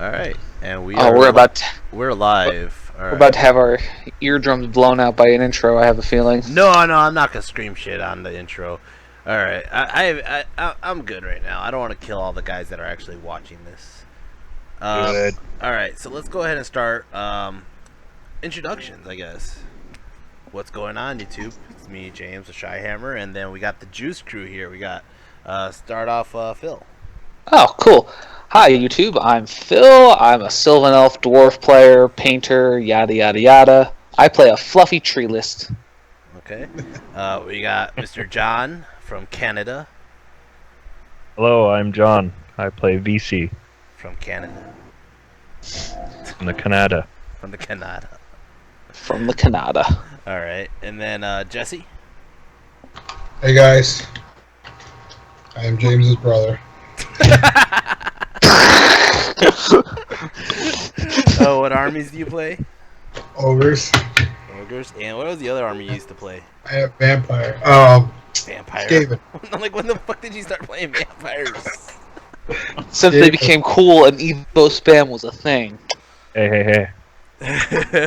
Alright, and we Oh, are we're live. we're about to have our eardrums blown out by an intro. I have a feeling. No, I'm not gonna scream shit on the intro. Alright, I'm good right now. I don't want to kill all the guys that are actually watching this. Good. Alright, so let's go ahead and start introductions, I guess. What's going on, YouTube? It's me, James, the ChiHammer, and then we got the Juice Crew here. We got start off Phil. Oh, cool. Hi, YouTube. I'm Phil. I'm a Sylvan Elf Dwarf player, painter, yada yada yada. I play a fluffy tree list. Okay. We got Mr. John from Canada. Hello, I'm John. I play VC From Canada. from the Canada. From the Canada. From the Canada. Alright, and then Jesse. Hey guys, I am James's brother. Oh, what armies do you play? Ogres. Ogres. And what was the other army you used to play? I have vampire. Vampire. Skaven. I'm like, when the fuck did you start playing vampires? Since they became cool and Evo spam was a thing. Hey.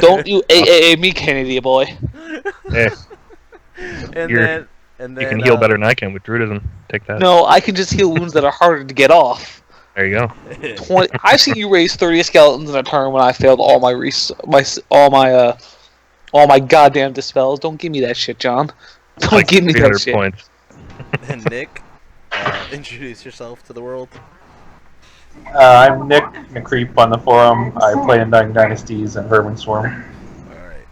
Don't you AAA me, Kennedy boy. Hey, and You're- then you can heal better than I can with Druidism. Take that. No, I can just heal wounds that are harder to get off. There you go. 20, I've seen you raise 30 skeletons in a turn when I failed all my goddamn dispels. Don't give me that shit, John. Don't Like give me that 300 shit. points. And Nick, introduce yourself to the world. I'm Nick, a creep on the forum. I play in Dying Dynasties and Vermin Swarm. Alright.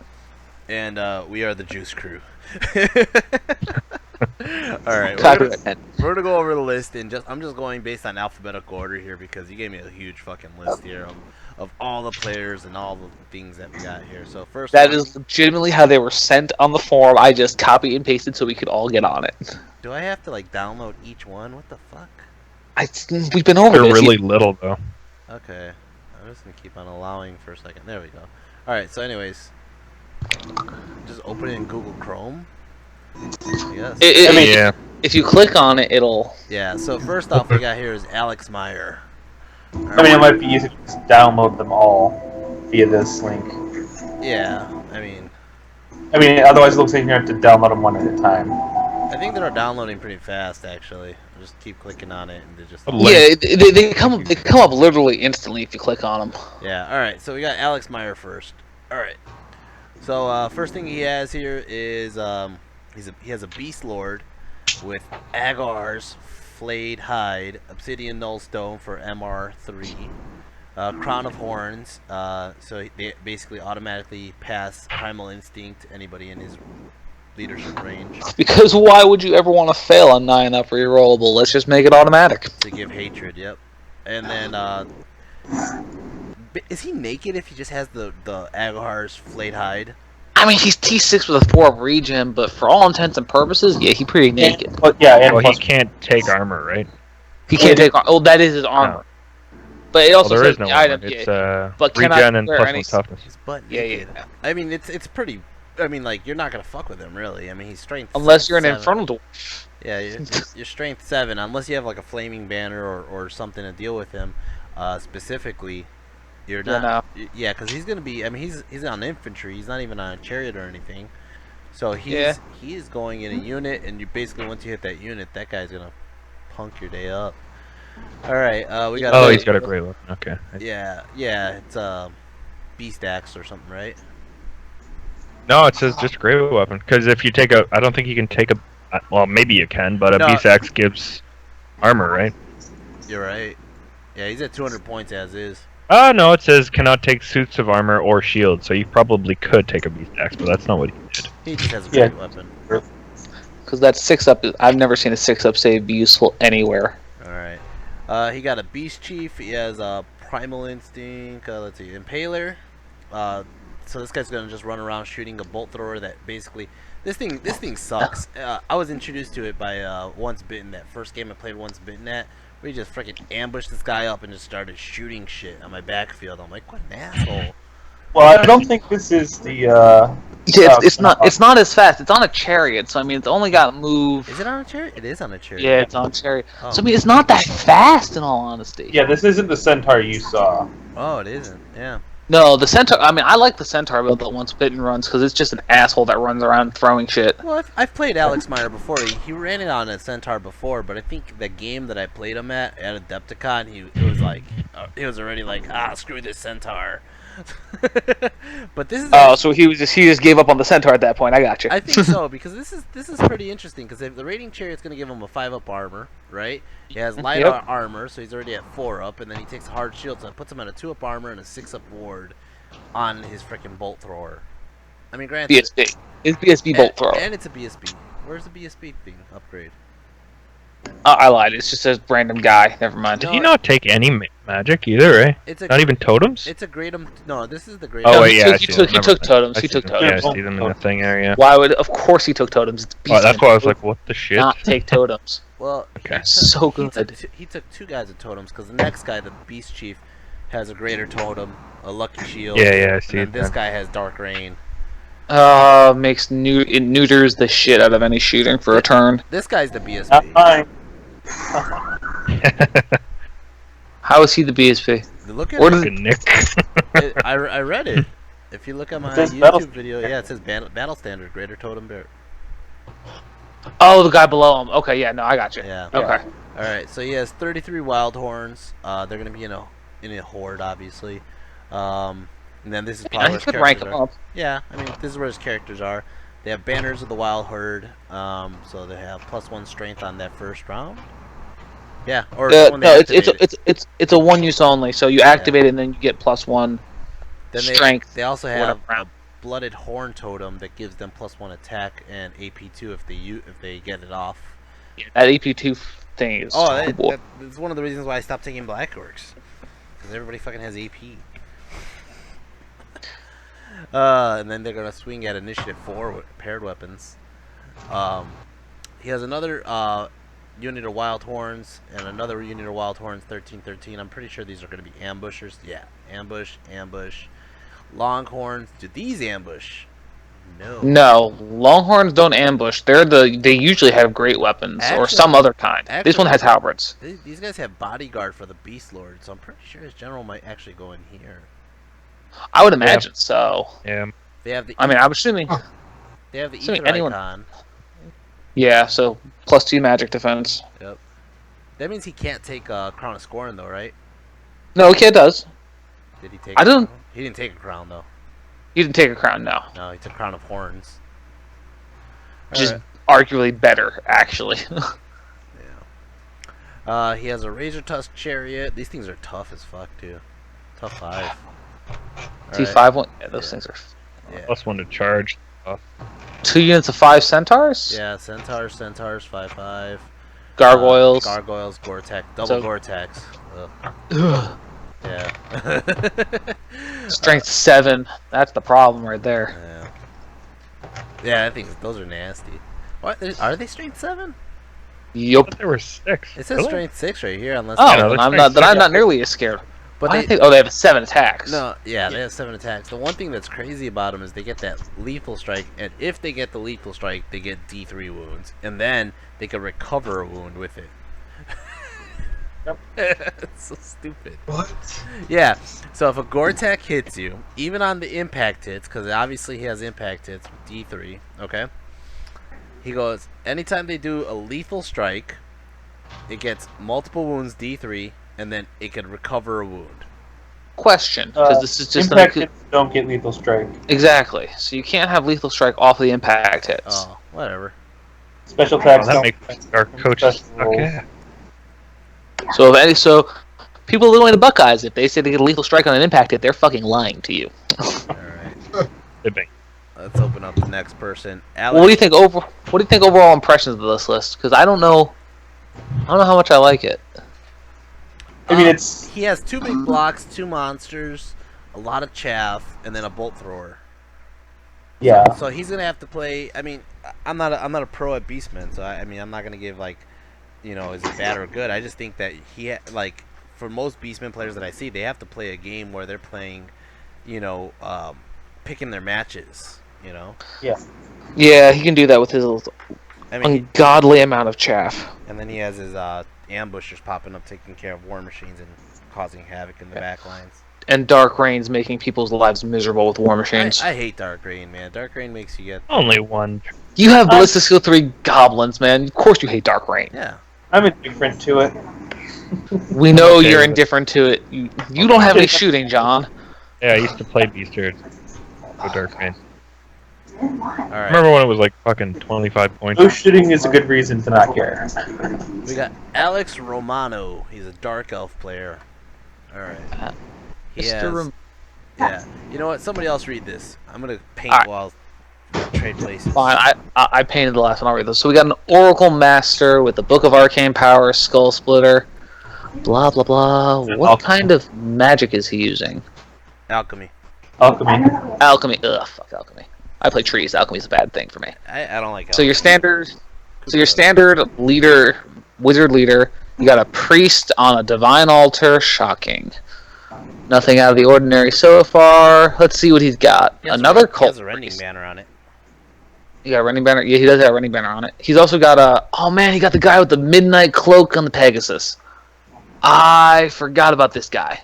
And we are the Juice Crew. Alright, Copyright. we're gonna go over the list, and I'm just going based on alphabetical order here because you gave me a huge fucking list here of all the players and all the things that we got here. So first, That is legitimately how they were sent on the forum. I just copied and pasted so we could all get on it. do I have to like download each one? What the fuck? We've been over They're this. really little though. Okay, I'm just gonna keep on allowing for a second. There we go. All right. So, anyways, just open it in Google Chrome. I guess. Yeah. If you click on it, it'll. Yeah. So first off, we got here is Alex Meyer. I mean, it might be easy to just download them all via this link. Yeah. I mean, otherwise it looks like you have to download them one at a time. I think they're downloading pretty fast actually. Just keep clicking on it and they just. Yeah, they come up literally instantly if you click on them. Yeah. All right. So we got Alex Meyer first. All right. So first thing he has here is he has a Beast Lord with Agar's Flayed Hide, Obsidian Nullstone for MR3, Crown of Horns. So they basically automatically pass Primal Instinct to anybody in his leadership range. Because why would you ever want to fail on 9 up rerollable? Let's just make it automatic. To give hatred. Yep. And then is he naked if he just has the Agar's Flayed Hide? I mean, he's T6 with a 4 up regen, but for all intents and purposes, yeah, he's pretty naked. But yeah, and Well, he plus, can't take armor, right? He can't take. Oh, that is his armor. But it Well, also there says is no the armor. item. It's but cannot regen and wear plus any- 1 toughness. He's butt Yeah, naked. yeah. I mean, it's pretty. I mean, like you're not gonna fuck with him really. I mean, he's strength. Unless you're an 7. infernal dwarf. Yeah, you're strength 7. Unless you have like a flaming banner or something to deal with him, specifically, you're not. Yeah, because he's gonna be. I mean, he's on infantry. He's not even on a chariot or anything. So he's going in a unit, and you basically once you hit that unit, that guy's gonna punk your day up. All right, we got. Oh, he's got a great weapon. Okay. Yeah, it's Beast Axe or something, right? No, it says just a great weapon. Because if you take I don't think you can take a. Well, maybe you can, but a No. beast axe gives armor, right? You're right. Yeah, he's at 200 points as is. No, it says cannot take suits of armor or shield, so you probably could take a beast axe, but that's not what he did. He just has a Yeah. great weapon. Because that 6 up, I've never seen a 6 up save be useful anywhere. Alright. He got a Beast Chief. He has a Primal Instinct. Let's see. Impaler. So this guy's going to just run around shooting a bolt thrower that basically... This thing sucks. I was introduced to it by Once Bitten. That first game I played Once Bitten at. We just freaking ambushed this guy up and just started shooting shit on my backfield. I'm like, what an asshole. well, I don't think this is the. Yeah, it's not as fast. It's on a chariot, so I mean, it's only got move. Is it on a chariot? It is on a chariot. Yeah, it's on a chariot. Oh. So I mean, it's not that fast in all honesty. Yeah, this isn't the Centaur you saw. Oh, it isn't. Yeah. No, the Centaur. I mean, I like the Centaur build that once bit and runs because it's just an asshole that runs around throwing shit. Well, I've played Alex Meyer before. He ran it on a Centaur before, but I think the game that I played him at Adepticon, he was already like, screw this Centaur. But this is Oh, so he just gave up on the Centaur at that point. I got you. I think so, because this is pretty interesting. Because the raiding chariot's gonna give him a 5-up armor, right? He has light Yep. armor, so he's already at 4-up, and then he takes a hard shield, so it puts him at a 2-up armor and a 6-up ward on his freaking bolt thrower. I mean, granted, BSB. It's BSB bolt thrower. and it's a BSB. Where's the BSB thing upgrade? I lied. It's just a random guy. Never mind. Did he not take any magic either, right? It's a Not even totems? It's a Greatum. No, this is the Greatum. Oh, No, wait, he yeah. took- I he see took- them. he Never took mind. totems. I He see took them. Yeah, I totems. see them in the thing area. Why would? Of course, he took totems. It's Oh, that's Beastmen. why I was like, what the shit? Not take totems. Well, Okay. So he good. he took 2 guys with totems because the next guy, the Beast Chief, has a greater totem, a lucky shield. Yeah, I and see then it. this then. guy has dark rain. It neuters the shit out of any shooting for a turn. This guy's the Not BSB. mine. How is he the BSP? Look at Or it. does- Good Nick. I read it. If you look at my It says YouTube battle video, yeah, it says battle standard, greater totem bear. Oh, the guy below him. Okay, yeah, no, I got you. Yeah. Okay. All right. So he has 33 wild horns. They're gonna be in a horde, obviously. And then this is I probably mean, where he his could rank characters him are. up. Yeah, I mean, this is where his characters are. They have banners of the wild herd. So they have +1 strength on that first round. Yeah, or when they No, activate it. it's a one use only. So you activate it and then you get +1 Then strength. They also whatever have a round. blooded horn totem that gives them +1 attack and AP2 if they get it off. That AP2 thing is Oh, horrible. that's one of the reasons why I stopped taking Black Orcs. Because everybody fucking has AP. And then they're gonna swing at Initiative 4 with paired weapons. He has another unit of Wild Horns and another unit of Wild Horns, 13-13. I'm pretty sure these are gonna be ambushers. Yeah, ambush. Longhorns. Do these ambush? No. No, Longhorns don't ambush. They usually have great weapons or Actually- some other kind. This one actually- has halberds. These guys have bodyguard for the Beast Lord, so I'm pretty sure his general might actually go in here. I would imagine so. Yeah. They have the I mean, I'm assuming. they have the assuming ether anyone- icon. Yeah, so +2 magic defense. Yep. That means he can't take Crown of Scorn though, right? No, kid does. Did he take? I a don't- crown? He didn't take a crown though. You didn't take a crown, no. No, he took Crown of Horns. Which is Alright. arguably better, actually. Yeah. He has a Razor Tusk Chariot. These things are tough as fuck too. Tough 5. T5 one. Yeah, those Yeah. things are. Yeah. +1 to charge. 2 units of 5 centaurs. Yeah. Centaurs, 5/5. Gargoyles. Gargoyles, Gore-Tex, double So- Gore-Tex. Ugh. Ugh. Yeah. Strength 7. That's the problem right there. Yeah. Yeah, I think those are nasty. What? Are they strength 7? I Yup. thought there were 6. It says Really? strength 6 right here, unless. Oh, Yeah, no, then that's I'm not. Then strength I'm not 7. nearly as scared. But I they, think. Oh, they have 7 attacks. no, yeah, they have 7 attacks. The one thing that's crazy about them is they get that lethal strike, and if they get the lethal strike, they get D3 wounds, and then they can recover a wound with it. Yep. It's so stupid. What? Yeah, so if a Gore-Tex hits you, even on the impact hits, because obviously he has impact hits with D3, okay? He goes, anytime they do a lethal strike, it gets multiple wounds D3, and then it can recover a wound. Question, because this is just impact like, hits don't get lethal strike. exactly. So you can't have lethal strike off the impact hits. Oh, whatever. Special Oh, attacks that don't makes our coaches special suck rolls. ass. So people going to Buckeyes, if they say they get a lethal strike on an impact hit, they're fucking lying to you. Alright, Fibbing. let's open up the next person. Well, what do you think overall impressions of this list? Because I don't know how much I like it. I mean, it's He has 2 big blocks, 2 monsters, a lot of chaff, and then a bolt thrower. yeah. So he's gonna have to play. I mean, I'm not a pro at Beastmen, so I mean, I'm not gonna give like, is it bad or good? I just think that like for most Beastmen players that I see, they have to play a game where they're playing, picking their matches. Yeah, he can do that with his I mean, ungodly amount of chaff. and then he has his ambushers popping up, taking care of war machines and causing havoc in the back lines. Dark Rain's making people's lives miserable with War Machines. I hate Dark Rain, man. Dark Rain makes you get... Only one. You have Ballistic Skill 3 Goblins, man. Of course you hate Dark Rain. Yeah. I'm indifferent to it. We know Okay you're with it. indifferent to it. You don't have any shooting, John. Yeah, I used to play Beasters with Dark Rain. Alright. Remember when it was like fucking 25 points? No shooting is a good reason to not care. We got Alex Romano. He's a Dark Elf player. Alright. He has... Yeah. You know what? Somebody else read this. I'm going to paint Alright. while trade places. Fine, I painted the last one. I'll read this. So we got an Oracle Master with the Book of Arcane Power, Skull Splitter, blah blah blah. What Alchemy. kind of magic is he using? Alchemy. Alchemy. Alchemy. Ugh, fuck alchemy. I play trees. Alchemy's a bad thing for me. I don't like alchemy. So your standard leader, wizard leader, you got a priest on a divine altar. Shocking. Nothing out of the ordinary so far. Let's see what he's got. He has Another He cult has a rending priest. banner on it. You got a rending banner? Yeah, he does have a rending banner on it. He's also got a... Oh man, he got the guy with the midnight cloak on the Pegasus. I forgot about this guy.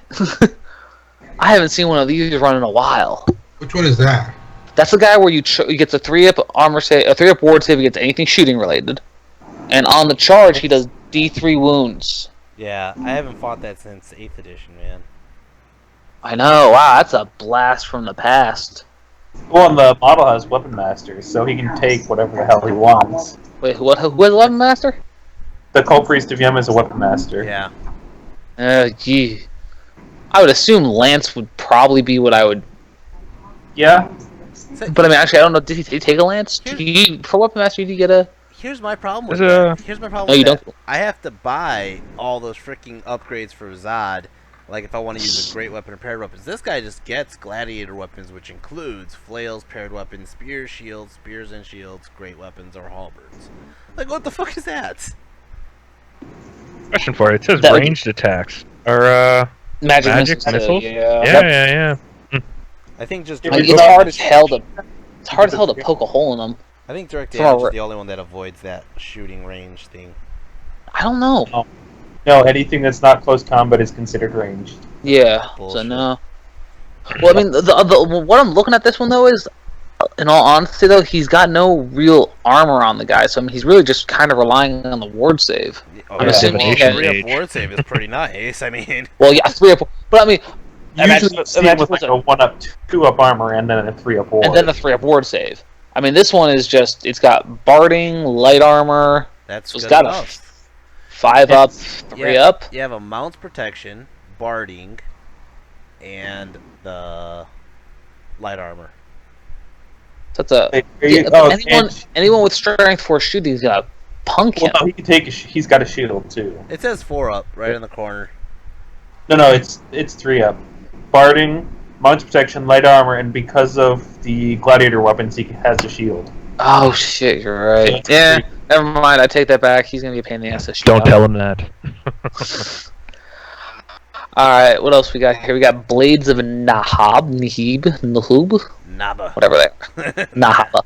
I haven't seen one of these run in a while. Which one is that? That's the guy where you gets a 3-up armor save, a 3-up ward save against anything shooting related, and on the charge he does D3 wounds. Yeah, I haven't fought that since 8th edition, man. I know. Wow, that's a blast from the past. Well, and the model has weapon masters, so he can take whatever the hell he wants. Wait, who has a weapon master? The Cult Priest of Yum is a weapon master. Yeah. Gee. I would assume Lance would probably be what I would. Yeah. But I mean, actually, I don't know. Did he take a Lance? For weapon master, did you get a? Here's my problem with There's that. Here's my problem No, with you that. don't. I have to buy all those freaking upgrades for Zod. Like if I want to use a great weapon or paired weapons. This guy just gets gladiator weapons, which includes flails, paired weapons, spears, shields, spears and shields, great weapons, or halberds. Like what the fuck is that? Question for you. It says That would- ranged attacks. Or, Magic missiles? Yeah. Yeah. I think just Yeah, I mean, It's it's not- hard as hell to. It's hard as hell to poke a hole in them. I think direct From damage a- is the only one that avoids that shooting range thing. I don't know. No, anything that's not close combat is considered ranged. Yeah. So Bullshit. no. Well, I mean, the what I'm looking at this one though is, in all honesty though, he's got no real armor on the guy. So I mean, he's really just kind of relying on the ward save. Oh, I'm assuming he has- 3-up ward save is pretty nice. I mean, Well, yeah, 3-up. But I mean, Usually Imagine- it's seen with like imagine- a 1-up, 2-up armor, and then a 3-up ward. and then the 3-up ward save. I mean, this one is just, it's got barding, light armor, that's so it's good got enough. a 5-up, Yeah. 3-up. You have a mount's protection, barding, and the light armor. So it's a... Yeah, but anyone with strength 4 shooting is gonna punk him. Well, no, he can take. He's got a shield too. It says 4-up right in the corner. No, it's 3-up. Barding, Mount's protection, light armor, and because of the gladiator weapons, he has a shield. Oh shit, you're right. So Yeah, it's never mind, I take that back. He's gonna be a pain in the ass to shoot Don't up. tell him that. Alright, what else we got here? We got Blades of Nahub, Naba. whatever they are. Nahaba.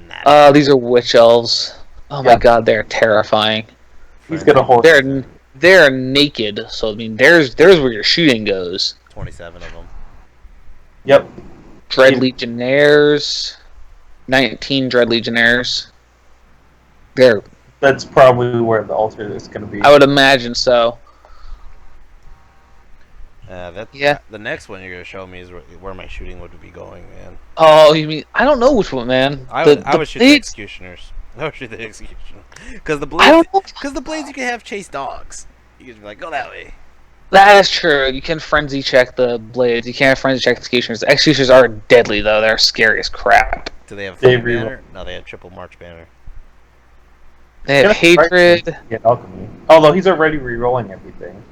Naba. These are witch elves. Oh my Yeah. god, they're terrifying. He's got a horse. They're naked, so I mean, there's where your shooting goes. 27 of them. Yep. Dread Legionnaires, 19 Dread Legionnaires. That's probably where the altar is going to be. I would imagine so. Yeah. The next one you're gonna show me is where my shooting would be going, man. Oh, you mean I don't know which one, man. I The- would the shoot the blades- executioners. I would shoot the executioner. Because the I blades. don't know. Because the blades you can have chase dogs. You can just be like, go that way. That is true. You can frenzy check the blades. You can't frenzy check executioners. The executioners are deadly though. They're scary as crap. Do they have They flame reroll. banner? No, they have triple march banner. They have Yeah, hatred. Yeah, alchemy. Although he's already re-rolling everything.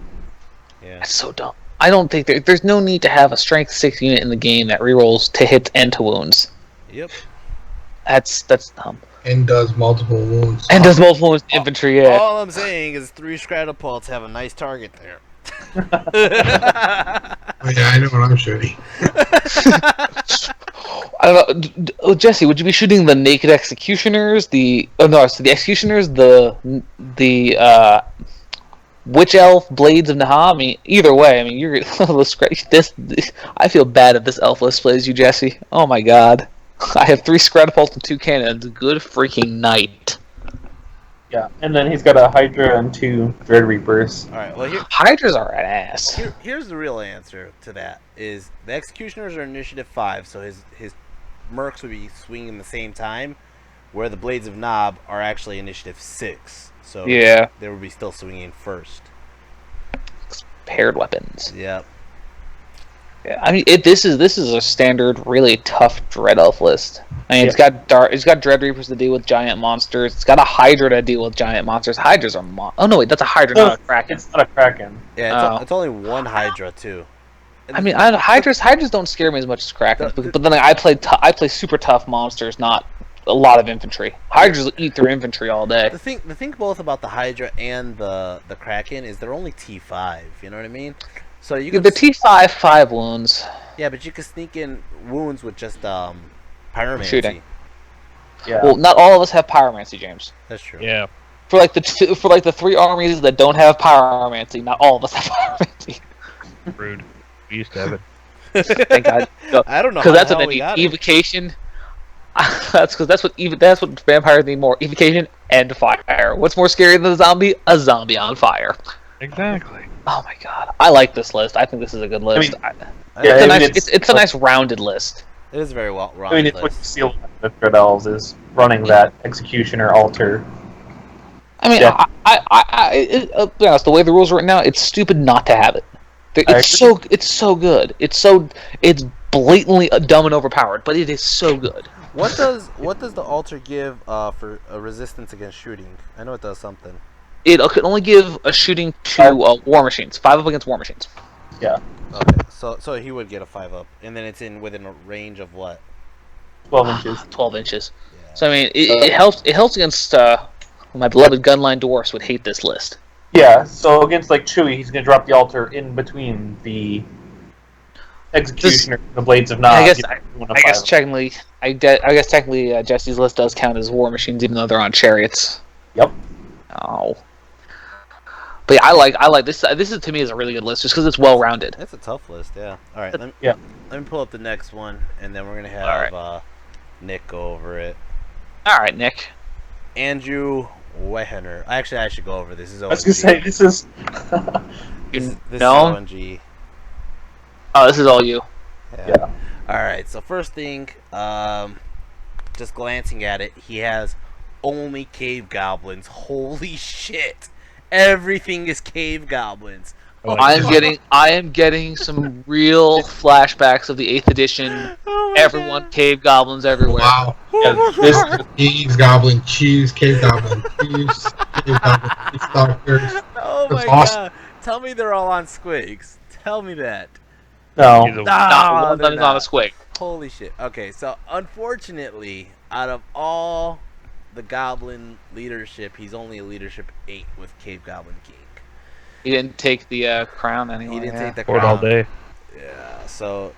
Yeah. That's so dumb. I don't think there's no need to have a strength 6 unit in the game that rerolls to hits and to wounds. Yep. That's dumb. And does multiple wounds. And does multiple wounds to infantry, yeah. All I'm saying is 3 Stratopults have a nice target there. Oh, yeah, I know what I'm shooting. I don't know. Jesse, would you be shooting the naked executioners? The executioners, the Witch Elf, Blades of Nahami. Either way, I mean, you're this. I feel bad if this elf list plays you, Jesse. Oh my god. I have 3 Scratapult and 2 cannons. Good freaking night. Yeah, and then he's got a Hydra and 2 Dread Reapers. All right. Well, Hydras are an ass. here's the real answer to that: is the Executioners are initiative 5, so his mercs would be swinging the same time, where the Blades of Nob are actually initiative 6. So Yeah. they would be still swinging first. Paired weapons. Yep. Yeah, I mean, this is a standard, really tough Dread Elf list. I mean, it's got Dread Reapers to deal with giant monsters. It's got a Hydra to deal with giant monsters. Hydras are oh no, wait, that's a Hydra, not a Kraken. It's not a Kraken. Yeah, it's only one Hydra too. I mean, Hydras don't scare me as much as Kraken, but then I play super tough monsters, not a lot of infantry. Hydras will eat through infantry all day. The thing both about the Hydra and the Kraken is they're only T5. You know what I mean? So you can The T5 5 wounds. Yeah, but you can sneak in wounds with just pyromancy. Shooting. Yeah. Well, not all of us have pyromancy, James. That's true. Yeah. For like the 3 armies that don't have pyromancy, not all of us have pyromancy. Rude. We used to have it. Thank God. I don't know Because how that's the what hell they we need. got it. Evocation. That's what vampires need more. Evocation and fire. What's more scary than a zombie? A zombie on fire. Exactly. Oh my god, I like this list. I think this is a good list. It's a nice rounded list. It is very well I rounded. mean, it's what you see with Dread Elves is running that Executioner altar. I mean, Yeah. I'll be honest. The way the rules are written now, it's stupid not to have it. It's so good. It's blatantly dumb and overpowered, but it is so good. What does the altar give for a resistance against shooting? I know it does something. It can only give a shooting to war machines. 5 up against war machines. Yeah. Okay, so he would get a 5 up, and then it's within a range of what? 12 inches. 12 inches. Yeah. So I mean, it helps. It helps against my beloved gunline dwarfs would hate this list. Yeah, so against like Chewie, he's going to drop the altar in between the Executioner and the Blades of Nob. I guess technically, Jesse's list does count as war machines, even though they're on chariots. Yep. Oh. But yeah, I like this. This is to me is a really good list just because it's well rounded. That's a tough list, yeah. All right, let me pull up the next one, and then we're gonna have Nick go over it. All right, Nick. Andrew Wehenner. Actually, I should go over this. This is ONG. I was going to say, this is... This is No? ONG. Oh, this is all you. Yeah. All right. So first thing, just glancing at it, he has only cave goblins. Holy shit! Everything is cave goblins. Oh, I am getting some real flashbacks of the 8th edition. Oh my Everyone God. cave goblins everywhere. Wow. Yeah, this, Cheese goblin, cheese, cave goblin, cheese, cave goblin, cheese stalkers. Oh That's my awesome. God! Tell me they're all on squigs. Tell me that. no. He's a- Not one of they're them is on a not. squig. Holy shit. Okay, so unfortunately, out of all the goblin leadership, he's only a leadership 8 with Cave Goblin King. He didn't take the crown anyway. He didn't take the Bored crown. all day. Yeah, so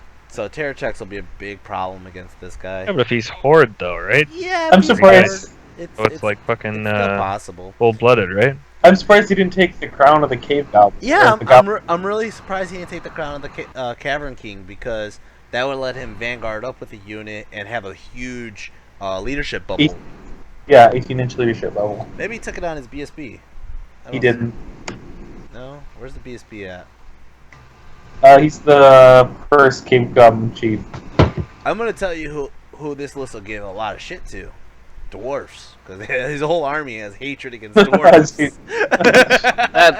terror checks will be a big problem against this guy. Yeah, but if he's Horde, though, right? Yeah, I'm but he's surprised. hard. So it's like fucking it's still possible. full-blooded, right? I'm surprised he didn't take the crown of the Cave Goblin. Yeah, Or the Goblin. I'm really surprised he didn't take the crown of the Cavern King, because that would let him vanguard up with a unit and have a huge leadership bubble. Yeah, 18-inch leadership level. Maybe he took it on his BSB. I He don't didn't. No? Where's the BSB at? He's the first Cave Goblin chief. I'm gonna tell you who this list will give a lot of shit to. Dwarfs. Because his whole army has hatred against dwarfs. The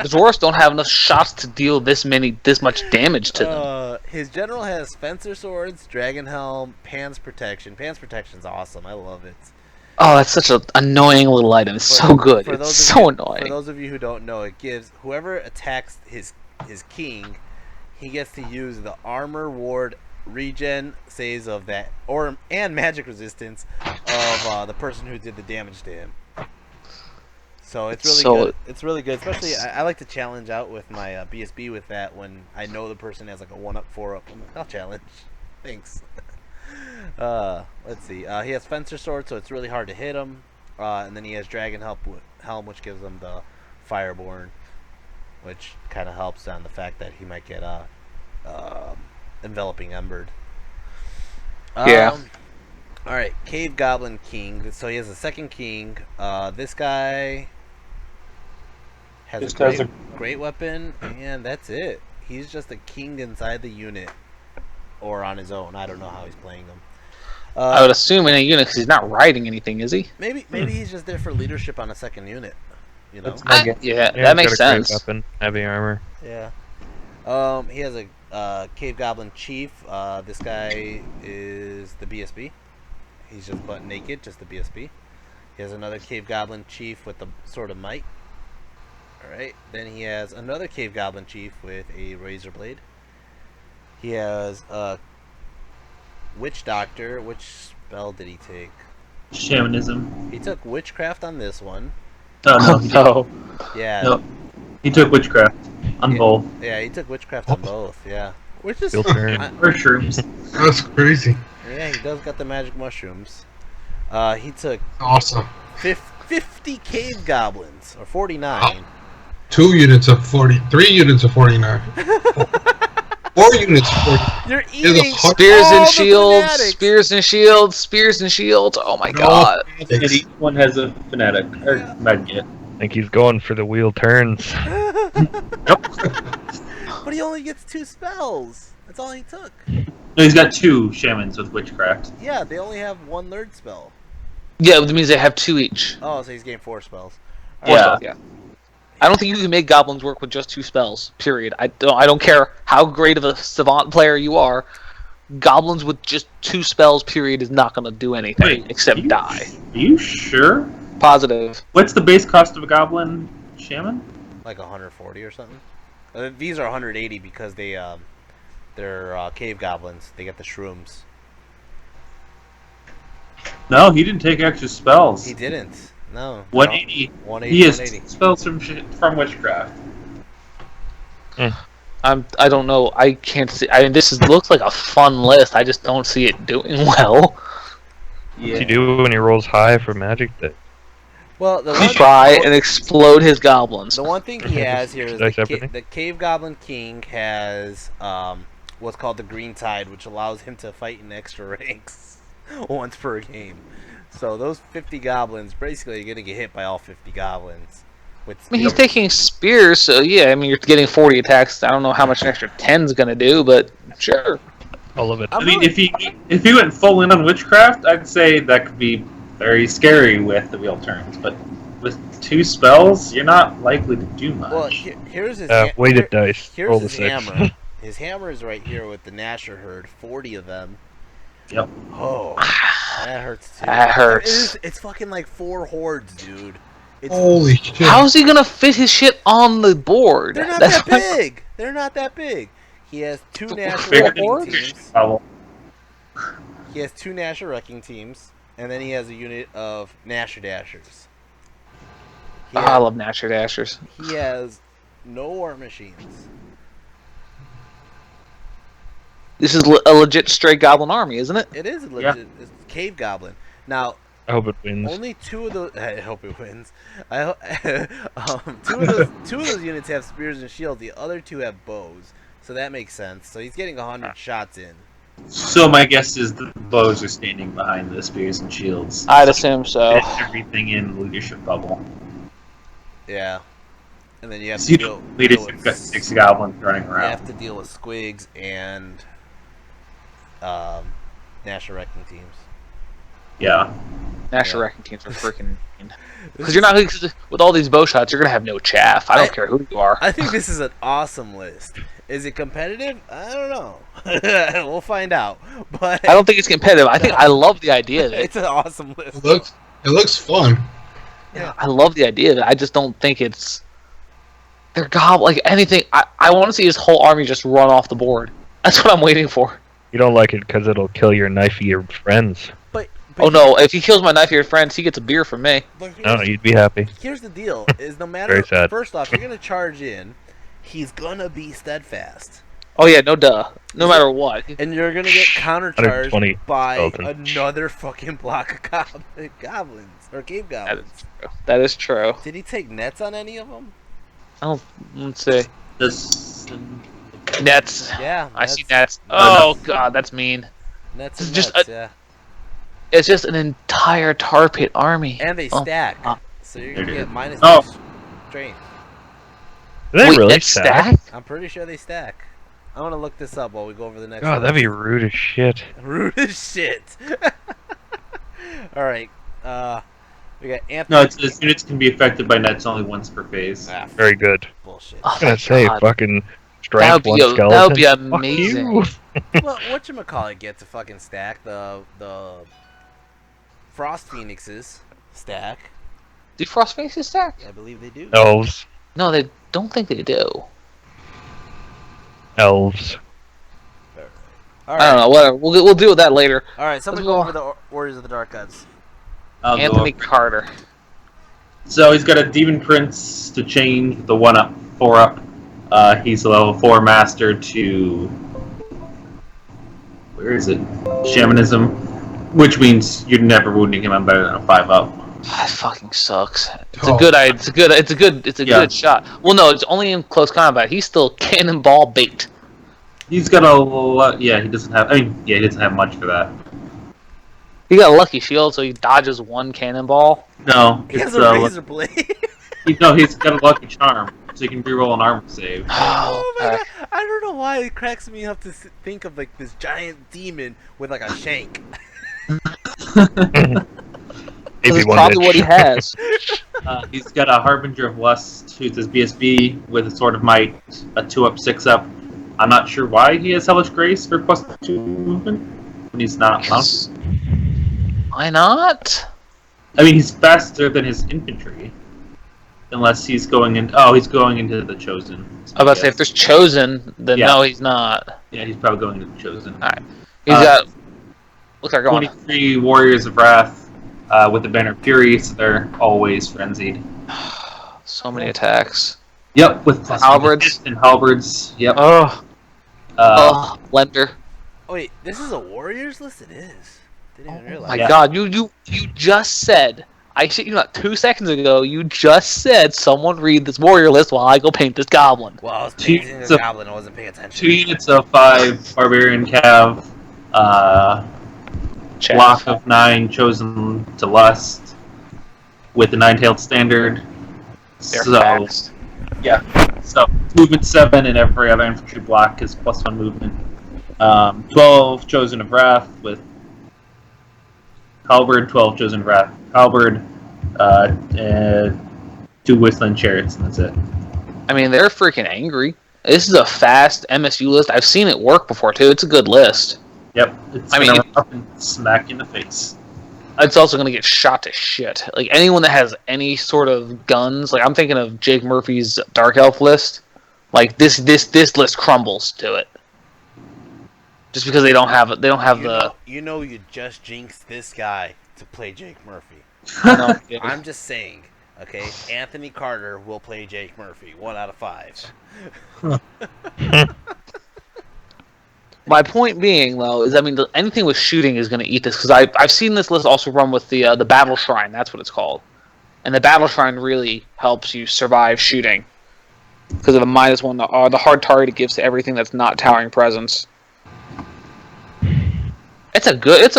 dwarves don't have enough shots to deal this much damage to them. His general has Fencer Swords, Dragon Helm, Pan's Protection. Pan's Protection's awesome. I love it. Oh, that's such an annoying little item. It's so good. It's so annoying. For those of you who don't know, it gives whoever attacks his king, he gets to use the armor ward regen saves of that and magic resistance of the person who did the damage to him. So it's really good. It's really good. Especially I like to challenge out with my BSB with that when I know the person has like a 1-up, 4-up. I'm like, I'll challenge. Thanks. Let's see. He has Fencer Sword, so it's really hard to hit him. And then he has Dragon Helm, which gives him the Fireborn. which kind of helps on the fact that he might get enveloping embered. Yeah. All right, Cave Goblin King. So he has a second king. This guy has Just a has great weapon, and that's it. He's just a king inside the unit, or on his own. I don't know how he's playing them. I would assume in a unit because he's not riding anything, is he? Maybe he's just there for leadership on a second unit. You know? That's my guess. Yeah, Yeah, that he's makes got a great sense. weapon, heavy armor. Yeah. He has a Cave Goblin Chief. This guy is the BSB. He's just butt naked, just the BSB. He has another Cave Goblin Chief with the Sword of Might. Alright. Then he has another Cave Goblin Chief with a Razor Blade. He has a Witch Doctor. Which spell did he take? Shamanism. He took Witchcraft on this one. Oh, no. He, No. Yeah. no. He took Witchcraft on both. Yeah, he took Witchcraft on both, yeah. Which is... Field turn. Or shrooms. That's crazy. Yeah, he does got the magic mushrooms. He took Awesome. 50 cave goblins, or 49. 2 units of 40. 3 units of 49. 4 units of 40. You're There's eating a hun- Spears all and the shields, fanatics. spears and shields, spears and shields. Oh my No, god. And each one has a fanatic. Or magnet. I think he's going for the wheel turns. But he only gets 2 spells. That's all he took. No, he's got 2 shamans with Witchcraft. Yeah, they only have 1 third spell. Yeah, that means they have 2 each. Oh, so he's getting 4 spells. Yeah. I don't think you can make goblins work with just 2 spells. Period. I don't care how great of a savant player you are. Goblins with just 2 spells, period, is not going to do anything Wait, except die. Are you sure? Positive. What's the base cost of a goblin shaman? Like 140 or something. These are 180 because they're cave goblins. They get the shrooms. No, he didn't take extra spells. He didn't. No. 180. 180. He has 180. spells from Witchcraft. I don't know. I can't see. I mean, looks like a fun list. I just don't see it doing well. What's he do when he rolls high for magic? Well, the He one, try and explode his goblins. the one thing he has here is Nice the everything. Cave Goblin King has what's called the Green Tide, which allows him to fight in extra ranks once per game. So those 50 goblins, basically, you're gonna get hit by all 50 goblins. With I mean, he's taking spears, so yeah. I mean, you're getting 40 attacks. I don't know how much an extra 10's gonna do, but sure. All of it. I'm I mean, really- if he went full in on Witchcraft, I'd say that could be very scary with the wheel turns. But with 2 spells, you're not likely to do much. Well, here's his Weighted dice. Here's Roll the his 6. hammer. His hammer is right here with the Nasher herd, 40 of them. Yep. Oh, that hurts too. That hurts. It's fucking like 4 hordes, dude. It's, Holy shit. How's he gonna fit his shit on the board? they're not That's that my- big. They're not that big. He has 2 Nasher Bigger wrecking than teams. level. He has 2 Nasher wrecking teams, and then he has a unit of Nasher Dashers. He Oh, I has, love Nasher Dashers. he has no war machines. This is a legit straight goblin army, isn't it? It is a legit it's cave goblin. Now, I hope it wins. only 2 of those. I hope it wins. Two of those units have spears and shields. The other 2 have bows, so that makes sense. So he's getting 100 shots in. So my guess is the bows are standing behind the spears and shields. I'd assume so. Fit everything in leadership bubble. Yeah, and then you have So to you deal, don't deal leadership with got 6 goblins running you around. have to deal with squigs and Nasher wrecking teams. Yeah. Nasher Yeah. wrecking teams are freaking. Because you're not with all these bow shots, you're gonna have no chaff. I don't care who you are. I think this is an awesome list. Is it competitive? I don't know. We'll find out. But I don't think it's competitive. I love the idea of it. it's an awesome list. It looks fun. I love the idea of it. I just don't think it's. They're like anything. I want to see his whole army just run off the board. That's what I'm waiting for. You don't like it because it'll kill your knifey friends. But Oh no! If he kills my knife here, friends, he gets a beer from me. But No, you'd be happy. here's the deal: is no matter. Very sad. First off, you're gonna charge in. He's gonna be steadfast, Oh yeah, no duh. No matter what. and you're gonna get 120 countercharged by skeleton. another fucking block of goblins or cave That goblins. is true. That is true. Did he take nets on any of them? Let's see. This. Nets. Yeah, I see Nets. nets. Oh god, that's mean. Nets and Just Nets, yeah. It's just an entire tar pit army. And they Oh, stack. uh, So you're going to get minus Oh. 2 strength. Do they Wait, really nets stack? I'm pretty sure they stack. I want to look this up while we go over the next God, that'd be rude as shit. rude as shit. Alright. We got Anthony. No, it says units can be affected by nets only once per phase. Ah, Very good. bullshit. Oh, I was gonna my say, God. fucking That strength would one be skeleton. that would be Fuck amazing. you. Well, whatchamacallit gets a fucking stack. The Frost Phoenixes stack. Do Frost Faces stack? I believe they do. Elves. No, they don't think they do. Elves. All I don't know. Whatever. We'll deal with that later. All right, somebody Let's go go. over the Warriors of the Dark Gods. I'll go Anthony up. Carter. So he's got a Demon Prince to change with the 1-up, 4-up. He's a level 4 master to. Where is it? Shamanism. Which means you're never wounding him on better than a 5-up. That fucking sucks. It's Oh. a good. It's a Yeah. good shot. Well, no, it's only in close combat. He's still cannonball bait. He's got a lot. Yeah, he doesn't have. He doesn't have much for that. He got a lucky shield, so he dodges one cannonball. No, He has it's, a razor blade. he's got a lucky charm, so he can reroll an armor save. Oh my okay. god! I don't know why it cracks me up to think of like this giant demon with like a shank. Maybe That's one probably inch. what he has. He's got a Harbinger of Lust, who's his BSB with a Sword of Might, a 2-up, 6-up. I'm not sure why he has Hellish Grace for +2 movement when he's not mounted. Why not? I mean, he's faster than his infantry. Unless he's going in. Oh, he's going into the Chosen. I was about to say, if there's chosen, then Yeah. no, he's not. Yeah, he's probably going into the Chosen. Alright. He's got. Look, they're going. 23 Warriors of Wrath with the Banner of Fury, so they're always frenzied. So many attacks. Yep, with Halberds? and halberds. Yep. Oh, Blender. Oh wait, this is a Warriors list. It is. Didn't even Oh realize. my Yeah. God! You just said. I shit you not. 2 seconds ago, you just said someone read this warrior list while I go paint this goblin. Well, I was Two painting units the of- goblin. I wasn't paying attention. 2 units of 5 Barbarian Cav, Chat. block of 9 Chosen to Lust, with the 9-tailed standard. They're So, fast. yeah. So, movement 7 in every other infantry block is +1 movement. 12 Chosen of Wrath with Halberd, 12 Chosen of Wrath, Halberd, 2 Whistling Chariots, and that's it. I mean, they're freaking angry. This is a fast MSU list. I've seen it work before too. It's a good list. Yep. It's I mean, gonna run up and smack you in the face. It's also going to get shot to shit. Like anyone that has any sort of guns, like I'm thinking of Jake Murphy's Dark Elf list. Like this list crumbles to it, just because they don't have You just jinxed this guy to play Jake Murphy. I know, I'm just saying. Okay, Anthony Carter will play Jake Murphy. 1 out of 5. My point being, though, is I mean, anything with shooting is going to eat this because I've seen this list also run with the Battle Shrine. That's what it's called, and the Battle Shrine really helps you survive shooting because of the -1, the hard target it gives to everything that's not towering presence. It's a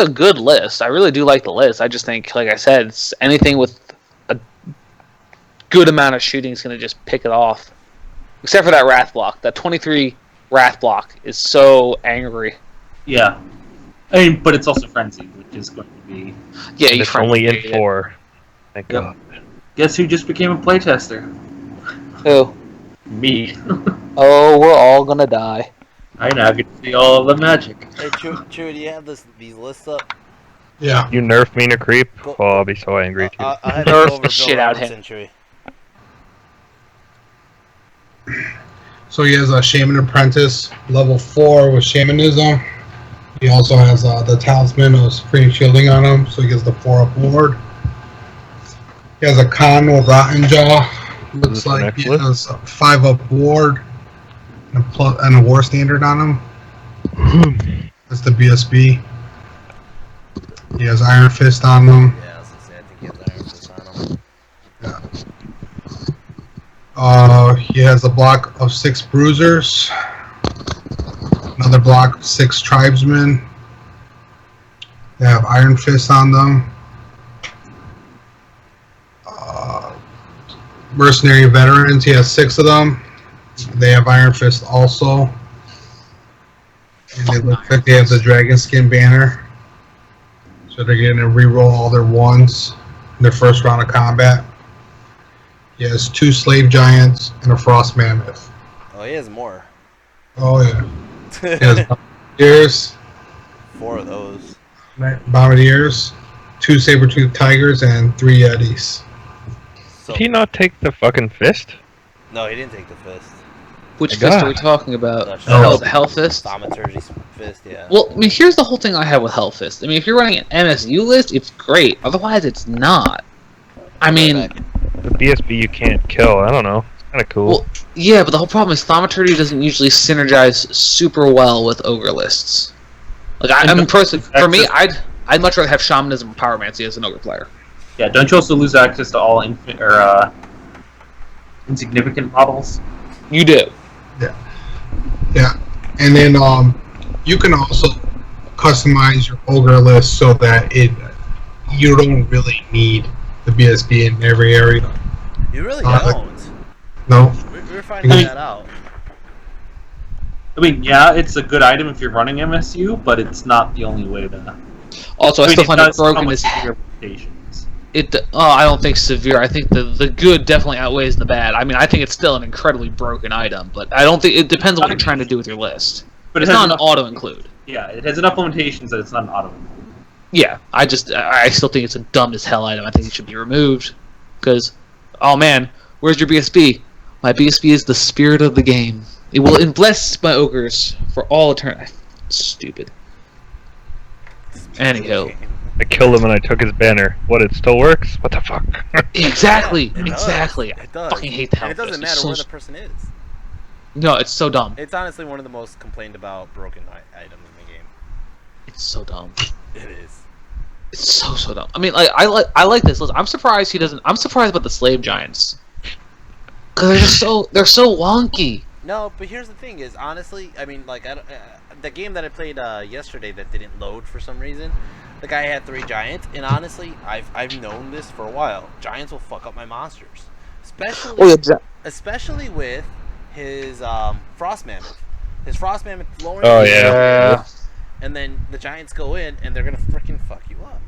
good list. I really do like the list. I just think, like I said, it's anything with a good amount of shooting is going to just pick it off, except for that Wrath block. That 23 Wrath block is so angry. Yeah. I mean, but it's also frenzied, which is going to be. Yeah, And you it's only in it. 4. Thank Yep. God. Guess who just became a playtester? Who? Me. Oh, we're all gonna die. I now get to see all of the magic. Hey, Chew, do you have these lists up? Yeah. You nerf me in a creep? Go- Oh, I'll be so angry too. I'll have to Nerf go over the shit out of him. Century. So he has a Shaman Apprentice, level 4 with Shamanism. He also has the Talisman of Supreme Shielding on him, so he gets the 4-up ward. He has a Khan with Rotten Jaw. Is Looks this the like next he list? has a 5-up ward and a War Standard on him. That's the BSB. He has Iron Fist on him. Yeah, I was gonna say, I think he has Iron Fist on him. He has a block of 6 bruisers, another block of 6 tribesmen. They have Iron Fist on them. Mercenary veterans, he has 6 of them. They have Iron Fist also. And they look like they have the Dragon Skin banner. So they're getting to reroll all their 1s in their first round of combat. He has 2 Slave Giants and a Frost Mammoth. Oh, he has more. Oh, yeah. He has Bombardiers, 4 of those. Bombardiers, 2 Saber-Tooth Tigers, and 3 Yetis. So, Did he not take the fucking fist? no, he didn't take the fist. Which My fist God. are we talking about? Oh. The Hell Fist? Thaumaturgy's fist, yeah. Well, I mean, here's the whole thing I have with Hell Fist. I mean, if you're running an MSU list, it's great. Otherwise, it's not. I mean, The BSB you can't kill. I don't know. It's kind of cool. well, yeah, but the whole problem is Thaumaturgy doesn't usually synergize super well with Ogre lists. Like, I mean, personally, for me, I'd much rather have Shamanism or Pyromancy as an Ogre player. Yeah, don't you also lose access to all insignificant models? You do. Yeah. And then you can also customize your Ogre list so that you don't really need the BSB in every area. You really don't. No. We're finding that out. I mean, yeah, it's a good item if you're running MSU, but it's not the only way to. Also, I still find it does come broken with as severe limitations. I don't think severe. I think the good definitely outweighs the bad. I mean, I think it's still an incredibly broken item, but I don't think it depends on what you're trying to do with your list. But It's not an auto include. Yeah, it has enough limitations that it's not an auto. Yeah, I still think it's a dumb as hell item. I think it should be removed because, oh man, where's your BSB? My BSB is the spirit of the game. It will bless my ogres for all eternity. Stupid. Anyhow. I killed him and I took his banner. What, it still works? What the fuck? Exactly. Yeah, it does. Exactly. It does. I fucking hate the And it Hellfest. doesn't It's matter so where the person is. No, it's so dumb. It's honestly one of the most complained about broken items in the game. It's so dumb. It is. It's so dumb. I mean, like I like this list. I'm surprised he doesn't. I'm surprised about the Slave Giants because they're so wonky. No, but here's the thing: is honestly, I mean, like the game that I played yesterday that didn't load for some reason. The guy had 3 giants, and honestly, I've known this for a while. Giants will fuck up my monsters, especially with his Frost Mammoth. His Frost Mammoth lowering. Oh, yeah. And then the giants go in, and they're gonna freaking fuck you up.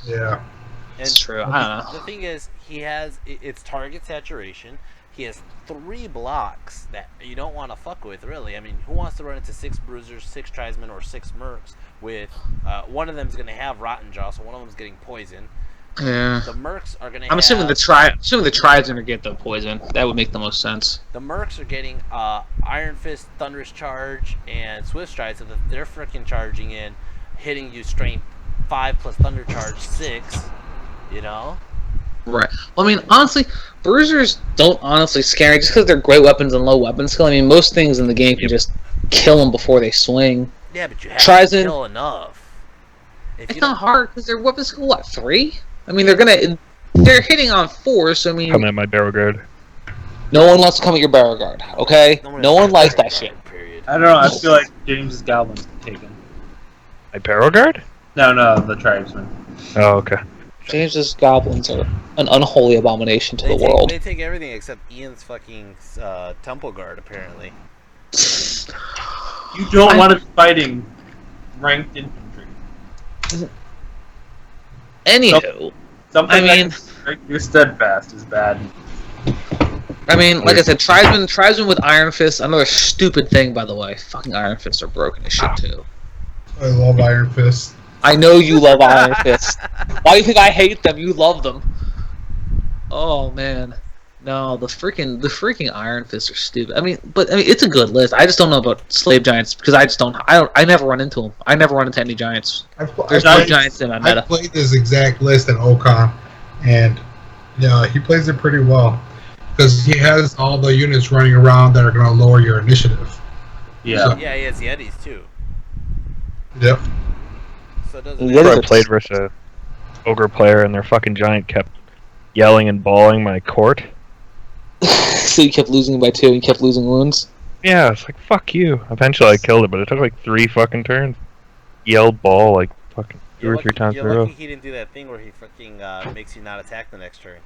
Yeah. And It's true. I don't know. The thing is, he has it's target saturation. He has 3 blocks that you don't want to fuck with, really. I mean, who wants to run into 6 bruisers, 6 tribesmen, or 6 mercs with one of them's gonna have rotten jaw, so one of them's getting poison. Yeah. The mercs are gonna. I'm assuming the tribes are gonna get the poison. That would make the most sense. The mercs are getting Iron Fist, Thunderous Charge, and Swift Stride, so that they're freaking charging in, hitting you strength 5 plus Thunder Charge 6. You know. Right. Well, I mean, honestly, bruisers don't honestly scare me just because they're great weapons and low weapon skill. I mean, most things in the game can just kill them before they swing. Yeah, but you have Tries to in- kill enough. If It's you not don't- hard because their weapon skill, what, 3? I mean, they're hitting on 4, so I mean, Coming at my barrel guard. no one wants to come at your barrel guard, okay? No one likes that shit. Period. I don't know. I feel like James's Goblin's taken. My barrel guard? No, the tribesmen. Oh, okay. James's goblins are an unholy abomination to the world. They take everything except Ian's fucking temple guard, apparently. You don't want to be fighting ranked infantry. Anywho, Something I mean- that can break your steadfast is bad. like I said, tribesmen with Iron Fist, another stupid thing, by the way. Fucking Iron Fists are broken as shit, too. I love Iron Fist. I know you love Iron Fists. Why do you think I hate them? You love them. Oh, man. No, the freaking Iron Fists are stupid. I mean, it's a good list. I just don't know about Slave Giants because I never run into them. I never run into any Giants. There's no Giants in my I meta. played this exact list in Ocon, and yeah, he plays it pretty well because he has all the units running around that are going to lower your initiative. Yeah. So- Yeah, he has Yetis too. Yep. So it doesn't. Yeah. I played versus a ogre player and their fucking giant kept yelling and bawling my court. So you kept losing by 2 and you kept losing wounds? Yeah, it's like, fuck you. Eventually I killed it, but it took like 3 fucking turns. Yelled ball like fucking 2 or 3 times in a You're row. lucky he didn't do that thing where he fucking makes you not attack the next turn.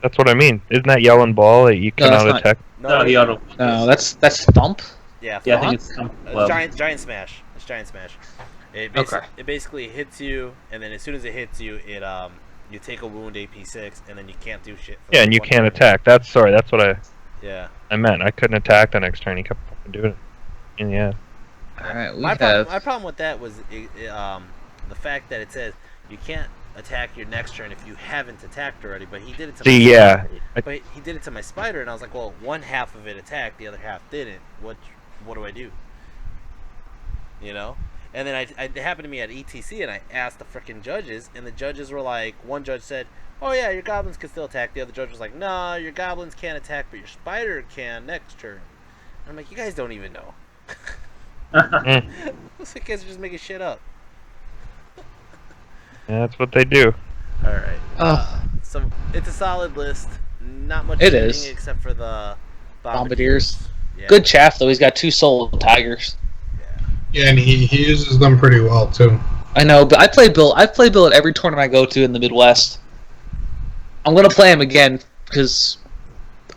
That's what I mean. Isn't that yelling ball that you No, that's cannot not. attack? No, he auto. No, that's thump. Yeah, Yeah, I fuck. think it's club. Giant smash. It's giant smash. Okay. It basically hits you, and then as soon as it hits you, you take a wound AP6, and then you can't do shit. For Yeah, like and you 1 can't turn. attack. That's what Yeah. I meant. I couldn't attack the next turn. He kept fucking doing it. And yeah. Alright, My problem with that was the fact that it says you can't attack your next turn if you haven't attacked already. But he did it to See, my yeah. But he did it to my spider, and I was like, well, one half of it attacked, the other half didn't. What do I do? You know? And then it happened to me at ETC, and I asked the freaking judges, and the judges were like, one judge said, oh yeah, your goblins can still attack. The other judge was like, no, your goblins can't attack, but your spider can next turn. And I'm like, you guys don't even know. Those guys are just making shit up. Yeah, that's what they do. Alright. So it's a solid list. Not much It shooting is. except for the Bombardiers. Yeah. Good chaff though. He's got 2 soul tigers. Yeah, and he uses them pretty well too. I know, but I play Bill at every tournament I go to in the Midwest. I'm gonna play him again because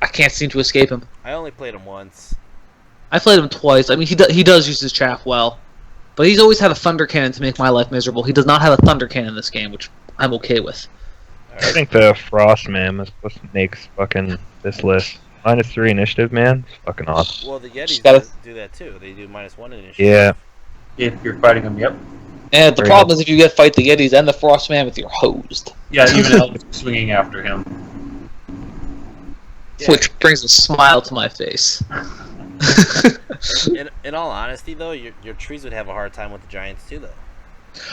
I can't seem to escape him. I only played him once. I played him twice. I mean, he does use his chaff well, but he's always had a thunder cannon to make my life miserable. He does not have a thunder cannon in this game, which I'm okay with. I think the Frost Man is what makes fucking this list. -3 initiative, man. It's fucking awesome. Well, the Just Yetis gotta- do that too. They do -1 initiative. Yeah. If you're fighting him, yep. And the Very problem is if you get fight the Yetis and the Frostman with your hosed, Yeah, even Elvis swinging after him. Yeah. which brings a smile to my face. In all honesty, though, your trees would have a hard time with the giants too, though.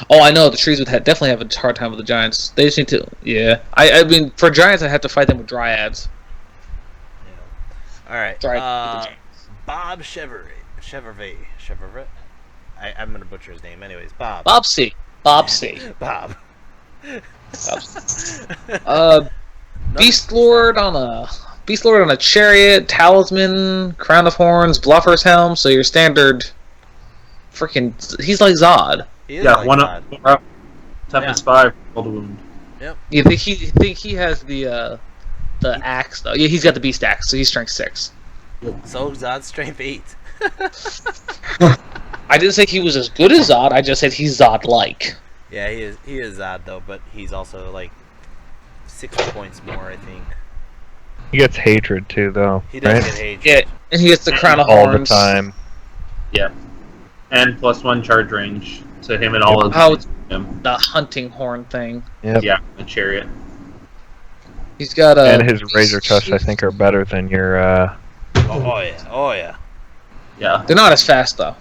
Oh, I know the trees would definitely have a hard time with the giants. They just need to, yeah. I mean, for giants, I have to fight them with dryads. All right. Dryad with the giants. Bob Chevervet. I'm gonna butcher his name, anyways. Bob. Bob C. Bob. Bob C. Beast Lord on a chariot, talisman, crown of horns, bluffer's helm. So your standard, freaking, he's like Zod. He is Yeah, like one God. up. Toughness 5, roll the wound. You think he has the axe though? Yeah, he's got the beast axe, so he's strength 6. So Zod's strength 8. I didn't say he was as good as Zod. I just said he's Zod-like. Yeah, he is Zod though, but he's also like 60 points more, I think. He gets hatred too, though. He does right? get hatred. Yeah, and he gets the crown of All horns the time. Yeah. And +1 charge range to him and all of Oh, him. the hunting horn thing. Yep. Yeah, the chariot. He's got a. And his razor tusks, I think, are better than your. Oh yeah. Yeah. They're not as fast though.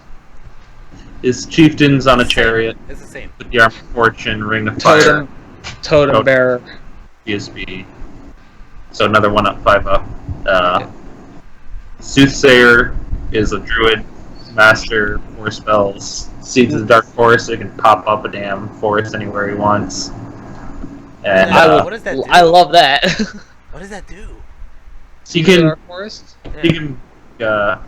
His chieftain's on a chariot It's the same. with the arm of fortune, ring of fire, Totem bearer. GSB. So another 1 up, 5 up. Soothsayer is a druid, master, 4 spells. Seeds of the Dark Forest, so he can pop up a damn forest anywhere he wants. And What does that do? I love that. What does that do? he can Forest? he can yeah,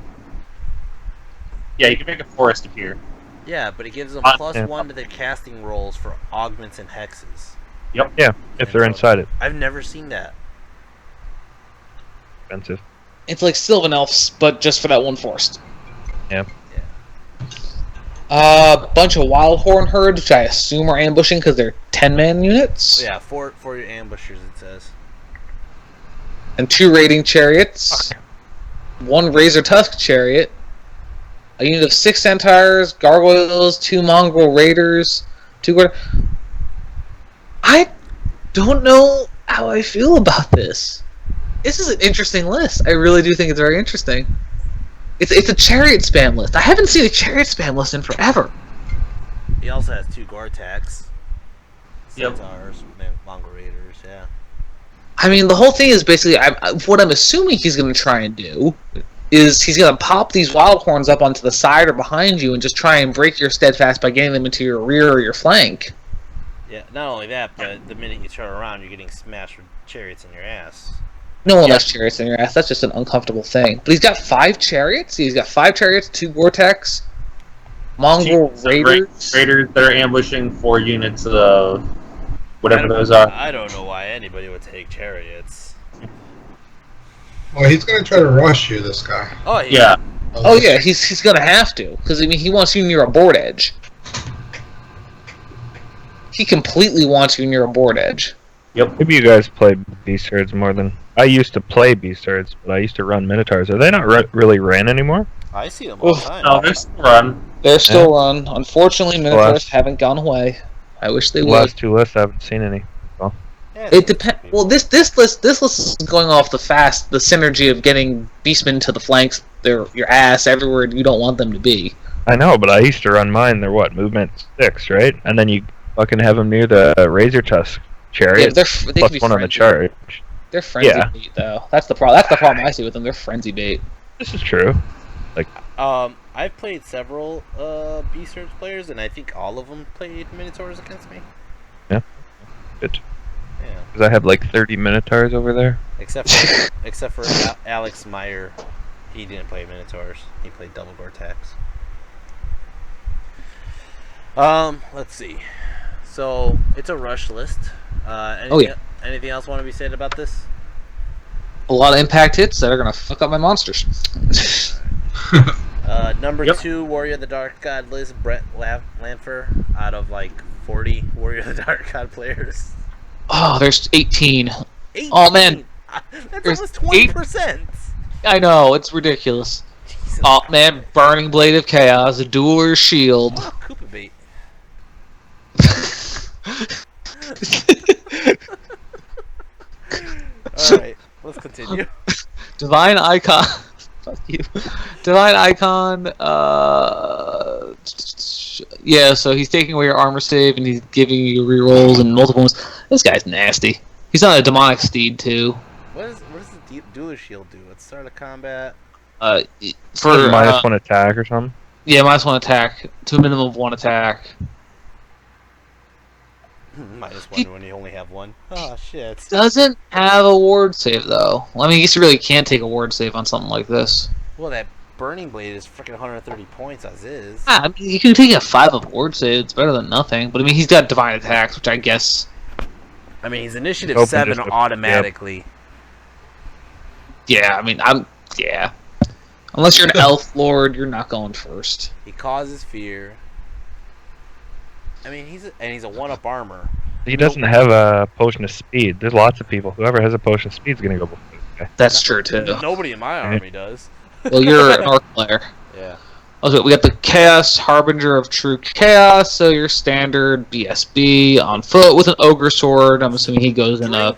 he can make a forest appear. Yeah, but it gives them Yeah. +1 to their casting rolls for augments and hexes. Yeah, if they're inside it. I've never seen that. Expensive. It's like Sylvan Elves, but just for that one forest. Yeah. Bunch of wild horn herds, which I assume are ambushing because they're 10-man units. Yeah, for your ambushers, it says. And 2 raiding chariots. 1 razor tusk chariot. A unit of 6 centaurs, gargoyles, 2 mongrel raiders, 2. I don't know how I feel about this. This is an interesting list. I really do think it's very interesting. It's a chariot spam list. I haven't seen a chariot spam list in forever. He also has 2 Gore-Tex. Yep. Centaurs, Mongol Raiders, yeah. I mean, the whole thing is basically what I'm assuming he's going to try and do is he's going to pop these wild horns up onto the side or behind you and just try and break your steadfast by getting them into your rear or your flank. Yeah, not only that, but the minute you turn around, you're getting smashed with chariots in your ass. No one Yeah. likes chariots in your ass. That's just an uncomfortable thing. But he's got 5 chariots. He's got 5 chariots, 2 Gore-Tex, Mongol Raiders. Raiders that are ambushing 4 units of whatever those are. I don't know why anybody would take chariots. Well, he's gonna try to rush you, this guy. Oh Yeah. Oh yeah, he's gonna have to, because I mean he wants you near a board edge. He completely wants you near a board edge. Yep. Maybe you guys play beast herds more than I used to play beast herds, but I used to run minotaurs. Are they not really ran anymore? I see them all the Oof. time. No, they're still run. They're still run. Unfortunately, Well, Minotaurs haven't gone away. I wish they The would. last 2 lists I haven't seen any. Yeah, It depends. Well, this list is going off the synergy of getting Beastmen to the flanks, your ass everywhere you don't want them to be. I know, but I used to run mine. They're what, movement 6, right? And then you fucking have them near the Razor Tusk Yeah, chariot. but they can Plus be 1 on the frenzy. charge. They're frenzy Yeah. bait, though. That's the problem. That's the problem I see with them. They're frenzy bait. This is true. I've played several Beast Herds players, and I think all of them played Minotaurs against me. Good. Yeah, Because I have like 30 minotaurs over there. except for Alex Meyer, he didn't play Minotaurs. He played double Gore-Tex. Let's see. So it's a rush list. Anything else want to be said about this? A lot of impact hits that are gonna fuck up my monsters. Number Yep. 2, Warrior of the Dark God list, Brett Lanfer, out of like 40 Warrior of the Dark God players. Oh, there's 18. 18. Oh, man. That's There's almost 20%. I know, it's ridiculous. Jesus Oh man, Burning Blade of Chaos, a Dueler's Shield. Oh, Koopa bait. Alright, let's continue. Divine Icon. Fuck you. Divine Icon. Yeah, so he's taking away your armor save and he's giving you rerolls and multiple ones. This guy's nasty. He's on a demonic steed too. What does the Dueler Shield do? At the start of combat? For Minus 1 attack or something. yeah, -1 attack to a minimum of 1 attack. Minus 1 when you only have 1. Oh, shit. Doesn't have a ward save though. I mean, you really can't take a ward save on something like this. Well, that Burning Blade is freaking 130 points as is. I mean, you can take a 5 of ward save. It's better than nothing. But I mean, he's got divine attacks, which I guess. I mean, he's initiative Open 7 just a- automatically. Yeah, I mean, yeah. Unless you're an elf lord, you're not going first. He causes fear. I mean, he's a 1-up armor. He doesn't have a potion of speed. There's lots of people. Whoever has a potion of speed is going to go before this guy. That's true too. Nobody in my army does. Well, you're an orc player. Yeah. Okay, we got the Chaos Harbinger of True Chaos, so your standard BSB on foot with an ogre sword. I'm assuming he goes in a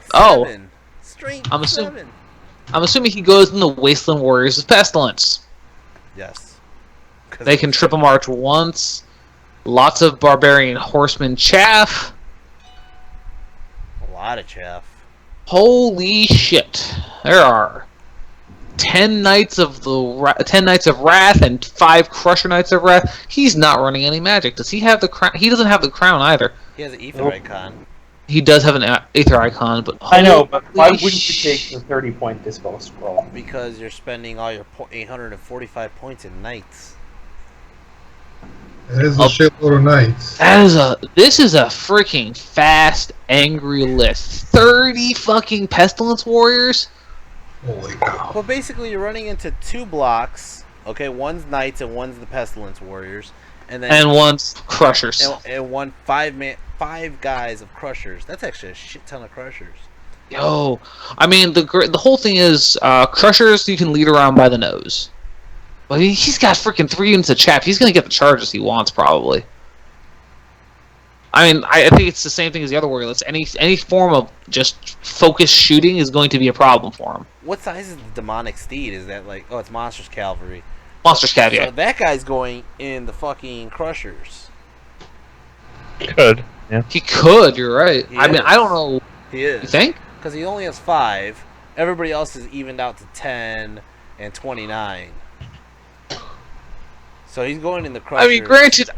Strength I'm 7. I'm assuming he goes in the Wasteland Warriors of Pestilence. Yes. 'Cause They can triple march once. Lots of barbarian horsemen chaff. a lot of chaff. Holy shit! There are 10 Knights of Wrath and 5 Crusher Knights of Wrath. He's not running any magic. Does he have the crown? He doesn't have the crown either. He has an ether Nope. icon. He does have an Aether icon, but I know, but why holy wouldn't you take the 30-point Disco Scroll? Because you're spending all your 845 points in knights. It is a shitload of knights. This is a freaking fast, angry list. 30 fucking Pestilence Warriors? Holy cow. Well, basically, you're running into 2 blocks. Okay, one's knights and one's the pestilence warriors, and then And one's Crushers. and one 5 guys of crushers. That's actually a shit ton of crushers. Yo, I mean, the whole thing is, Crushers you can lead around by the nose. But he's got freaking 3 units of chaff. He's gonna get the charges he wants, probably. I mean, I think it's the same thing as the other warrior lists. Any form of just focused shooting is going to be a problem for him. What size is the demonic steed? Is that like, oh, it's monstrous cavalry? Monsters caveat. So that guy's going in the fucking crushers. Could. Yeah. He could. You're right. He I mean, is. I don't know. He You is. think? Because he only has 5. Everybody else is evened out to 10 and 29. So he's going in the crushers.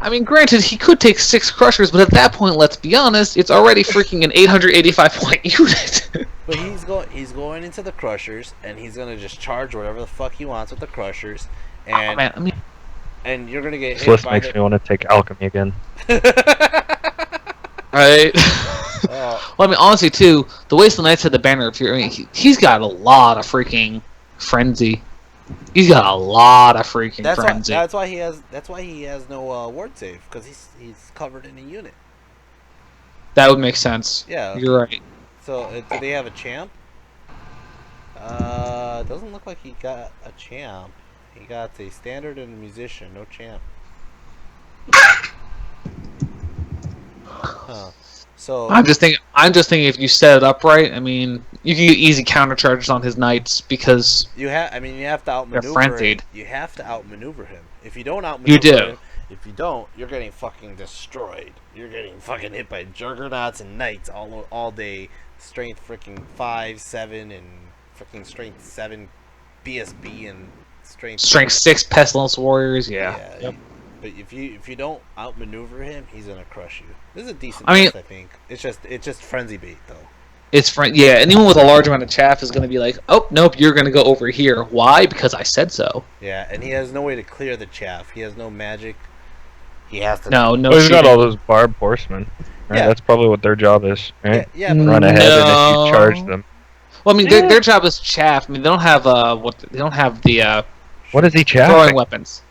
I mean, granted, he could take 6 Crushers, but at that point, let's be honest, it's already freaking an 885 point unit. But he's going into the Crushers, and he's gonna just charge whatever the fuck he wants with the Crushers, and Oh, man, I mean, and you're gonna get This hit list by makes me want to take alchemy again. right? Oh. Well, I mean, honestly, too, the Waste of Knights had the banner appear. I mean, he's got a lot of freaking frenzy. He's got a lot of freaking frenzy. That's why he has no ward save, because he's covered in a unit. That would make sense. Yeah. You're right. So do they have a champ? Doesn't look like he got a champ. He got a standard and a musician, no champ. Huh. So I'm just thinking if you set it up right, I mean, you can get easy counter charges on his knights because you have to outmaneuver him. frenzied. You have to outmaneuver him. If you don't outmaneuver You do. him, if you don't, you're getting fucking destroyed. You're getting fucking hit by juggernauts and knights all day. Strength freaking 5, 7, and freaking strength 7 BSB and strength 6 pestilence warriors. Yeah. Yep. But if you don't outmaneuver him, he's gonna crush you. This is a decent I mean- list, I think. It's just frenzy bait though. It's yeah. Anyone with a large amount of chaff is going to be like, oh nope, you're going to go over here. Why? Because I said so. Yeah, and he has no way to clear the chaff. He has no magic. He has to. No. Well, he's got shooting. all those barbed horsemen. Right? Yeah. That's probably what their job is, Yeah, right? yeah, but Run ahead, and if No. you charge them, Well, I mean, their job is chaff. I mean, they don't have they don't have the what is he throwing chaffing? weapons.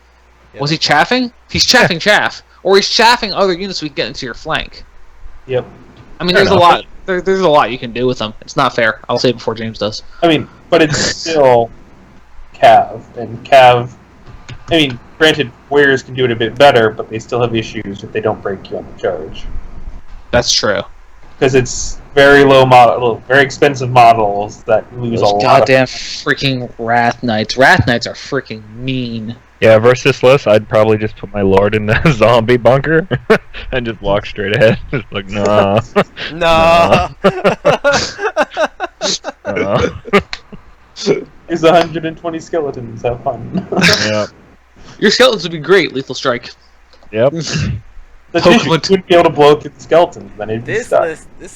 Yeah. Was he chaffing? He's chaffing chaff, or he's chaffing other units we can get into your flank. Yep. I mean, Fair there's a enough. lot. There's a lot you can do with them. It's not fair. I'll say it before James does. I mean, but it's still Cav, and Cav. I mean, granted, warriors can do it a bit better, but they still have issues if they don't break you on the charge. That's true. Because it's very low model, very expensive models that lose Those a lot. goddamn freaking Wrath Knights. Wrath Knights are freaking mean. Yeah, versus this list, I'd probably just put my lord in the zombie bunker and just walk straight ahead. Just like, nah. No. Here's 120 skeletons. Have fun. Yep. Your skeletons would be great. Lethal Strike. Yep. The Pokemon- tissue wouldn't be able to blow through the skeletons. Then it'd be This stuck.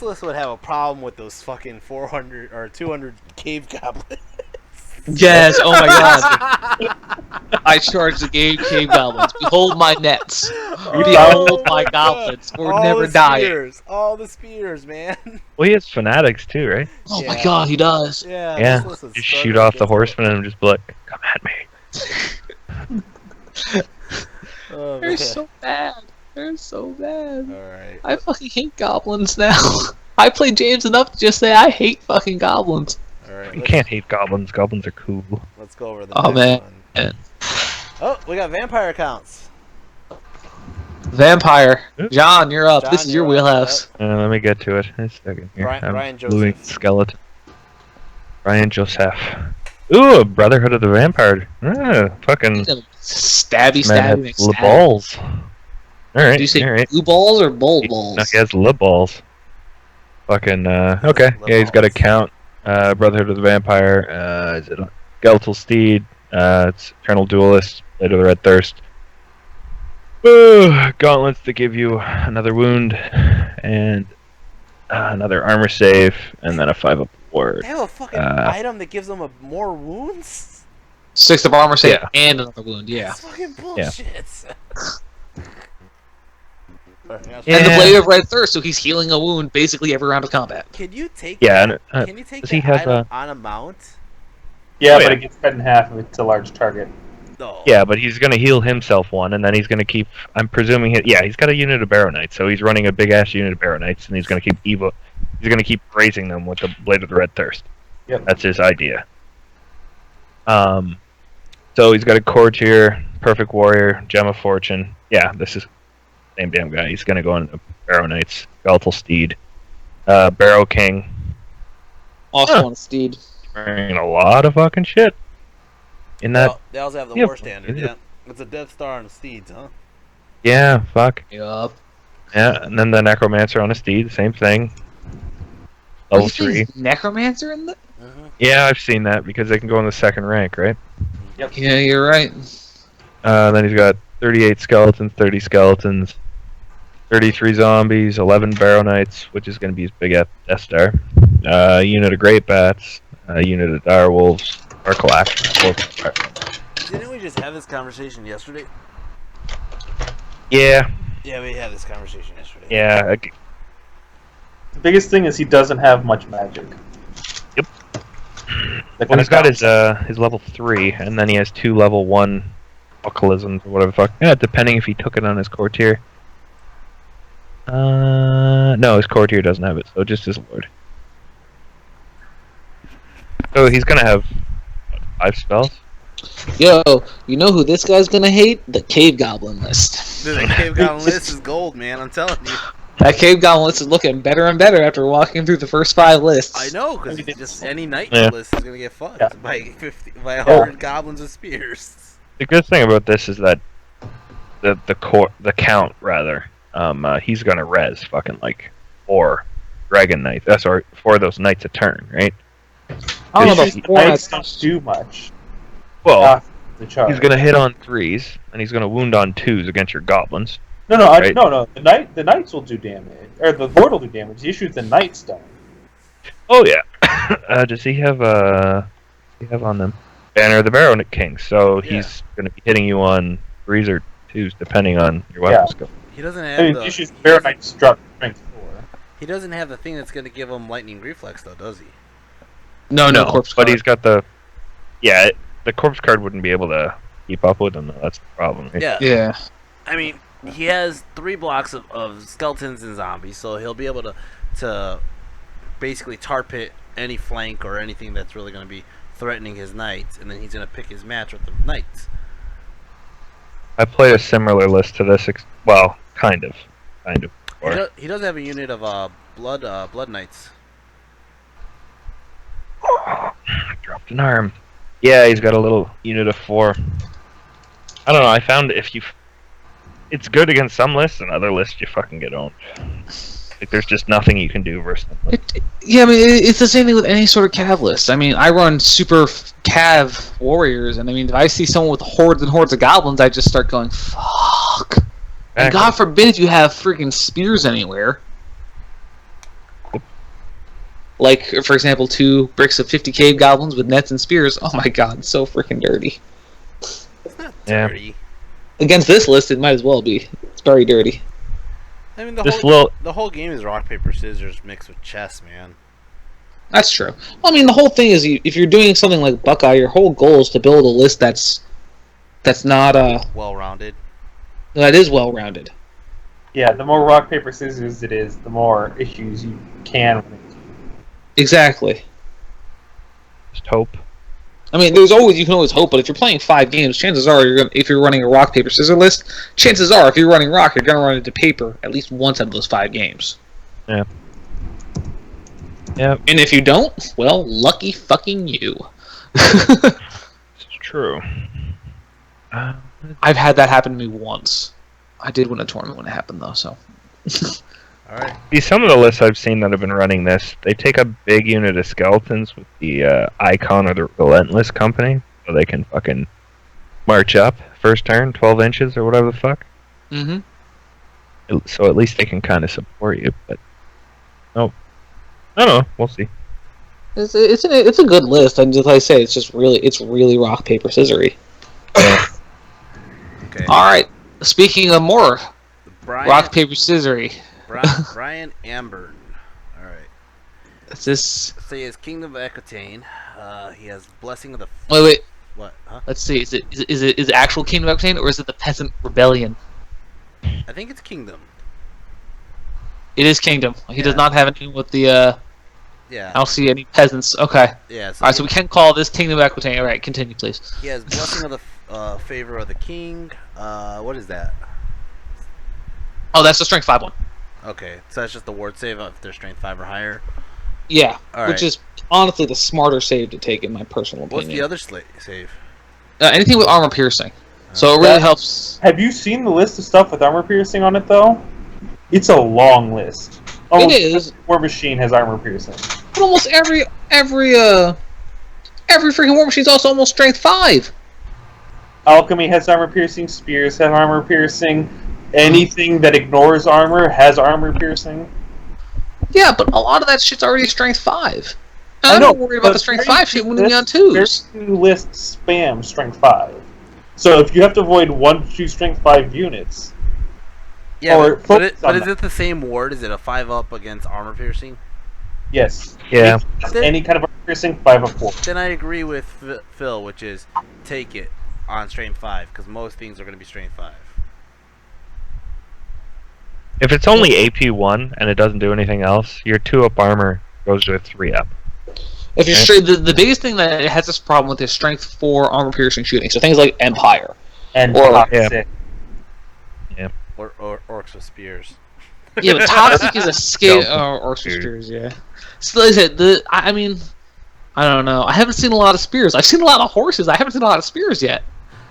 list would have a problem with those fucking 400 or 200 cave goblins. Yes. Oh my god. I charge the cave goblins. Behold my nets. Behold my goblins. We're All never the dying. spears. All the spears, man. Well, he has fanatics too, right? Oh my Yeah. god, he does. Yeah. Yeah. This list is Just struggling shoot off the against horseman and just be like, come at me. it. Oh, They're man. so bad. They're so bad. All right. I fucking hate goblins now. I play James enough to just say I hate fucking goblins. All right. You can't hate goblins. Goblins are cool. Let's go over the Oh, next man. one. Oh, we got vampire counts. Vampire. Oops. John, you're up. John, This is your you're up. wheelhouse. Let me get to it in a second here. Ryan- I'm Ryan gluing Joseph. skeleton. Ryan Joseph. Ooh, Brotherhood of the Vampire. Fucking Stabby, man stabby, has le stabby. balls. Alright, Do you say alright. blue balls or bold balls? No, he has le balls. Fucking, okay. Le Yeah, he's got a balls. count. Brotherhood of the Vampire. Is it Skeletal Steed? It's Eternal Duelist. Blade of the Red Thirst. Gauntlets to give you another wound. And another armor save. And then a 5-up ward. They have a fucking Uh, item that gives them more wounds? 6 of armor save Yeah. and another wound, yeah. That's fucking bullshit. And the Yeah. Blade of Red Thirst, so he's healing a wound basically every round of combat. Can you take Yeah, that? and, Can you take does that he have, item on a mount? Yeah, Oh, but yeah. it gets cut in half if it's a large target. No. Yeah, but he's going to heal himself one, and then he's going to keep. I'm presuming. He's got a unit of Barrow Knights, so he's running a big ass unit of Barrow Knights, and he's going to keep He's going to keep raising them with the Blade of the Red Thirst. Yep. That's his idea. So he's got a Courtier, Perfect Warrior, Gem of Fortune. Yeah, this is the same damn guy. He's going to go into Barrow Knights, Skeletal Steed, Barrow King. Also Huh. on a steed. Wearing a lot of fucking shit. In that, Well, they also have the Yeah, war standard, is it- yeah. It's a Death Star on the steeds, huh? yeah, fuck. Yup. Yeah, and then the Necromancer on a Steed, same thing. Level 3. Necromancer in the. Mm-hmm. Yeah, I've seen that because they can go in the second rank, right? Yeah, you're right. Then he's got 38 skeletons, 30 skeletons, 33 zombies, 11 Barrow Knights, which is going to be his big Death Star. a unit of Great Bats, a unit of Dire Wolves, or Collapse. Didn't we just have this conversation yesterday? Yeah, Yeah, we had this conversation yesterday. yeah. The biggest thing is he doesn't have much magic. Yep. That Well, kinda he's got counts. his level 3, and then he has 2 level 1 Occultisms or whatever the fuck. Yeah, depending if he took it on his core tier. No, his core tier doesn't have it, so just his lord. So he's gonna have what, 5 spells. Yo, you know who this guy's gonna hate? The Cave Goblin list. Dude, the Cave Goblin list is gold, man. I'm telling you. That Cave Goblin list is looking better and better after walking through the first 5 lists. I know, because just any knight Yeah. list is gonna get fucked Yeah. by 100 goblins with spears. The good thing about this is that the count rather, he's gonna res fucking like 4 dragon knights. Sorry, 4 of those knights a turn, right? I don't know Because about he- 4 Knights knights. don't do much. Well, After the charge. he's gonna hit on 3s, and he's gonna wound on 2s against your goblins. No. Right. No. The knights will do damage, or the lord will do damage. The issue is the knights don't. Oh yeah. Does he have on them Banner of the Barrow King? So Yeah. he's gonna be hitting you on 3s or 2s depending on your weapon skill. He doesn't I have mean, the. the issue is the Bear Knights drop strength 4. He doesn't have the thing that's gonna give him lightning reflex, though, does he? No, No, corpse but card. he's got the the corpse card wouldn't be able to keep up with him though. That's the problem. Right? Yeah. Yeah. I mean, he has 3 blocks of skeletons and zombies, so he'll be able to basically tar pit any flank or anything that's really going to be threatening his knights, and then he's going to pick his match with the knights. I played a similar list to this. Well, kind of. He does have a unit of blood knights. I dropped an arm. Yeah, he's got a little unit of 4. I don't know. I found it's good against some lists, and other lists you fucking get owned. Like there's just nothing you can do versus them. Yeah, I mean, it's the same thing with any sort of cav list. I mean, I run super cav warriors, and I mean, if I see someone with hordes and hordes of goblins, I just start going, fuck. And God forbid you have freaking spears anywhere. Like, for example, 2 bricks of 50 cave goblins with nets and spears. Oh my god, it's so freaking dirty. It's not Yeah. dirty. Against this list, it might as well be. It's very dirty. I mean, the whole game is rock, paper, scissors mixed with chess, man. That's true. Well, I mean, the whole thing is, if you're doing something like Buckeye, your whole goal is to build a list that's not Well-rounded. that is well-rounded. Yeah, the more rock paper scissors it is, the more issues you can run into. Exactly. Just hope. I mean, you can always hope, but if you're playing 5 games, chances are if you're running a rock paper scissors list, chances are if you're running rock, you're gonna run into paper at least once out of those 5 games. Yeah. Yeah, And if you don't, well, lucky fucking you. it's true. I've had that happen to me once. I did win a tournament when it happened, though. So. All right. See, some of the lists I've seen that have been running this, they take a big unit of skeletons with the Icon or the Relentless Company, so they can fucking march up first turn, 12 inches or whatever the fuck. Mm-hmm. So at least they can kind of support you, but no, I don't know. We'll see. It's a good list, and just like I say, it's really rock paper scissory. Okay. All right. Speaking of more Brian, rock paper scissory, Brian Amber. All right. is this? So he has Kingdom of Aquitaine. He has Blessing of the. Wait. What? Huh? Let's see. Is it actual Kingdom of Aquitaine, or is it the Peasant Rebellion? I think it's Kingdom. It is Kingdom. He does Yeah. not have anything with the. Yeah. I don't see any peasants. Okay. Yeah. All right. So we can call this Kingdom of Aquitaine. All right. Continue, please. He has Blessing of the Favor of the King. What is that? Oh, that's the Strength 5 one. Okay, so that's just the ward save if they're strength 5 or higher. Yeah. All Which right. is honestly the smarter save to take, in my personal What's opinion. the other save? Anything with armor piercing. So it really That- helps. Have you seen the list of stuff with armor piercing on it, though? It's a long list. It is. War Machine has armor piercing. But almost every freaking war machine's also almost Strength 5. Alchemy has armor piercing. Spears have armor piercing. Anything that ignores armor has armor piercing. Yeah, but a lot of that shit's already strength 5. I I'm know, not worried about but the strength very 5 shit few when we on lists- 2s. Very few lists spam strength 5. So if you have to avoid 1 to 2 strength 5 units, Yeah, or but is focus on it the same ward? Is it a 5-up against armor piercing? yes. Yeah. Any kind of armor piercing, 5 of 4. Then I agree with Phil, which is take it on strength 5 because most things are going to be strength 5. If it's only AP1 and it doesn't do anything else, your 2-up armor goes to a 3-up. If you're straight, the biggest thing that it has this problem with is strength 4 armor piercing shooting. So things like Empire. And Or- toxic. Or orcs with spears. Yeah, but toxic is a scale. Delta Or spears. spears, yeah. So like I said, I mean, I don't know. I haven't seen a lot of spears. I've seen a lot of horses. I haven't seen a lot of spears yet,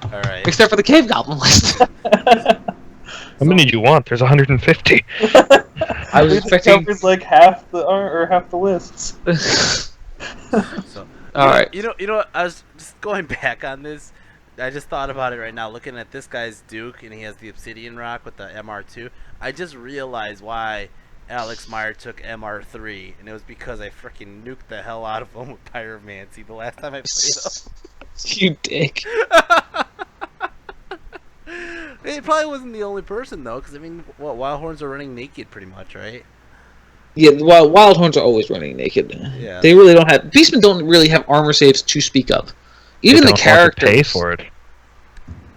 All right. except for the cave goblin list. How many do you want? There's 150. I was It expecting. covers like half the half the lists. So, All right. You know what? I was just going back on this. I just thought about it right now, looking at this guy's Duke, and he has the Obsidian Rock with the MR2. I just realized why Alex Meyer took MR3, and it was because I freaking nuked the hell out of him with Pyromancy the last time I played You dick. him. It probably wasn't the only person, though, because, I mean, Wildhorns are running naked pretty much, right? Yeah, well, Wildhorns are always running naked. Yeah. They really don't have. Beastmen don't really have armor saves to speak of. Even They the don't want to characters. pay for it.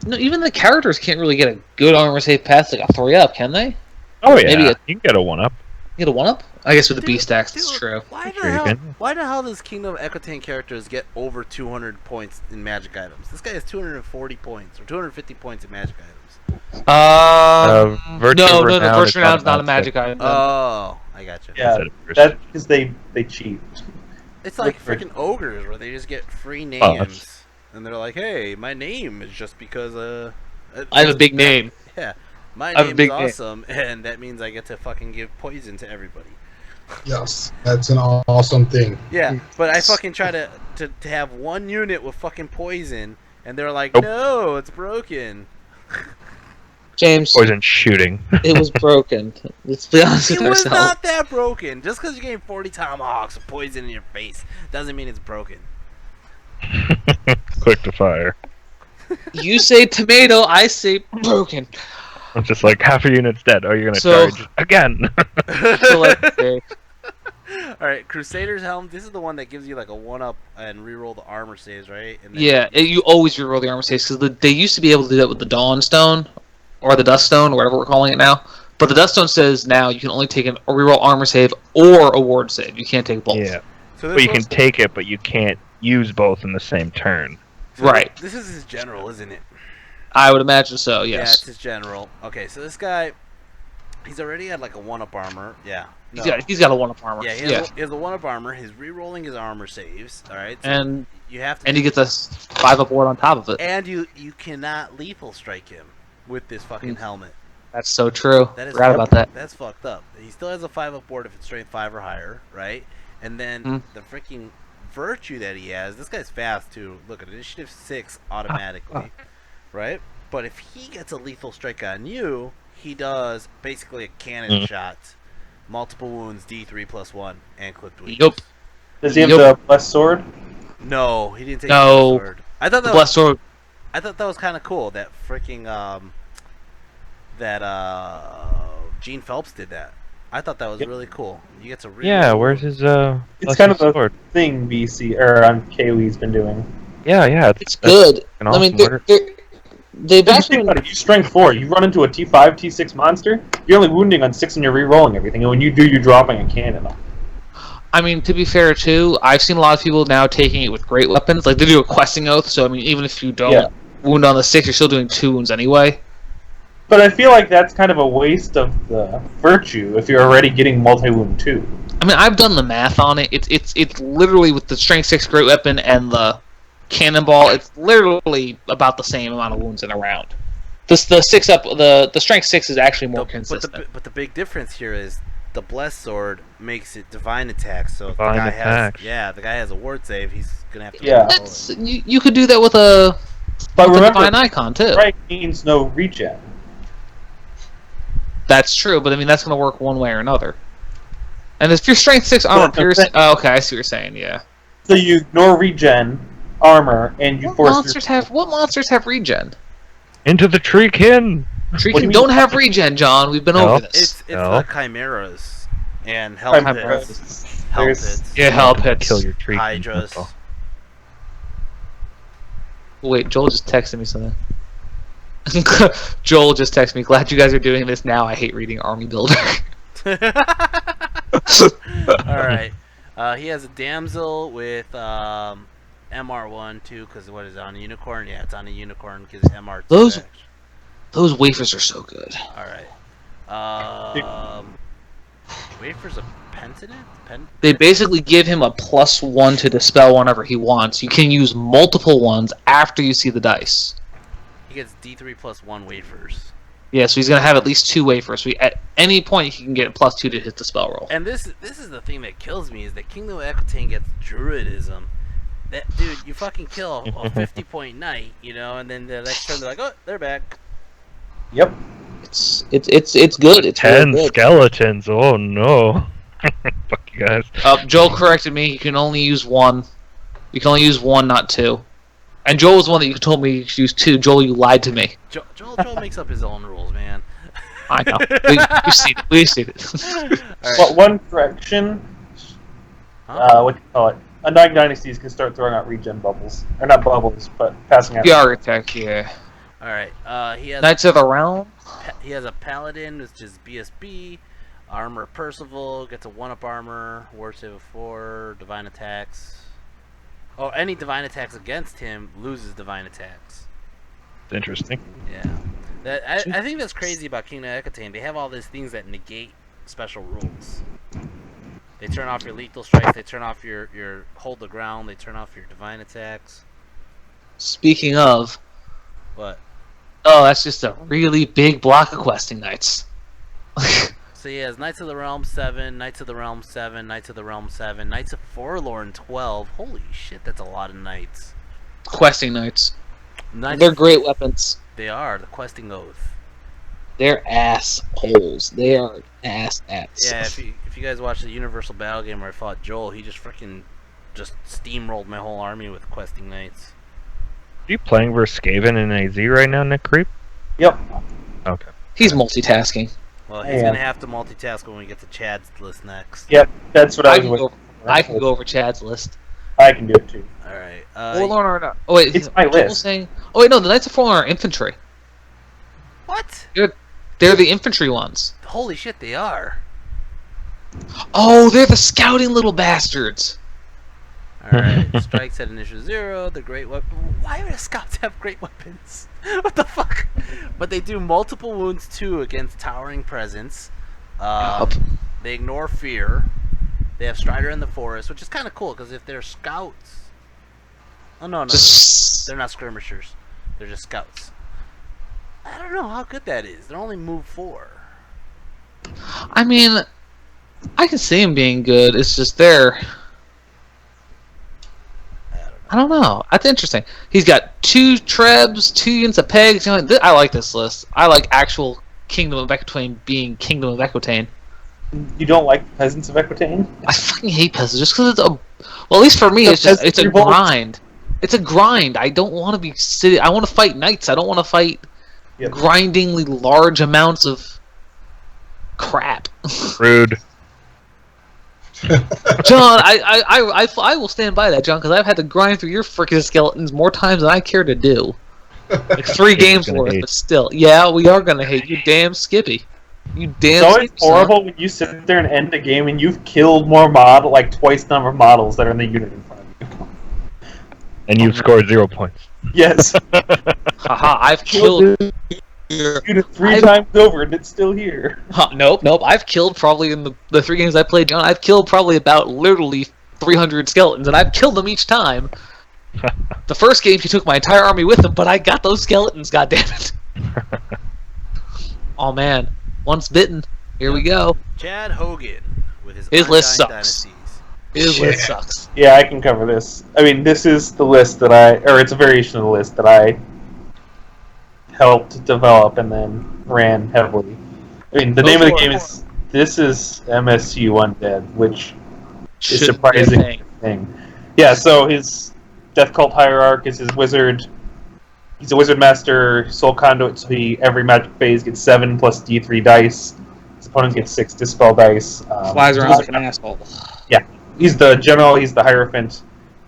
No, even the characters can't really get a good armor save past like a 3-up, can they? Oh yeah, Maybe you can get a 1-up. You get a 1-up? I guess with the Dude, beast stacks, dude, it's true. Why Sure you can. the hell does Kingdom of Ekotan characters get over 200 points in magic items? This guy has 240 points or 250 points in magic items. Virtue No, Renown the is Virtue Renown's not a automatic. magic item. Oh, I gotcha. Yeah, Instead of first. that's because they cheat. It's like Look freaking ogres where they just get free names, that's- and they're like, "Hey, my name is just because I have a big name. Yeah, my I have a name big is name. awesome, and that means I get to fucking give poison to everybody." Yes, that's an awesome thing. Yeah, but I fucking try to have one unit with fucking poison, and they're like, Nope. "No, it's broken." James, Poison shooting. it was broken. Let's be honest It with was ourselves. not that broken. Just because you gain 40 tomahawks of poison in your face doesn't mean it's broken. Quick to fire. You say tomato, I say broken. I'm just like half a unit's dead. Oh, you're gonna So- charge again. So let's say, Alright, Crusader's Helm. This is the one that gives you like a 1-up and reroll the armor saves, right? And then yeah, you always reroll the armor saves because they used to be able to do that with the Dawn Stone or the Dust Stone, or whatever we're calling it now. But the Dust Stone says now you can only take a reroll armor save or a ward save. You can't take both. Yeah, So but you can take it, but you can't use both in the same turn. Right. This is his general, isn't it? I would imagine so. Yeah, it's Yes. his general. Okay, so this guy, he's already had like a 1-up armor. Yeah. No. He's got a 1-up armor. Yeah, he has a 1-up armor. He's re-rolling his armor saves. All right. So And you have to. he gets a 5-up ward on top of it. And you cannot lethal strike him with this fucking helmet. That's so true. That is Forgot about that. That's fucked up. He still has a 5-up board if it's strength 5 or higher, right? And then the freaking virtue that he has. This guy's fast too. Look at initiative 6 automatically, right? But if he gets a lethal strike on you, he does basically a cannon shot, multiple wounds, D3+1, and clipped weakness. Yup. Does he have Yep. the blessed sword? No, he didn't take No. the sword. I thought The that Blessed Sword. I thought that was kind of cool. That freaking Gene Phelps did that. I thought that was really cool. You get to Yeah, where's his It's kind of a sword? thing BC or on KOE's been doing. Yeah, It's good. an I mean, awesome order. they've If you actually think about it, you strength 4, you run into a T5, T6 monster, you're only wounding on 6 and you're re-rolling everything, and when you do, you're dropping a cannon. I mean, to be fair too, I've seen a lot of people now taking it with great weapons. Like they do a questing oath, so I mean, even if you don't wound on the 6, you're still doing 2 wounds anyway. But I feel like that's kind of a waste of the virtue if you're already getting multi-wound 2. I mean, I've done the math on it. It's literally with the strength 6 great weapon and the cannonball. It's literally about the same amount of wounds in a round. The strength 6 is actually more consistent. But the big difference here is the blessed sword makes it divine attack. So Divine the guy attacks. the guy has a ward save. He's gonna have to. Yeah. roll it. That's you could do that with a But remember, divine icon too. strike means no regen. That's true, but I mean that's going to work one way or another. And if you're strength 6 armor That's what I'm piercing, saying. oh, okay, I see what you're saying. Yeah. So you ignore regen, armor, and you What force. monsters have regen? Into the tree, kin. What do you Treekin mean? don't have regen, John. We've been No. over this. It's No. the chimeras and hell Chimeras. pits, hell There's- pits, Yeah, hell pits. Kill your tree. hydras. Wait, Joel just texted me something. Joel just texted me. Glad you guys are doing this now. I hate reading Army Builder. Alright. He has a damsel with MR1 too, because what is it, on a unicorn? Yeah, it's on a unicorn because MR2. Those- Those wafers are so good. Alright. Wafers of Pentinent? They basically give him a +1 to dispel whenever he wants. You can use multiple ones after you see the dice. He gets D3 plus 1 wafers. Yeah, so he's gonna have at least 2 wafers. So at any point he can get a +2 to hit the spell roll. And this is the thing that kills me, is that Kingdom of Aquitaine gets Druidism. That dude, you fucking kill a 50-point knight, you know, and then the next turn they're like, oh, they're back. Yep. It's good. It's 10 really good. skeletons. Oh no. Fuck you guys. Joel corrected me. You can only use 1. You can only use 1, not 2. And Joel was the one that you told me you could use 2. Joel, you lied to me. Joel makes up his own rules, man. I know. We've seen it. Alright. Well, one correction. Huh? What do you call it? Undying Dynasties can start throwing out regen bubbles, or not bubbles, but passing out. PR attack, yeah. Alright. He has Knights of the Realm. he has a paladin, which is BSB. Armor Percival gets a 1-up armor. War save of 4. Divine attacks. Oh, any divine attacks against him loses divine attacks. Interesting. Yeah. I think that's crazy about Kingdom of Aquitaine. They have all these things that negate special rules. They turn off your lethal strikes. They turn off your hold the ground. They turn off your divine attacks. Speaking of, What? oh, that's just a really big block of questing knights. So he has Knights of the Realm 7, Knights of the Realm 7, Knights of the Realm 7, Knights of Forlorn 12. Holy shit, that's a lot of knights. Questing knights. Knights They're great weapons. They are the questing oath. They're assholes. They are ass. Yeah, if you guys watch the Universal Battle game where I fought Joel, he just freaking just steamrolled my whole army with questing knights. Are you playing versus Skaven in AZ right now, Nick Creep? Yep. Okay. He's multitasking. Well, he's gonna have to multitask when we get to Chad's list next. Yep. That's what I was waiting for. I can go over Chad's list. I can do it too. All right. Forlorn are not. Oh wait, It's my Joel's list. saying. Oh wait, no, the Knights of Forlorn are infantry. What? They're the infantry ones. Holy shit, they are. Oh, they're the scouting little bastards. All right. Strikes at initial 0. The great weapon. Why do the scouts have great weapons? What the fuck? But they do multiple wounds too against towering presence. They ignore fear. They have Strider in the Forest, which is kind of cool because if they're scouts. Oh no, they're not skirmishers. They're just scouts. I don't know how good that is. They're only move 4. I mean, I can see him being good. It's just they're. I don't know. That's interesting. He's got 2 trebs, 2 units of pegs. You know, I like this list. I like actual Kingdom of Aquitaine being Kingdom of Aquitaine. You don't like the Peasants of Aquitaine? I fucking hate peasants just because it's a. Well, at least for me, it's just it's a Revolt. grind. It's a grind. I don't want to be sitting. I want to fight knights. I don't want to fight Yep. grindingly large amounts of crap. Rude. John, I will stand by that, John, because I've had to grind through your freaking skeletons more times than I care to do. Like 3 games gonna worth, hate. but still, yeah, we are gonna hate you, damn Skippy. You damn. It's always Skippy, son. horrible when you sit there and end a game and you've killed more like twice the number of models that are in the unit in front of you. And you've scored 0 points. Yes. Haha, I've killed. Unit 3 times over and it's still here. Nope. I've killed probably in the 3 games I played, John. I've killed probably about literally 300 skeletons, and I've killed them each time. The first game, he took my entire army with him, but I got those skeletons. God damn it! Oh man, once bitten. Here we go. Chad Hogan with his list sucks. Dynasties. His list sucks. Yeah, I can cover this. I mean, this is the list that it's a variation of the list that I helped develop and then ran heavily. I mean, the name of the game is this is MSU Undead, which is Shouldn't be a surprising thing. Yeah, so his Death Cult Hierarch is his wizard. He's a wizard master, soul conduit, so every magic phase gets 7 plus D3 dice. His opponent gets 6 dispel dice. Flies around like an asshole. He's the general, he's the Hierophant.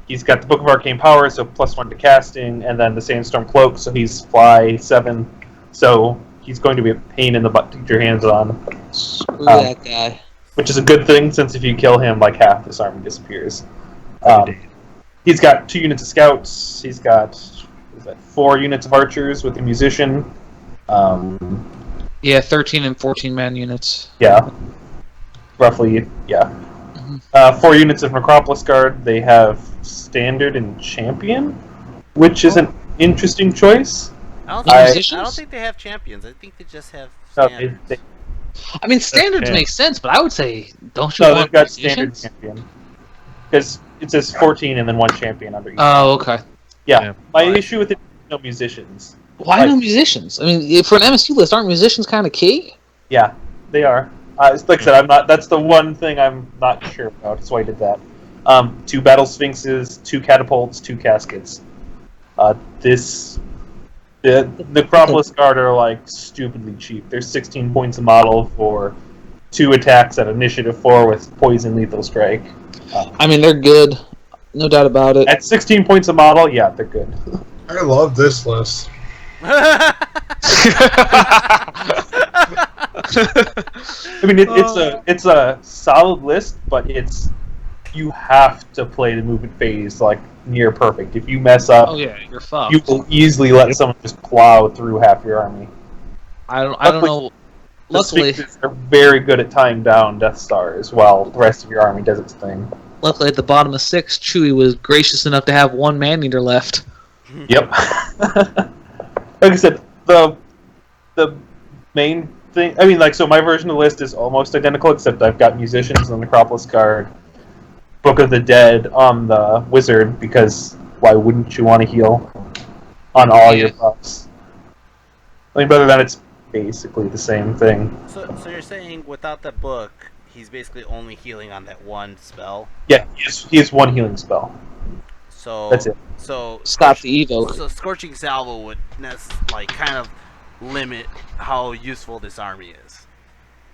He's got the Book of Arcane Power, so +1 to casting, and then the Sandstorm Cloak, so he's fly 7. So he's going to be a pain in the butt to get your hands on. Screw that guy. Which is a good thing, since if you kill him, like half this army disappears. He's got 2 units of scouts. He's got 4 units of archers with a musician. Yeah, 13 and 14 man units. Yeah, roughly. Yeah. 4 units of Necropolis Guard. They have Standard and Champion, which is an interesting choice. I don't think they have champions. I think they just have No, standards. I mean, standards Yeah. make sense, but I would say, don't you No, want they've got musicians? Standard Champion. Because it says 14 and then 1 champion under each. Oh, okay. Yeah. My Right. issue with it is no musicians. Why no musicians? I mean, for an MSU list, aren't musicians kind of key? Yeah, they are. Like I said, I'm not. That's the one thing I'm not sure about. That's why I did that. 2 battle sphinxes, 2 catapults, 2 caskets. The Necropolis Guard are like stupidly cheap. There's 16 points a model for 2 attacks at initiative 4 with poison lethal strike. I mean, they're good, no doubt about it. At 16 points a model, yeah, they're good. I love this list. I mean, it's a solid list, but you have to play the movement phase like near perfect. If you mess up, Oh yeah, you're fucked. you will easily let someone just plow through half your army. I don't know. The Luckily, Sphinxes are very good at tying down Death Stars while the rest of your army does its thing. luckily at the bottom of 6, Chewie was gracious enough to have 1 man-eater left. Yep. Like I said, the main thing. I mean, like, so my version of the list is almost identical, except I've got musicians on the Necropolis Guard, Book of the Dead on the Wizard, because why wouldn't you want to heal on all your buffs? I mean, other than that, it's basically the same thing. So you're saying without that book, he's basically only healing on that one spell? Yeah, he has 1 healing spell. So That's it. So Stop the Evo. So Scorching Salvo would kind of limit how useful this army is.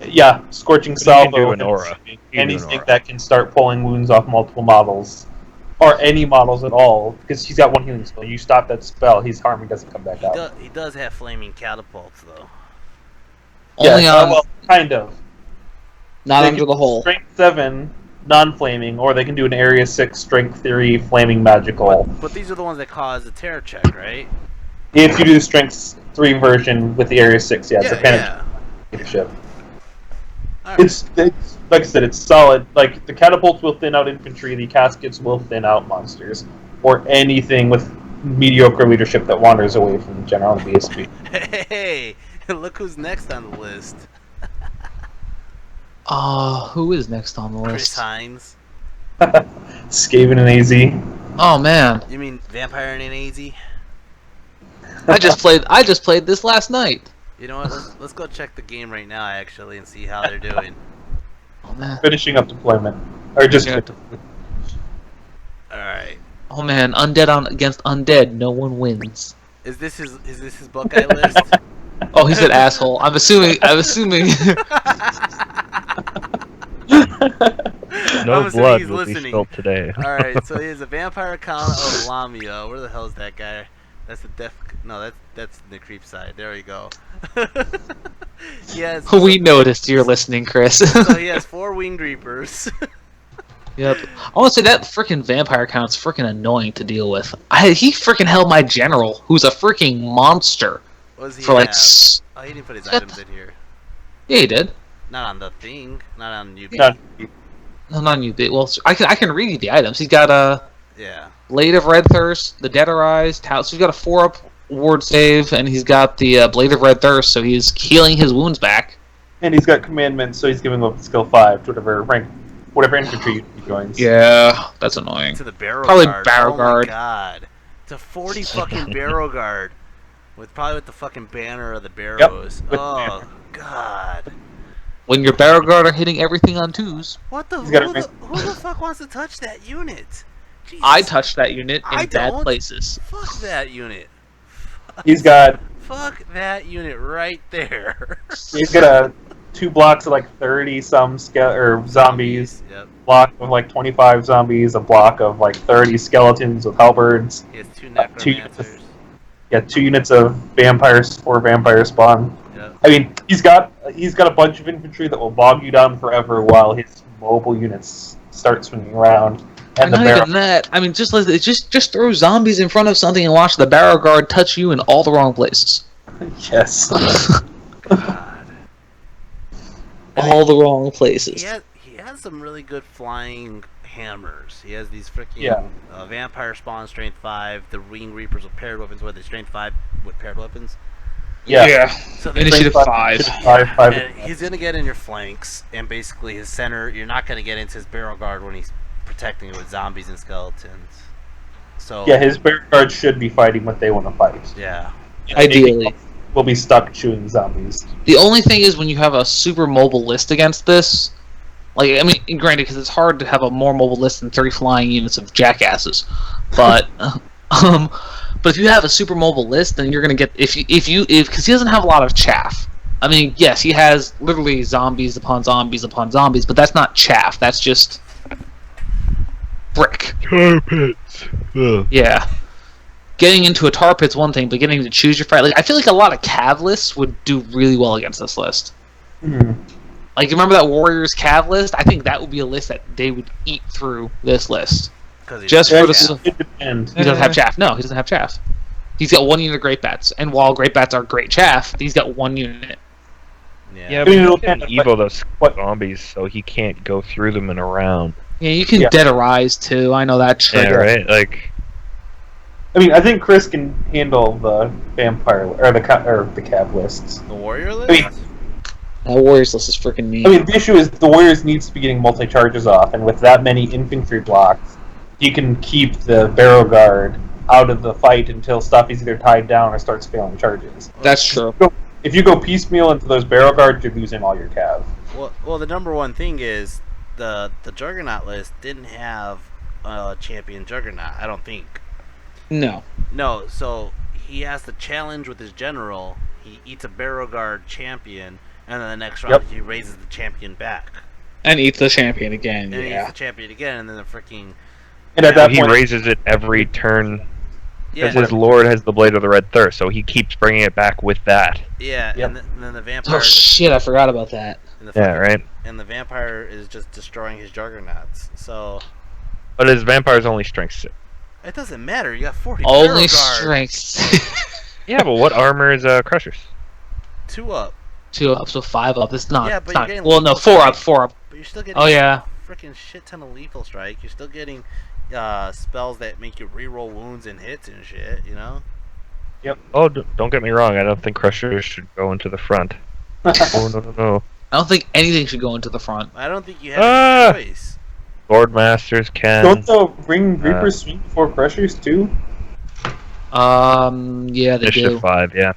Yeah, Scorching But you can Salvo. do an aura. You can do an Anything aura. that can start pulling wounds off multiple models. Or any models at all, because he's got 1 healing spell. You stop that spell, his harming doesn't come back out. He does have flaming catapults though. Only yeah, on, well, kind of. not They under can the hole. Strength 7, non-flaming, or they can do an Area 6, Strength 3, flaming magical. But these are the ones that cause a terror check, right? If you do the Strength 3 version with the Area 6, yeah, it's a panic leadership. Alright. It's like I said, it's solid. Like, the catapults will thin out infantry, the caskets will thin out monsters, or anything with mediocre leadership that wanders away from the general BSB. Hey, look who's next on the list. Who is next on the Chris list? Hines. Skaven and AZ. Oh man, You mean Vampire and AZ? I just played this last night. You know what? Let's go check the game right now, actually, and see how they're doing. Oh man, Finishing up deployment. Or just... Yeah. All right. oh man, undead against undead, no one wins. Is this his Buckeye list? Oh, he said asshole. I'm assuming. No I'm assuming blood he's will be listening. spilled today. Alright, so he has a vampire count of Lamia. Where the hell is that guy? That's the death. No, that's the creep side. There we go. Yes. We noticed you're listening, Chris. So he has 4 winged reapers. Yep. I want to say that freaking vampire count's freaking annoying to deal with. He freaking held my general, who's a freaking monster, What does he for like. have? Oh, he didn't put his What? items in here. Yeah, he did. Not on the thing. Not on UB. Not- No, not you. Well, I can read you the items. He's got a Yeah. Blade of Red Thirst, the Dead Arise, so he's got a 4-up ward save, and he's got the Blade of Red Thirst, so he's healing his wounds back. And he's got commandments, so he's giving up skill 5 to whatever infantry he joins. Yeah, that's annoying. To the barrow Probably guard. barrow Oh guard. my god. It's a 40 fucking barrow guard. With the fucking banner of the barrows. With Oh god. When your barrel guard are hitting everything on 2s. What the? He's got Who the fuck wants to touch that unit? Jesus. I touched that unit I in bad don't. places. Fuck that unit. He's got Fuck that unit right there. 2 blocks of like 30 some zombies. Yep. Block of like 25 zombies. A block of like 30 skeletons with halberds. He has 2 2 necromancers. Yeah, 2 units of vampires, 4 vampire spawn. Yep. I mean, he's got a bunch of infantry that will bog you down forever while his mobile units start swinging around. And the Not barrel. even that. I mean, just throw zombies in front of something and watch the barrel guard touch you in all the wrong places. Yes. God. All the wrong places. He has some really good flying hammers. He has these freaking Yeah. vampire spawn strength 5, the wing reapers with paired weapons, where they strength 5 with paired weapons. Yeah. So they Initiative 5. and he's gonna get in your flanks, and basically his center. You're not gonna get into his barrel guard when he's protecting it with zombies and skeletons. So Yeah, his bear guards should be fighting what they want to fight. yeah. Ideally. Will be stuck chewing zombies. The only thing is when you have a super mobile list against this, like, I mean, granted, because it's hard to have a more mobile list than 3 flying units of jackasses, but but if you have a super mobile list, then you're gonna get because he doesn't have a lot of chaff. I mean, yes, he has literally zombies upon zombies upon zombies, but that's not chaff. That's just brick. Tar pits. Ugh. Yeah. Getting into a tar pit's one thing, but getting to choose your fight, like, I feel like a lot of cav lists would do really well against this list. Mhm. Like, you remember that Warriors cav list? I think that would be a list that they would eat through this list. Just for the... It depends. He doesn't have chaff. No, he doesn't have chaff. He's got 1 unit of Great Bats, and while Great Bats are great chaff, he's got 1 unit. Yeah, I but mean, he it'll can depend, evo those zombies, so he can't go through them and around. Yeah, you can Yeah. Dead Arise, too. I know that trick. Yeah, right. Like, I mean, I think Chris can handle the vampire or the cav lists. The warrior I list. mean, That Warriors list is freaking neat. I mean, the issue is the Warriors needs to be getting multi-charges off, and with that many infantry blocks, you can keep the barrel guard out of the fight until stuff is either tied down or starts failing charges. That's true. If you go piecemeal into those barrel guards, you're losing all your cav. Well, the number one thing is the Juggernaut list didn't have a champion Juggernaut. I don't think. No. No, so he has to challenge with his general. He eats a barrel guard champion, and then the next round he raises the champion back. And eats the champion again, And he yeah. eats the champion again, and then the freaking And at that he point, raises it every turn yeah, because his lord has the Blade of the Red Thirst, so he keeps bringing it back with that. yeah, Yep. and then the vampire. Oh shit, I forgot about that. And the Yeah, fucking- right. And the vampire is just destroying his Juggernauts. So But his vampire's only strength 6. it doesn't matter. You got 40 barrel Only guard. strength. Yeah, but what armor is Crusher's? 2 up. 2 up, so 5 up. It's not. Yeah, it's but not you're getting well, no, lethal 4 strike. up, 4 up. But you're still getting Oh yeah. freaking shit ton of lethal strike. You're still getting spells that make you reroll wounds and hits and shit, you know? Oh, don't get me wrong. I don't think Crusher should go into the front. Oh, no. I don't think anything should go into the front. I don't think you have a choice. Lord Masters can. don't the ring Reapers swing before Crushers too? Yeah, they Initiative do. 5, yeah.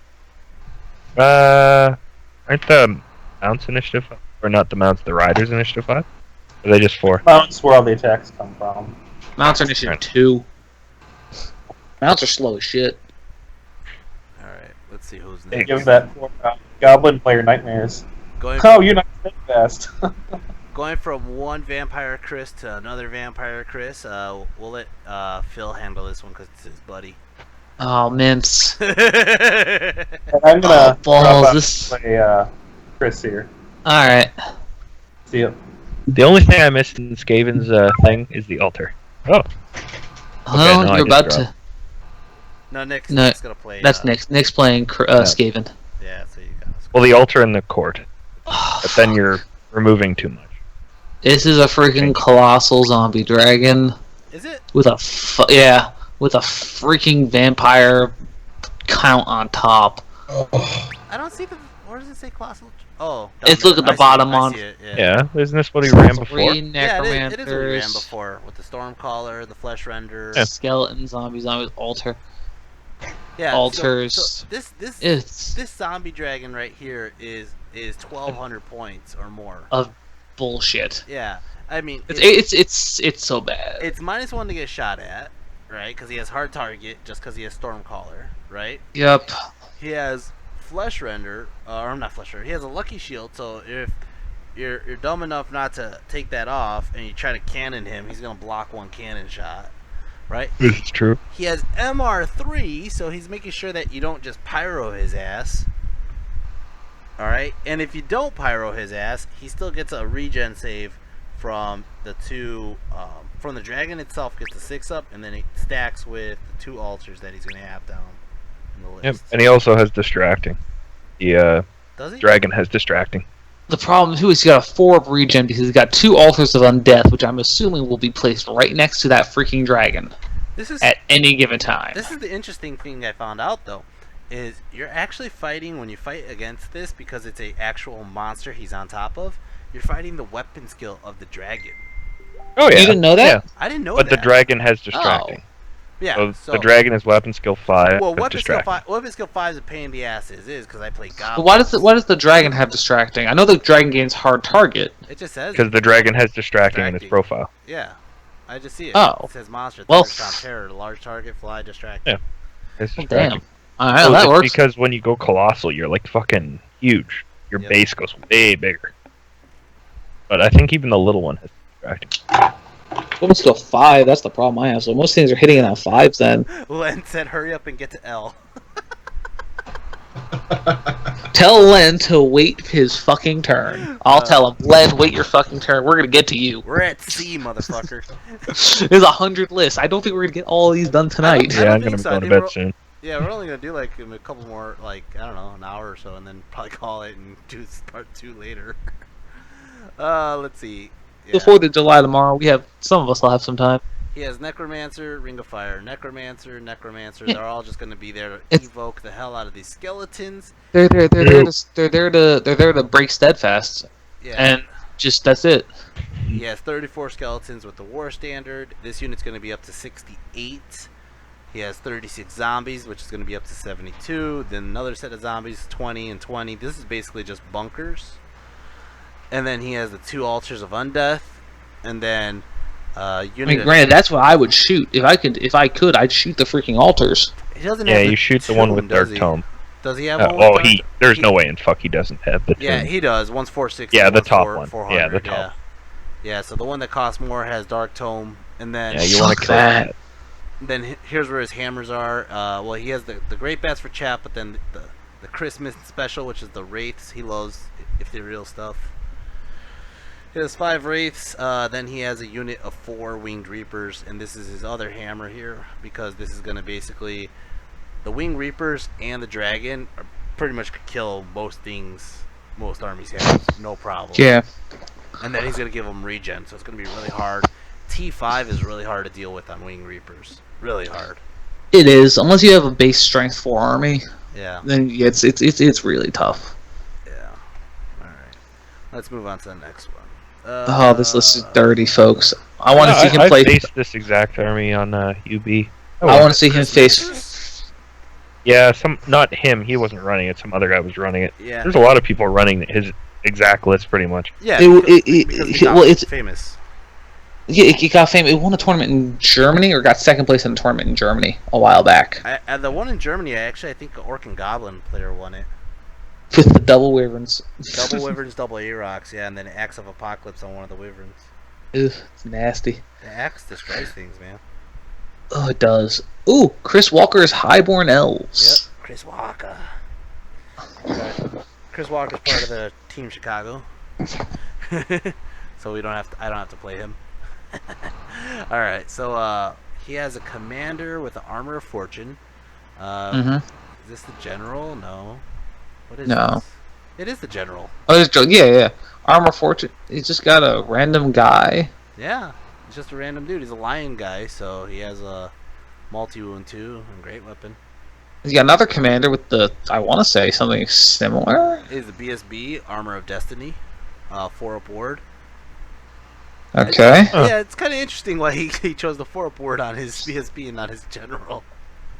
Aren't the mounts initiative 5? Or not the mounts, the riders initiative 5? Or are they just 4? Mounts where all the attacks come from. Mounts are initiative 2. Mounts are slow as shit. Alright, let's see who's Hey, next. Give that for Goblin player nightmares. Going, Oh, you're not steadfast. going from one vampire Chris to another vampire Chris, we'll let Phil handle this one because it's his buddy. Oh, mince. And I'm gonna balls, drop out this- and play Chris here. Alright. See ya. The only thing I missed in Skaven's thing is the altar. Oh, Oh, no, I you're just about dropped. to. No, Nick's No, gonna play. That's Nick's. Nick's playing Skaven. Yeah, so you got well, the altar in the court. But then you're removing too much. This is a freaking colossal zombie dragon Is it? with a with a freaking vampire count on top. Oh, I don't see the. Where does it say colossal? Oh, It's down look at there. the bottom I on- see it, yeah. Yeah, isn't this what he ran before? 3 Yeah, it is what we ran necromancers, before with the Stormcaller, the Flesh Render. Yeah. skeleton zombies, altar. Yeah, Altars. So this It's zombie dragon right here is is 1,200 points or more. Of bullshit. Yeah, I mean, It's so bad. it's -1 to get shot at, right? Because he has hard target, just because he has Stormcaller, right? Yep. He has Flesh Render, or not Flesh Render. He has a Lucky Shield, so if you're dumb enough not to take that off and you try to cannon him, he's gonna block one cannon shot, right? This is true. He has MR3, so he's making sure that you don't just pyro his ass. Alright? And if you don't pyro his ass, he still gets a regen save from the two, from the dragon itself, gets a 6-up, and then it stacks with the 2 altars that he's going to have down in the list. Yep. And he also has distracting. The Does he? dragon has distracting. The problem too is he's got a 4-up regen because he's got 2 altars of undeath, which I'm assuming will be placed right next to that freaking dragon This is at any given time. This is the interesting thing I found out, though, is you're actually fighting, when you fight against this, because it's a actual monster he's on top of, you're fighting the weapon skill of the dragon. Oh yeah. You didn't know that? Yeah. I didn't know But that. the dragon has distracting. Yeah, So the dragon is weapon skill 5. Well, but weapon skill distracting. 5. Weapon skill 5 is a pain in the ass as is, because I play Goblins. But why does the dragon have distracting? I know the dragon gains hard target. It just says. Because the dragon has distracting in its Distracting. profile. Yeah, I just see it. Oh. It says monster. Well, Terror, large target, fly, distract. Yeah. It's Well, distracting. damn. Alright, So that it's works. because when you go colossal, you're like fucking huge. Your Yep. base goes way bigger. But I think even the little one has distracting. Let's go 5. That's the problem I have. So most things are hitting it on 5s then. Len said, "Hurry up and get to L." Tell Len to wait his fucking turn. I'll tell him, Len, wait your fucking turn. We're gonna get to you. We're at C, motherfucker. There's 100 lists. I don't think we're gonna get all these done tonight. I Yeah, I'm think gonna be so. I going to think bed we're- soon. Yeah, we're only gonna do like a couple more, like I don't know, an hour or so, and then probably call it and do part 2 later. Let's see. Yeah. The 4th of July tomorrow. We have some of us will have some time. He has Necromancer, Ring of Fire, Necromancer. Yeah. They're all just gonna be there to It's- evoke the hell out of these skeletons. They're there to break steadfast, Yeah. and just that's it. He has 34 skeletons with the War Standard. This unit's going to be up to 68. He has 36 zombies, which is going to be up to 72. Then another set of zombies, 20 and 20. This is basically just bunkers. And then he has the 2 altars of undeath. And then I unit. mean, granted, that's what I would shoot if I could. I'd shoot the freaking altars. He doesn't Yeah, have you shoot the one with does Dark he? Tome. Does he have one with Oh, Dark he. There's no way in fuck he doesn't have the Yeah, tomb. he does. One's 460. Yeah, the one's top 4 one. 400, Yeah, the top. Yeah, so the one that costs more has Dark Tome. And then Yeah, you want Fuck to kill that. Then here's where his hammers are. Well, he has the Great Bats for chat, but then the Christmas special, which is the Wraiths. He loves if they're real stuff. He has 5 Wraiths. Then he has a unit of 4 Winged Reapers, and this is his other hammer here, because this is going to basically... The Winged Reapers and the Dragon are pretty much could kill most things most armies have, no problem. Yeah. And then he's going to give them regen, so it's going to be really hard. T5 is really hard to deal with on Winged Reapers. Really hard. It is, unless you have a base strength 4 army, Yeah. then it's really tough. Yeah. Alright. Let's move on to the next one. Oh, this list is dirty, folks. I want to No, see him I play. faced this exact army on UB. I want to see him face. Yeah, not him. He wasn't running it. Some other guy was running it. Yeah. There's a lot of people running his exact list, pretty much. Yeah. Well, it's famous. yeah, it got famous. It won a tournament in Germany, or got second place in a tournament in Germany a while back The one in Germany, I think the Orc and Goblin player won it. with the double wyverns. Double Wyverns, double A-Rocks, yeah, and then Axe of Apocalypse on one of the Wyverns. Ugh, it's nasty. The Axe destroys things, man. Oh, it does. Ooh, Chris Walker's Highborn Elves. Yep, Chris Walker. Chris Walker's part of the Team Chicago. So I don't have to play him. Alright, so he has a commander with the Armor of Fortune. Is this the general? No. What is No. this? It is the general. Oh, yeah. Armor Fortune. He's just got a random guy. Yeah. He's just a random dude. He's a lion guy, so he has a multi-wound 2 and great weapon. He's got another commander with the, I want to say, something similar. Is the BSB Armor of Destiny, 4-up ward. Okay. Yeah, it's kind of interesting why he chose the 4-up ward on his BSB and not his general.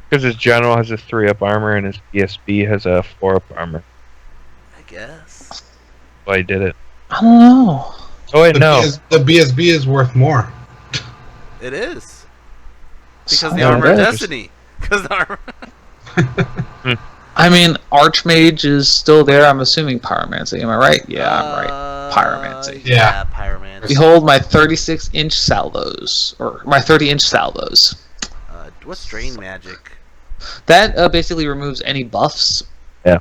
Because his general has a 3-up armor and his BSB has a 4-up armor. guess. Why he did it? I don't know. Oh wait, The, no. the BSB is worth more. It is. Because the Yeah, armor it of is. destiny. Because the armor. I mean, Archmage is still there. I'm assuming Pyromancy. Am I right? Yeah, I'm right. Pyromancy. Yeah, pyromancy. Behold my 36-inch salvos, or my 30-inch salvos. What's drain magic? That basically removes any buffs. Yeah.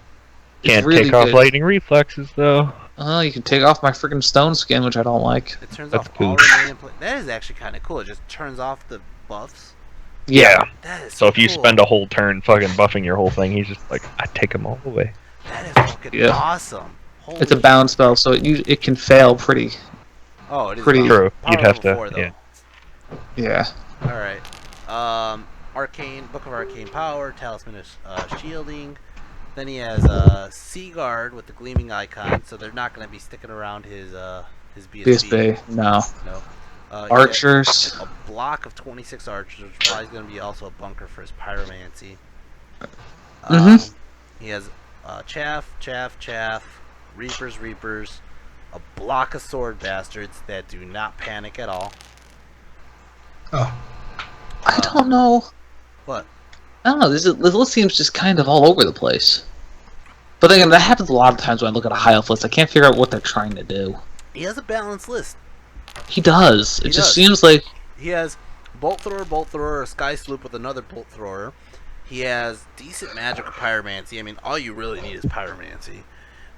It's Can't really take off good. lightning reflexes though. You can take off my freaking stone skin, which I don't like. It turns That's off cool. all remaining. That is actually kind of cool. It just turns off the buffs. Yeah. That is So if you cool. spend a whole turn fucking buffing your whole thing, he's just like, I take them all away. That is fucking Yeah. awesome. Holy It's a bound spell, so it can fail pretty. Oh, it is pretty- True. Power You'd have level to. 4, though. Yeah. Yeah. All right. Arcane Book of Arcane Power, Talisman of Shielding. Then he has Sea Guard with the gleaming icon, so they're not going to be sticking around his BSB. BSB, no. No. Archers. A block of 26 archers, which is probably going to be also a bunker for his pyromancy. He has chaff, reapers, a block of sword bastards that do not panic at all. Oh, I don't know. What? I don't know. This list seems just kind of all over the place. But then again, that happens a lot of times when I look at a high elf list. I can't figure out what they're trying to do. He has a balanced list. He does. He It just does. seems like He has bolt thrower, a sky sloop with another bolt thrower. He has decent magical pyromancy. I mean, all you really need is pyromancy.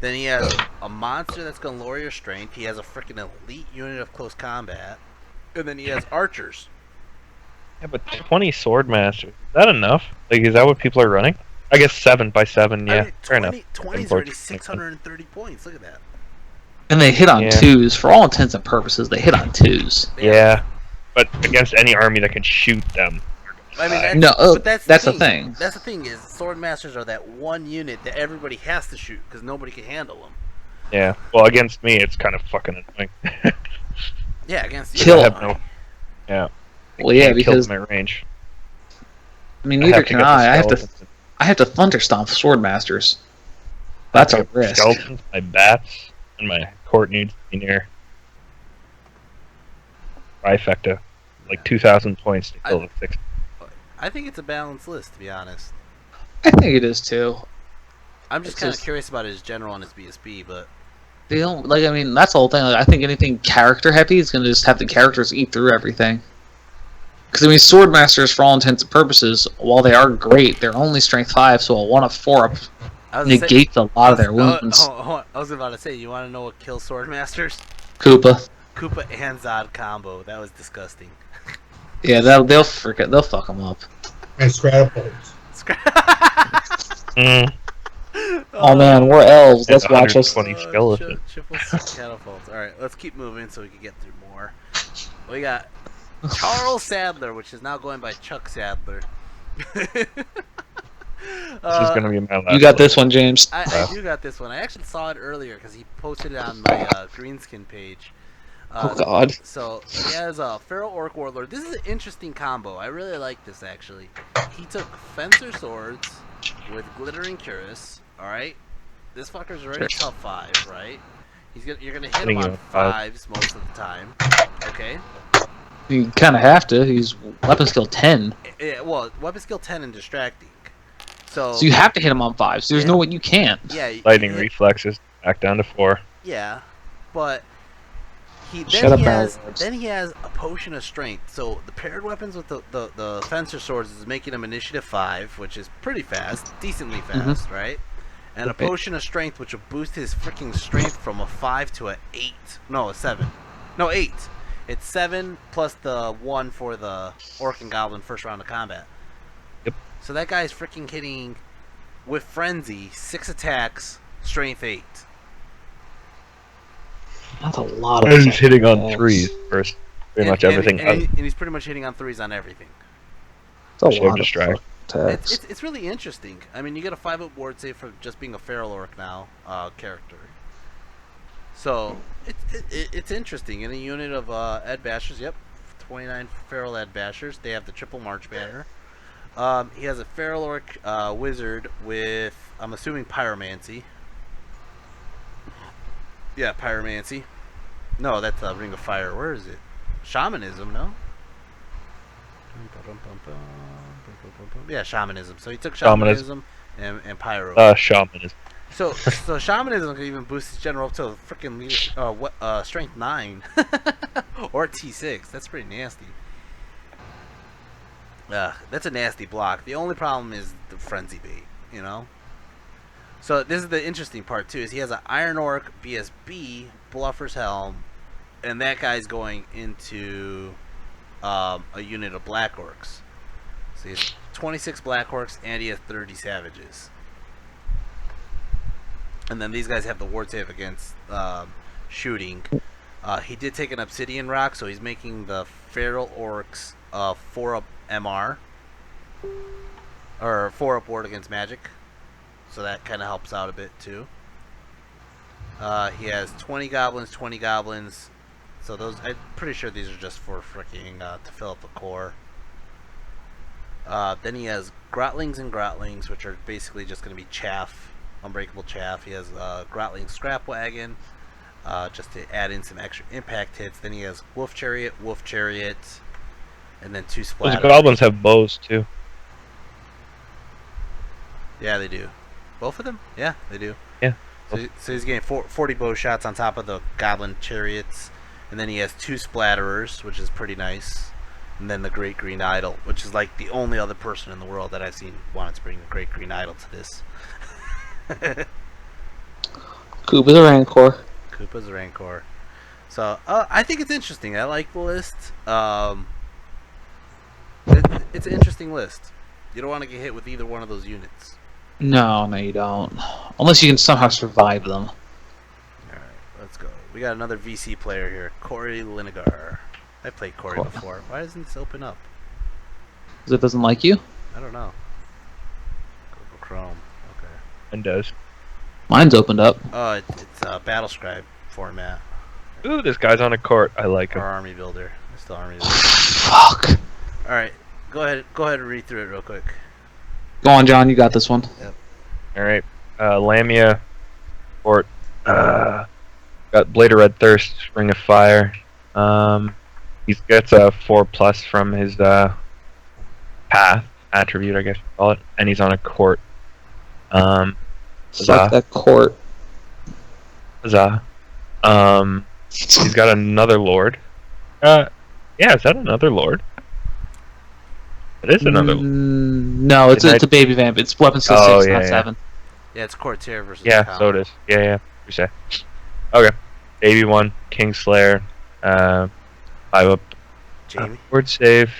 Then he has a monster that's going to lower your strength. He has a freaking elite unit of close combat. And then he has archers. Yeah, but 20 sword masters. Is that enough? Like, is that what people are running? I guess 7 by 7. Yeah, I mean, fair enough. 20 is already 630 points. Look at that. and they hit on Yeah. twos. For all intents and purposes, they hit on twos. Yeah, but against any army that can shoot them. I mean, that's, No, but that's the thing. That's the thing is, sword masters are that one unit that everybody has to shoot because nobody can handle them. Yeah. Well, against me, it's kind of fucking annoying. Yeah, against you. Kill I them. have no. Yeah. Well, yeah, Can't kill because them at range. I mean, neither have to can get the I. skeletons. I have to thunderstomp sword masters. That's a risk. Skeletons, my bats, and my court needs to be near trifecta, like 2,000 points to kill the 6. I think it's a balanced list, to be honest. I think it is too. I'm just It's kind of just- curious about his general and his BSB, but They don't like. I mean, that's the whole thing. Like, I think anything character heavy is going to just have the characters eat through everything. Because I mean, sword masters, for all intents and purposes, while they are great, they're only strength 5, so a 1 of 4 up I was negates a lot of their wounds. I was about to say, you want to know what kills sword masters? Koopa. Koopa and Zod combo. That was disgusting. Yeah, they'll fuck them up. and Stratopolds. Oh man, we're elves. Let's And watch us. 120 skeletons. Triple catapults. All right, let's keep moving so we can get through more. We got Charles Sadler, which is now going by Chuck Sadler. This is gonna be my last. You got this one, James. I do got this one. I actually saw it earlier because he posted it on my Greenskin page. Oh God. So he has a Feral Orc Warlord. This is an interesting combo. I really like this actually. He took Fencer Swords with Glittering Cuirass. All right, this fucker's already tough 5, right? You're gonna hit him on 5s most of the time. Okay. You kind of have to. He's weapon skill 10, Yeah, well, weapon skill 10 and distracting. So so you have to hit him on 5s. There's no way you can't. yeah, you Lightning hit- reflexes back down to 4. Yeah, but Shut up, Battle Lords. then he has a potion of strength. So the paired weapons with the fencer swords is making him initiative 5, which is pretty fast, decently fast, right? And a Okay. potion of strength, which will boost his freaking strength from a 5 to a 8. No, a 7. No, 8. It's 7 plus the 1 for the Orc and Goblin first round of combat. Yep. So that guy's freaking hitting with Frenzy 6 attacks, strength 8. That's a lot of. And he's hitting on attacks. 3s first. Pretty much everything. And he's pretty much hitting on 3s on everything. That's a Should have lot of distract. fucking attacks. It's really interesting. I mean, you get a 5-up ward save for just being a Feral Orc now character. So it's interesting. In a unit of Ed Bashers, yep, 29 Feral Ed Bashers. They have the triple March banner. He has a Feral Orc wizard with, I'm assuming, pyromancy. Yeah, pyromancy. No, that's Ring of Fire. Where is it? Shamanism, no? Yeah, shamanism. So he took shamanism and pyro. Shamanism. So shamanism can even boost his general up to freaking strength 9 or T6. That's pretty nasty. That's a nasty block. The only problem is the frenzy bait, you know. So this is the interesting part too. Is he has an Iron Orc BSB Bluffer's Helm, and that guy's going into a unit of Black Orcs. So he has 26 Black Orcs and he has 30 Savages. And then these guys have the ward save against shooting. He did take an Obsidian Rock, so he's making the Feral Orcs 4-up MR. Or 4-up ward against magic. So that kind of helps out a bit too. He has 20 goblins, 20 goblins. So those, I'm pretty sure these are just for freaking to fill up the core. Then he has Grotlings and Grotlings, which are basically just going to be chaff, unbreakable chaff. He has Grotling Scrap Wagon, just to add in some extra impact hits. Then he has Wolf Chariot, and then 2 splatters. Those goblins have bows too. Yeah, they do. Both of them? Yeah, they do. Yeah. So he's getting 40 bow shots on top of the Goblin Chariots. And then he has 2 Splatterers, which is pretty nice. And then the Great Green Idol, which is like the only other person in the world that I've seen wanted to bring the Great Green Idol to this. Koopa's a Rancor. Koopa's a Rancor. So, I think it's interesting. I like the list. It's an interesting list. You don't want to get hit with either one of those units. No, you don't. Unless you can somehow survive them. Alright, let's go. We got another VC player here. Corey Linegar. I played Corey before. Why doesn't this open up? Because it doesn't like you? I don't know. Google Chrome. Okay. And does. Mine's opened up. Oh, it's a Battlescribe format. Ooh, this guy's on a court. I like Or him. Army Builder. It's still Army Builder. Fuck. Alright, go ahead and read through it real quick. Go on, John. You got this one. Alright. Lamia. Court. Got Blade of Red Thirst. Ring of Fire. He gets a 4+ from his path attribute, I guess you call it. And he's on a court. Fuck that court. Huzzah. He's got another lord. Yeah, is that another lord? It is another. No, it's a baby vamp. It's weapon skill 6, not 7. Yeah, it's Courtier versus Yeah, so it is. Yeah, you say. Okay. Baby 1, Kingslayer, 5-up. Jamie. Word save,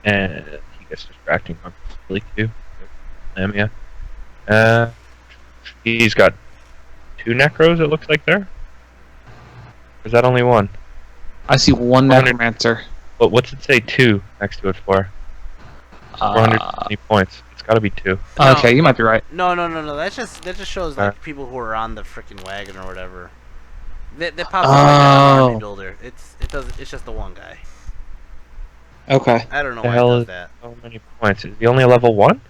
and he gets distracting really too. Lamia. He's got 2 necros, it looks like there. Or is that only 1? I see 1 necromancer. But what's it say 2 next to it for? 420 points. It's got to be 2. Okay, you might be right. No. That just shows like people who are on the freaking wagon or whatever. That pops up like an Army Builder. It's just the one guy. Okay. I don't know The why hell it does is that. so many points? Is he only a level 1?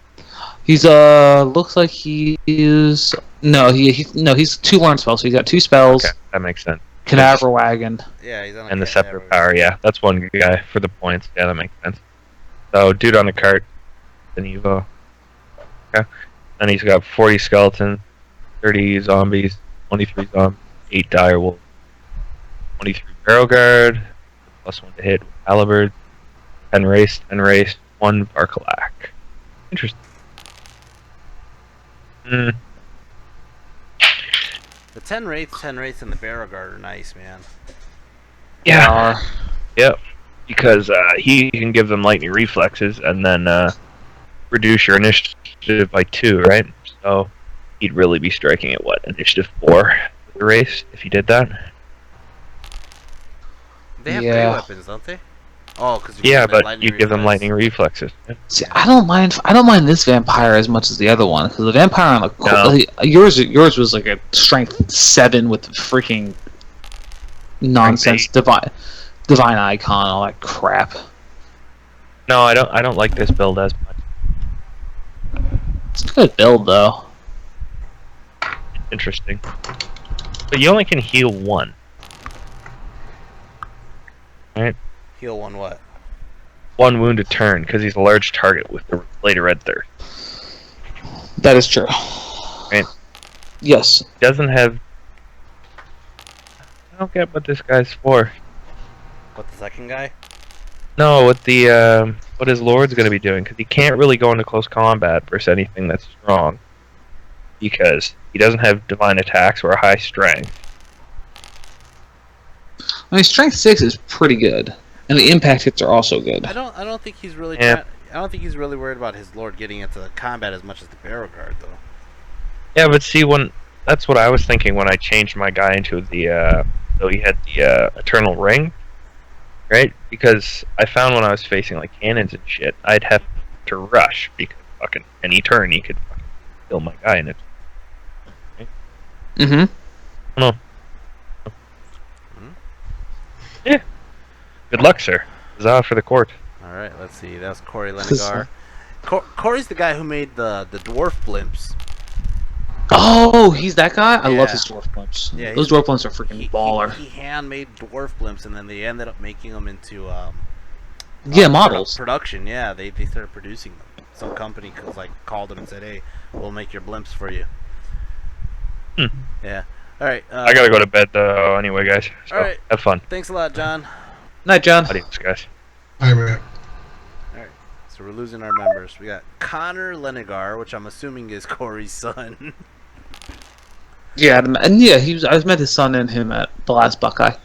He's looks like he is he's 2 learn spells, so he's got 2 spells. Okay, that makes sense. Cadaver wagon. Yeah, he's on a And the cat scepter network. power, yeah, that's one guy for the points. Yeah, that makes sense. So, dude on the cart, then Evo. Okay. And he's got 40 skeletons, 30 zombies, 23 zombies, 8 dire wolves, 23 barrel guard, +1 to hit with halberd, 10 race, 1 Barkalak. Interesting. The 10 wraiths, and the barrel guard are nice, man. Yeah. Yep. Because he can give them lightning reflexes and then reduce your initiative by 2, right? So he'd really be striking at what, initiative 4 with the race if he did that. They have great weapons, don't they? Oh, because but you give them lightning reflexes. See, I don't mind this vampire as much as the other one, because the vampire on the yours was like a strength 7 with freaking nonsense divine icon, all that crap. No, I don't like this build as much. It's a good build though. Interesting. But you only can heal one. Right? Heal one what? One wound a turn, because he's a large target with the Blade of Red Thirst. That is true. Right. Yes. Doesn't have... I don't get what this guy's for. What, the second guy? No, what the what his lord's going to be doing, because he can't really go into close combat versus anything that's strong, because he doesn't have divine attacks or a high strength. I mean, strength 6 is pretty good, and the impact hits are also good. I don't think he's really. Yeah. I don't think he's really worried about his lord getting into combat as much as the barrel guard, though. Yeah, but see, that's what I was thinking when I changed my guy into the so he had the Eternal Ring, right? Because I found when I was facing like cannons and shit, I'd have to rush because fucking any turn he could fucking kill my guy in it. Mm-hmm. No. Yeah. Good luck, sir. Huzzah for the court. All right, let's see. That was Corey Lenegar. Corey's the guy who made the dwarf blimps. Oh, he's that guy? I love Yeah. his dwarf blimps. Yeah, Those dwarf blimps are freaking baller. He handmade dwarf blimps, and then they ended up making them into Models. production. Yeah, they started producing them. Some company called them and said, "Hey, we'll make your blimps for you." Yeah. All right. I gotta go to bed though. Anyway, guys. So, all right. have fun. Thanks a lot, John. Night, John. Adios, guys. Hi, man. All right. So we're losing our members. We got Connor Lenegar, which I'm assuming is Corey's son. Yeah, and yeah, I met his son and him at the last Buckeye.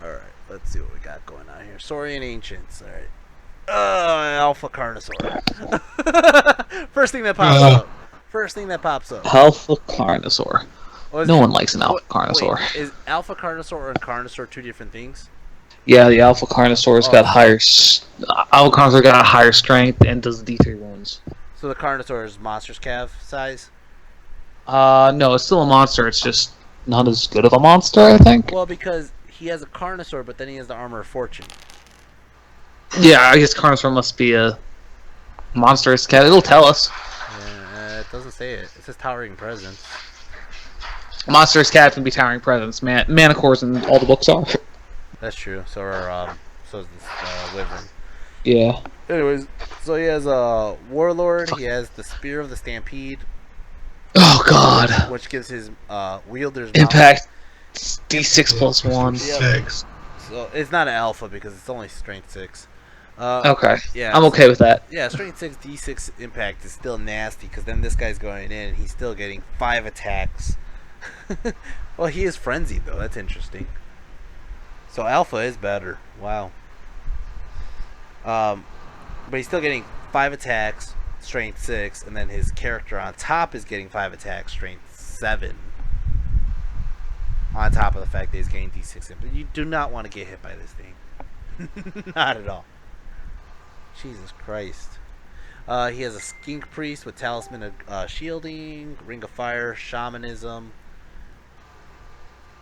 All right. Let's see what we got going on here. Saurian Ancients. All right. Alpha Carnosaur. First thing that pops up. First thing that pops up. Alpha Carnosaur. No one likes an Alpha Carnosaur. Wait, is Alpha Carnosaur and Carnosaur two different things? Yeah, the Alpha Carnosaur's got higher. Alpha Carnosaur got higher strength and does D3 wounds. So the Carnosaur is monster's cav size? No, it's still a monster. It's just not as good of a monster, I think. Well, because he has a Carnosaur, but then he has the Armor of Fortune. Yeah, I guess Carnosaur must be a monstrous cat. It'll tell us. Yeah, it doesn't say it. It says Towering Presence. Monstrous cat can be towering presence. Manticores in all the books are. That's true. So are so is this Wyvern. Yeah. Anyways, so he has a Warlord. He has the Spear of the Stampede. Oh God. Which gives his wielders Impact D6 plus 1. Six. So it's not an alpha because it's only strength 6. Okay. Yeah. I'm okay with that. Yeah, strength 6 D6 impact is still nasty because then this guy's going in and he's still getting 5 attacks. Well, he is frenzied though. That's interesting. So alpha is better. Wow. But he's still getting 5 attacks, strength 6, and then his character on top is getting 5 attacks, strength 7. On top of the fact that he's getting D6 in. But you do not want to get hit by this thing. Not at all. Jesus Christ. He has a Skink Priest with Talisman of Shielding, Ring of Fire, Shamanism.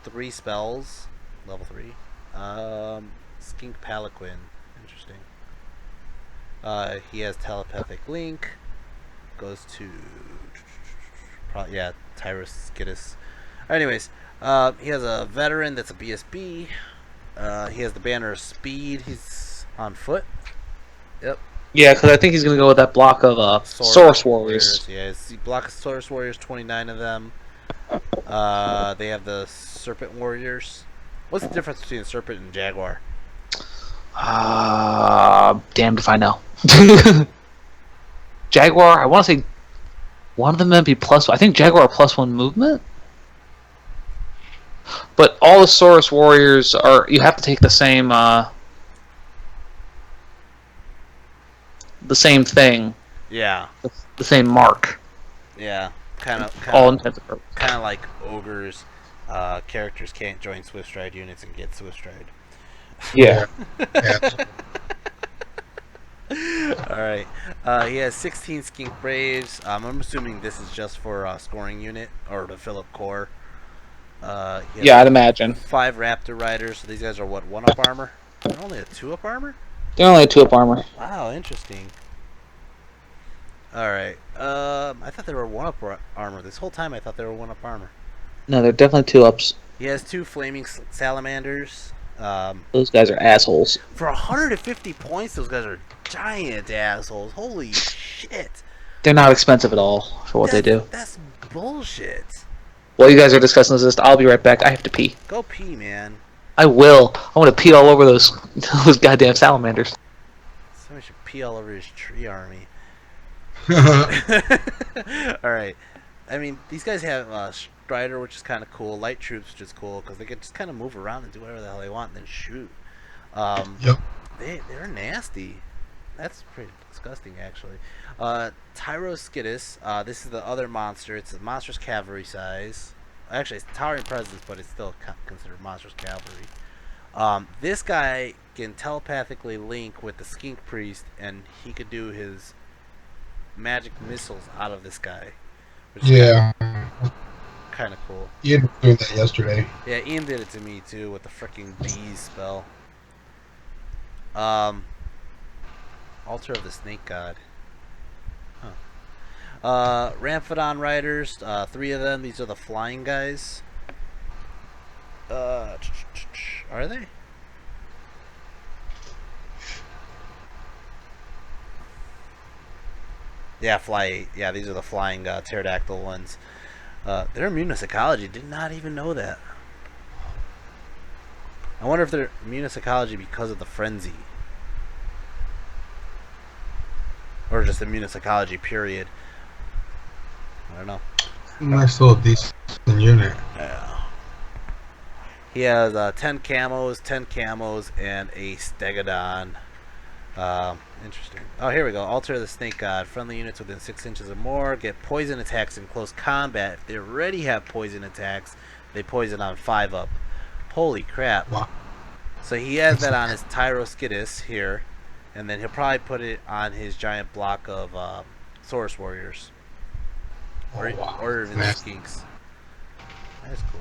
3 spells. Level 3. Skink Palanquin. Interesting. He has Telepathic Link. Goes to... probably, yeah, Tyrus Skittis. Anyways, he has a Veteran that's a BSB. He has the Banner of Speed. He's on foot. Yep. Yeah, because I think he's going to go with that block of Saurus Warriors. Yeah, it's the block of Saurus Warriors, 29 of them. They have the Serpent Warriors. What's the difference between a Serpent and Jaguar? Damned if I know. Jaguar, I want to say one of them might be plus. I think Jaguar +1 movement. But all the Saurus Warriors are. You have to take the same thing. Yeah. The same mark. Yeah. All intents and purposes. Kind of like ogres. Characters can't join Swift Stride units and get Swift Stride. Yeah. Yeah. Alright. He has 16 Skink Braves. I'm assuming this is just for scoring unit or to fill up core. Yeah, I'd imagine. 5 Raptor Riders. So these guys are what, 1-up armor? They're only a 2-up armor? They're only a 2-up armor. Wow, interesting. Alright. I thought they were 1-up armor. This whole time I thought they were 1-up armor. No, they're definitely 2-ups. He has 2 flaming salamanders. Those guys are assholes. For 150 points, those guys are giant assholes. Holy shit! They're not expensive at all for what they do. That's bullshit. While you guys are discussing this, I'll be right back. I have to pee. Go pee, man. I will. I want to pee all over those those goddamn salamanders. Somebody should pee all over his tree army. Alright. I mean, these guys have Strider, which is kind of cool. Light Troops, which is cool, because they can just kind of move around and do whatever the hell they want and then shoot. Yep. They're nasty. That's pretty disgusting, actually. Tyroskidus, this is the other monster. It's a monstrous cavalry size. Actually, it's towering presence, but it's still considered monstrous cavalry. This guy can telepathically link with the Skink Priest, and he could do his magic missiles out of this guy. Which Yeah. kind of cool. Ian was doing that yesterday. Yeah, Ian did it to me too with the freaking bees spell. Altar of the Snake God. Huh. Ramphidon Riders, 3 of them. These are the flying guys. Are they? Yeah, fly 8. Yeah, these are the flying pterodactyl ones. They're immune to psychology. Did not even know that. I wonder if they're immune to psychology because of the frenzy. Or just immune to psychology, period. I don't know. Nice little decent unit. Yeah. He has 10 camos, and a Stegodon. Interesting. Oh, here we go. Altar of the Snake God. Friendly units within 6 inches or more get poison attacks in close combat. If they already have poison attacks, they poison on 5-up. Holy crap. Wow. So he has that on his Tyroskidus here, and then he'll probably put it on his giant block of Saurus Warriors. Or even the Skinks. That's cool.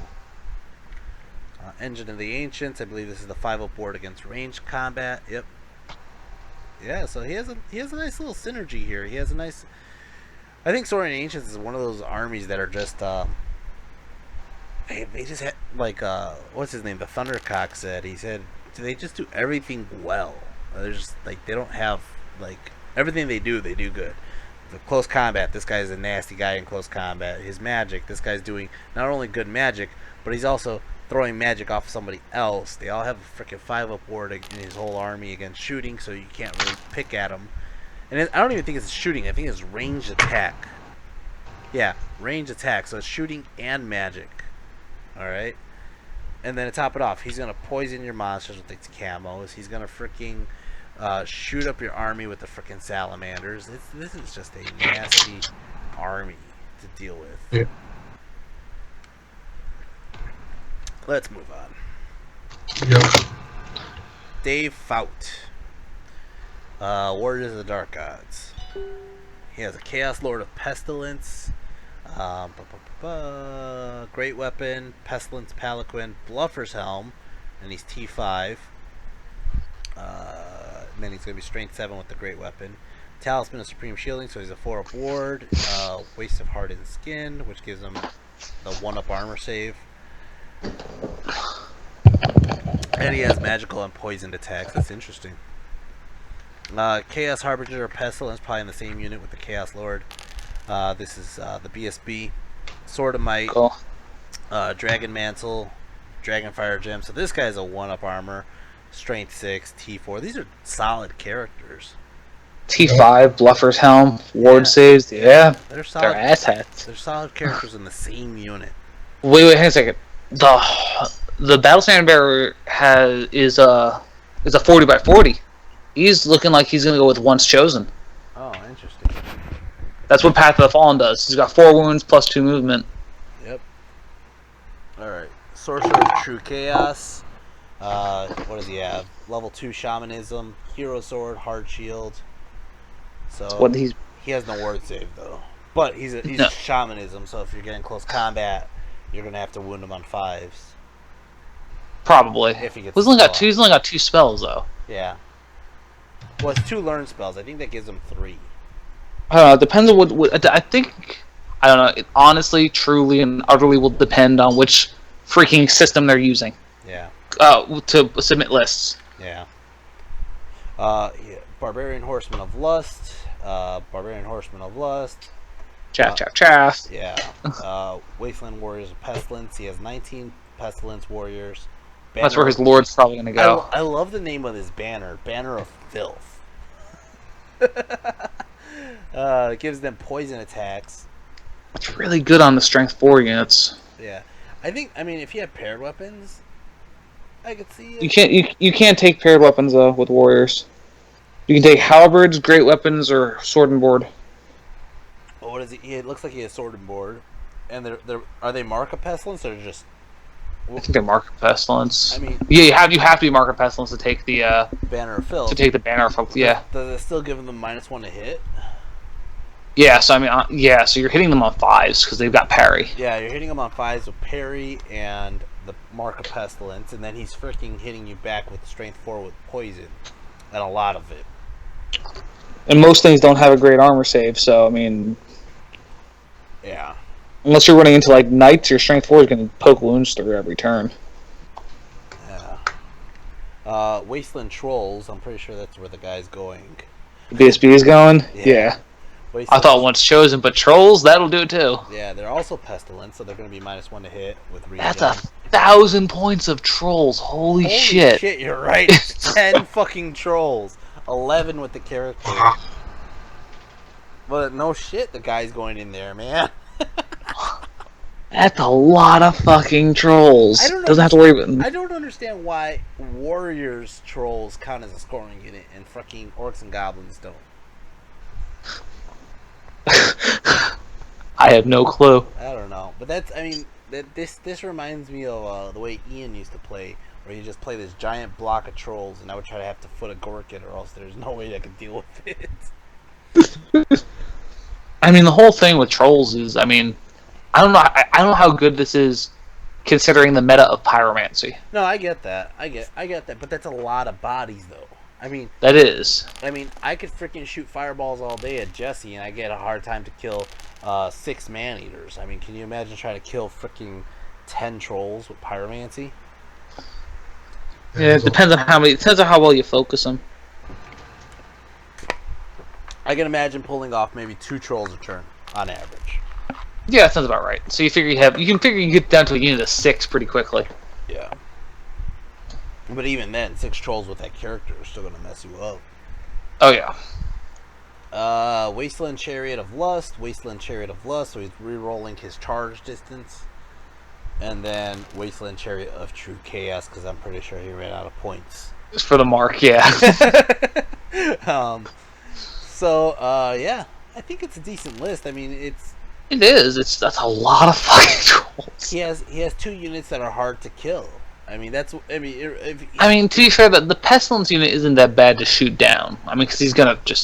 Engine of the Ancients. I believe this is the 5-up board against ranged combat. Yep. Yeah, so he has a nice little synergy here. He has a nice. I think Saurian Ancients is one of those armies that are just they just had like what's his name? The Thundercock said. He said they just do everything well. They're just like they don't have like everything they do good. The close combat, this guy is a nasty guy in close combat. His magic, this guy's doing not only good magic, but he's also throwing magic off somebody else. They all have a freaking 5-up ward in his whole army against shooting, so you can't really pick at him. And I don't even think it's shooting. I think it's ranged attack. Yeah, ranged attack. So it's shooting and magic. Alright? And then to top it off, he's going to poison your monsters with its camos. He's going to freaking shoot up your army with the freaking salamanders. This is just a nasty army to deal with. Yeah. Let's move on. Yep. Dave Faut. Warriors of the Dark Gods. He has a Chaos Lord of Pestilence. Great Weapon, Pestilence Palanquin, Bluffer's Helm, and he's T5. Then he's going to be Strength 7 with the Great Weapon. Talisman of Supreme Shielding, so he's a 4-up ward. Waste of Hardened Skin, which gives him the 1-up armor save. And he has magical and poisoned attacks. That's interesting. Chaos Harbinger of Pestilence, probably in the same unit with the Chaos Lord. This is the BSB. Sword of Might. Cool. Dragon Mantle. Dragon Fire Gem. So this guy's a 1-up armor. Strength 6, T4. These are solid characters. T5, Bluffer's Helm, Ward saves. Yeah, They're solid. they're asshats. They're solid characters in the same unit. Wait, hang on a second. The Battle Standard Bearer is a 40x40. He's looking like he's gonna go with Once Chosen. Oh, interesting. That's what Path of the Fallen does. He's got 4 wounds plus 2 movement. Yep. Alright. Sorcerer of True Chaos. What does he have? Level 2 Shamanism, Hero Sword, Hard Shield. So What he has no ward save though. But he's No. Shamanism, so if you're getting close combat, you're gonna have to wound him on 5s. probably. If he gets He's only got the 2. He's only got 2 spells though. Yeah. Well, it's 2 learn spells. I think that gives him 3. Depends on what I think. I don't know. It honestly, truly, and utterly will depend on which freaking system they're using Yeah. to submit lists. Yeah. Yeah. Barbarian Horseman of Lust. Barbarian Horseman of Lust. Chaff, chaff, chaff. Yeah. Wasteland Warriors of Pestilence. He has 19 Pestilence Warriors. That's where his lord's probably going to go. I love the name of this banner. Banner of Filth. It gives them poison attacks. It's really good on the strength 4 units. Yeah. I mean, if you have paired weapons, I could see it. You can't take paired weapons though with warriors. You can take halberds, great weapons, or sword and board. Oh, what is he? It looks like he has sword and board. And are they Mark of Pestilence or just? I think they're Mark of Pestilence. I mean, yeah, you have to be Mark of Pestilence to take the Banner of Filth. to take the banner of Filth. Yeah. Does it still give them -1 to hit? Yeah. So I mean, yeah. So you're hitting them on 5s because they've got parry. Yeah, you're hitting him on 5s with parry and the Mark of Pestilence, and then he's freaking hitting you back with strength 4 with poison, and a lot of it. And most things don't have a great armor save, so I mean, yeah. Unless you're running into like knights, your strength 4 is going to poke wounds through every turn. Yeah. Wasteland Trolls. I'm pretty sure that's where the guy's going. The BSB is going. Yeah. Wasteland, I thought once chosen, but trolls that'll do it too. Yeah, they're also pestilence, so they're going to be -1 to hit with regen. That's 1,000 points of trolls. Holy shit! Shit, you're right. 10 fucking trolls. 11 with the character. But no shit, the guy's going in there, man. That's a lot of fucking trolls. Doesn't have to worry about. I don't understand why warriors trolls count as a scoring unit and fucking orcs and goblins don't. I have no clue. I don't know, but this reminds me of the way Ian used to play, where you just play this giant block of trolls, and I would try to have to foot a Gorkin, or else there's no way I could deal with it. I mean, the whole thing with trolls is, I mean, I don't know. I don't know how good this is, considering the meta of pyromancy. No, I get that. I get that, but that's a lot of bodies, though. I mean, that is. I mean, I could freaking shoot fireballs all day at Jesse, and I get a hard time to kill 6 man-eaters. I mean, can you imagine trying to kill freaking 10 trolls with pyromancy? Yeah, it depends on how many. It depends on how well you focus them. I can imagine pulling off maybe 2 trolls a turn on average. Yeah, that sounds about right. So you can figure you get down to a unit of 6 pretty quickly. Yeah. But even then, 6 trolls with that character are still gonna mess you up. Oh yeah. Wasteland Chariot of Lust. Wasteland Chariot of Lust, so he's re-rolling his charge distance. And then Wasteland Chariot of True Chaos, because I'm pretty sure he ran out of points. Just for the mark, yeah. Yeah. I think it's a decent list. I mean, It is. That's a lot of fucking trolls. He has 2 units that are hard to kill. I mean, to be fair, the pestilence unit isn't that bad to shoot down. I mean, because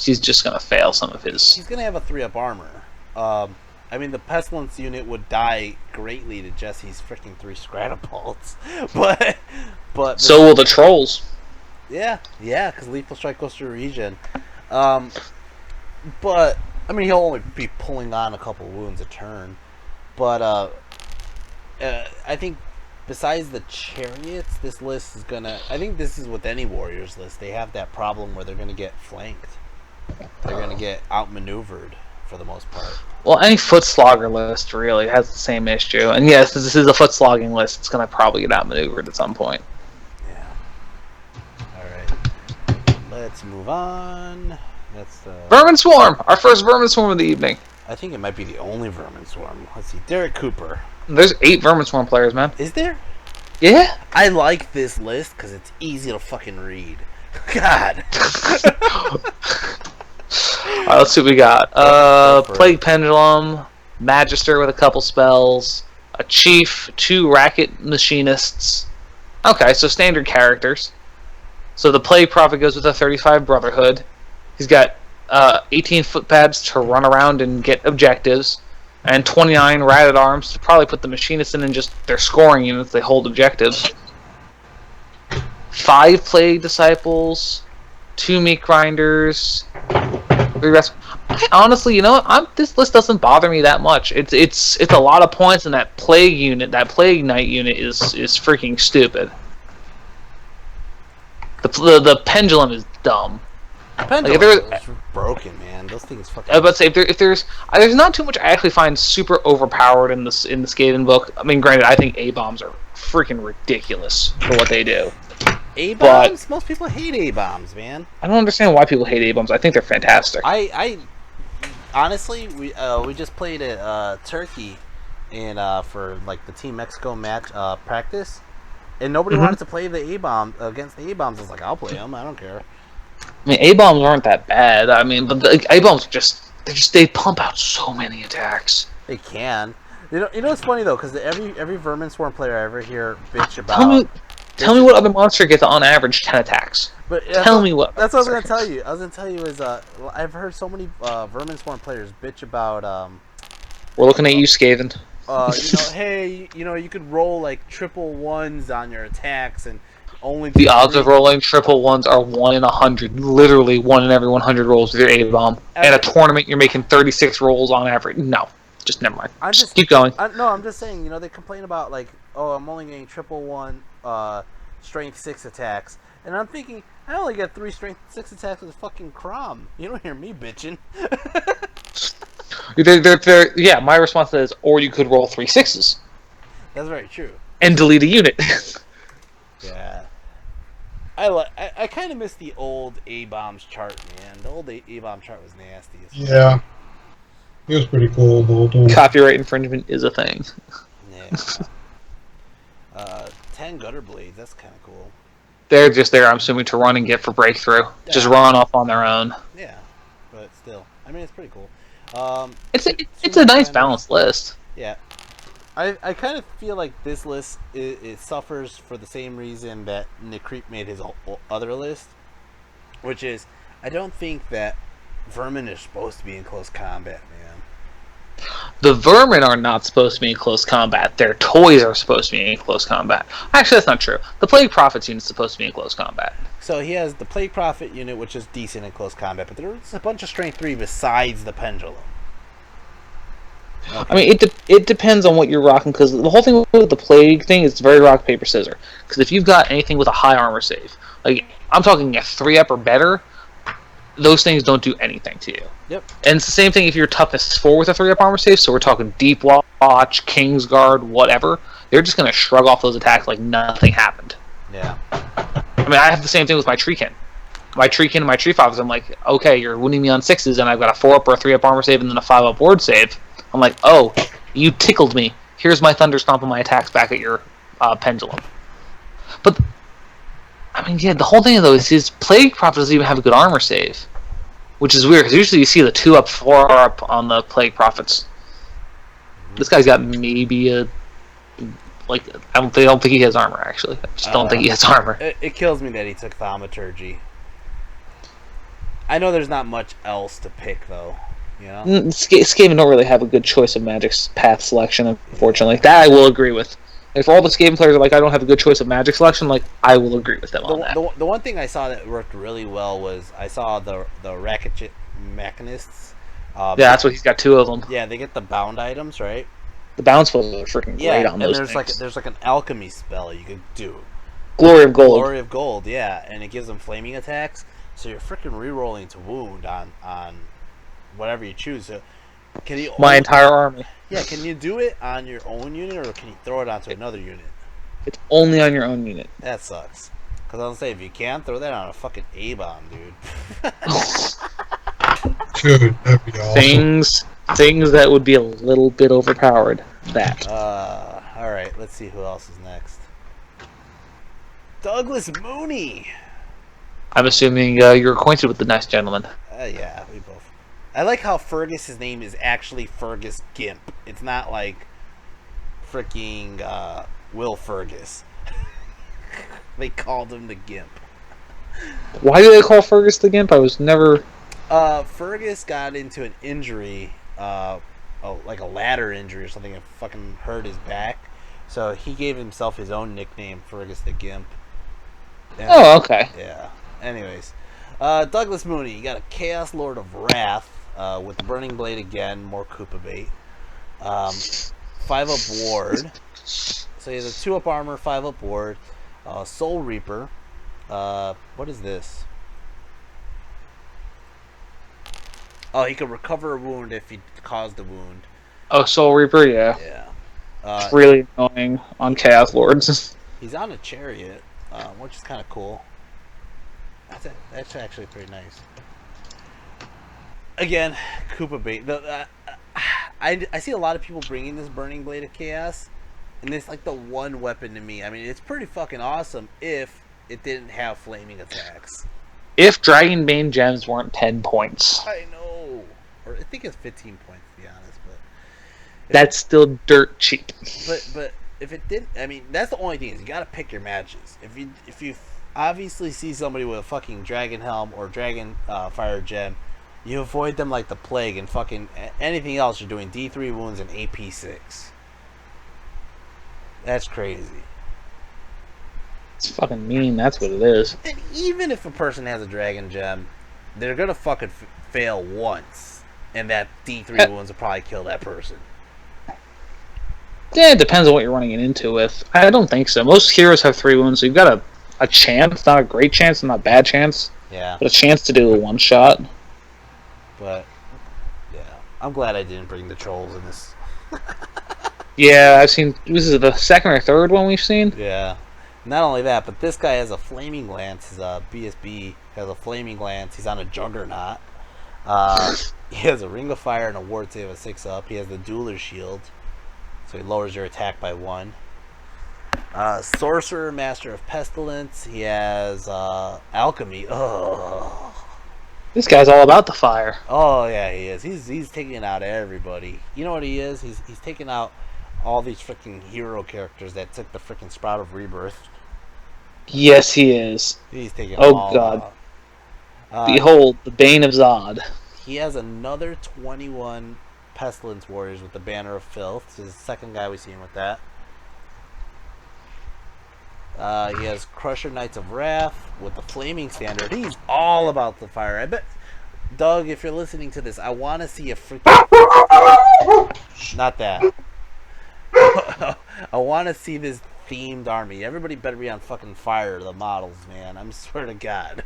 he's just gonna fail some of his. He's gonna have a 3-up armor. I mean, the pestilence unit would die greatly to Jesse's freaking 3 Scratapults, but so will the trolls. Yeah, because lethal strike goes through regen. But I mean, he'll only be pulling on a couple wounds a turn. But I think, besides the chariots, this list is gonna... I think this is with any warriors list. They have that problem where they're gonna get flanked. They're gonna get outmaneuvered for the most part. Well, any foot slogger list really has the same issue. And yes, this is a foot slogging list. It's gonna probably get outmaneuvered at some point. Yeah. Alright. Let's move on. That's Vermin Swarm! Our first Vermin Swarm of the evening. I think it might be the only Vermin Swarm. Let's see. Derek Cooper. There's 8 Vermin Swarm players, man. Is there? Yeah. I like this list because it's easy to fucking read. God. Alright, let's see what we got. Plague Pendulum, Magister with a couple spells, a Chief, 2 Racket Machinists. Okay, so standard characters. So the Plague Prophet goes with a 35 Brotherhood. He's got 18 footpads to run around and get objectives, and 29 Rat at Arms to probably put the Machinists in and just their scoring units. They hold objectives. 5 Plague Disciples, 2 Meat Grinders, 3 Rest. Honestly, you know what? This list doesn't bother me that much. It's a lot of points, and that plague unit, that plague knight unit, is freaking stupid. The pendulum is dumb. Pendulum is broken, man. Those things fucking. I was about to say if there's not too much I actually find super overpowered in the Skaven book. I mean, granted, I think A bombs are freaking ridiculous for what they do. A bombs? Most people hate A bombs, man. I don't understand why people hate A bombs. I think they're fantastic. I honestly, we just played at Turkey, and for like the Team Mexico match practice, and nobody wanted to play the A bomb against the A bombs. I was like, I'll play them. I don't care. I mean, A bombs aren't that bad. I mean, but the A bombs they pump out so many attacks. They can. You know what's funny though, because every Vermin Swarm player I ever hear bitch about. Tell me what other monster gets on average 10 attacks. But tell me what. That's what I was gonna tell you. I was gonna tell you is I've heard so many Vermin Swarm players bitch about We're looking at you, Skaven. Hey, you could roll like triple ones on your attacks and only the odds of rolling triple ones are 1 in 100. Literally 1 in every 100 rolls with your A bomb. In a tournament, you're making 36 rolls on average. No, just never mind. Just keep going. I'm just saying. They complain about like, oh, I'm only getting triple one strength 6 attacks, and I'm thinking I only get 3 strength 6 attacks with fucking Crom. You don't hear me bitching. Yeah, my response is, or you could roll 3 6s. That's very true. And delete a unit. Yeah. I kind of miss the old A-bombs chart, man. The old A-bomb chart was nasty. Yeah. It was pretty cool, the old one. Copyright infringement is a thing. Yeah. 10 gutter blades, that's kind of cool. They're just there, I'm assuming, to run and get for breakthrough. Yeah. Just run off on their own. Yeah, but still. I mean, it's pretty cool. It's a nice balanced list. Yeah. I kind of feel like this list it suffers for the same reason that Nick Creep made his other list, which is I don't think that Vermin is supposed to be in close combat, man. The Vermin are not supposed to be in close combat. Their toys are supposed to be in close combat. Actually, that's not true. The Plague Prophets unit is supposed to be in close combat. So he has the Plague Prophet unit, which is decent in close combat, but there's a bunch of Strength 3 besides the Pendulum. Okay. I mean, it depends on what you're rocking, because the whole thing with the Plague thing is very rock, paper, scissors. Because if you've got anything with a high armor save, like, I'm talking a 3-up or better, those things don't do anything to you. Yep. And it's the same thing if you're toughness 4 with a 3-up armor save, so we're talking Deep Watch, Kingsguard, whatever, they're just going to shrug off those attacks like nothing happened. Yeah. I mean, I have the same thing with my Treekin. My Treekin and my Tree Fox, I'm like, okay, you're wounding me on 6s, and I've got a 4-up or a 3-up armor save, and then a 5-up ward save. I'm like, oh, you tickled me. Here's my Thunder Stomp and my attacks back at your Pendulum. But, I mean, yeah, the whole thing, though, is his Plague Prophet doesn't even have a good armor save. Which is weird, because usually you see the 2-up, 4-up on the Plague Prophets. This guy's got maybe a... Like, I don't think he has armor, actually. I just don't think he has armor. It kills me that he took Thaumaturgy. I know there's not much else to pick, though. You know? Skaven don't really have a good choice of magic path selection, unfortunately. That I will agree with. If all the Skaven players are like, I don't have a good choice of magic selection, like, I will agree with them on that. The one thing I saw that worked really well was I saw the Ratchet Mechanists. Yeah, that's what he's got 2 of them. Yeah, they get the bound items, right? The bound spells are freaking great on those and things. there's like an alchemy spell you could do. Glory of Gold. Glory of Gold, yeah, and it gives them flaming attacks, so you're freaking re-rolling to wound on whatever you choose. So can you my entire army. Yeah, can you do it on your own unit, or can you throw it onto another unit? It's only on your own unit. That sucks. Because I'll say, if you can, throw that on a fucking A-bomb, dude. Dude, that'd be awesome. Things that would be a little bit overpowered. That. Alright, let's see who else is next. Douglas Mooney! I'm assuming you're acquainted with the nice gentleman. Yeah, we both. I like how Fergus's name is actually Fergus Gimp. It's not like freaking Will Fergus. They called him the Gimp. Why do they call Fergus the Gimp? I was never... Fergus got into an injury, like a ladder injury or something, and fucking hurt his back. So he gave himself his own nickname, Fergus the Gimp. And, oh, okay. Yeah. Anyways, Douglas Mooney, you got a Chaos Lord of Wrath. with the Burning Blade again, more Koopa bait. 5-up ward. So he has a 2-up armor, 5-up ward. Soul Reaper. What is this? Oh, he can recover a wound if he caused a wound. Oh, Soul Reaper, yeah. Yeah. It's really annoying on Chaos Lords. He's on a chariot, which is kind of cool. That's actually pretty nice. Again, Koopa bait. I see a lot of people bringing this Burning Blade of Chaos, and it's like the one weapon to me. I mean, it's pretty fucking awesome if it didn't have flaming attacks. If Dragonbane gems weren't 10 points. I know. Or I think it's 15 points, to be honest. But that's still dirt cheap. But if it didn't, I mean, that's the only thing is you gotta pick your matches. If you obviously see somebody with a fucking Dragon Helm or Dragon Fire Gem, you avoid them like the plague, and fucking anything else you're doing D3 wounds and AP 6. That's crazy. It's fucking mean, that's what it is. And even if a person has a Dragon Gem, they're gonna fucking fail once, and that D3 wounds will probably kill that person. Yeah, it depends on what you're running it into with. I don't think so. Most heroes have 3 wounds, so you've got a chance, not a great chance, not a bad chance, Yeah. but a chance to do a one-shot. But, yeah. I'm glad I didn't bring the trolls in this. Yeah, I've seen, this is the second or third one we've seen. Yeah. Not only that, but this guy has a flaming lance. His BSB has a flaming lance. He's on a juggernaut. He has a ring of fire and a ward save of 6-up. He has the dueler shield, so he lowers your attack by 1. Sorcerer, master of pestilence. He has alchemy. Oh. This guy's all about the fire. Oh yeah, he is. He's taking out everybody. You know what he is? He's taking out all these freaking hero characters that took the freaking Sprout of Rebirth. Yes, he is. He's taking Oh, all God. out. Behold, the Bane of Zod. He has another 21 Pestilence Warriors with the Banner of Filth. This is the second guy we've seen with that. He has Crusher Knights of Wrath with the Flaming Standard. He's all about the fire. I bet, Doug, if you're listening to this, I want to see a freaking... Not that. I want to see this themed army. Everybody better be on fucking fire, the models, man. I'm swear to God.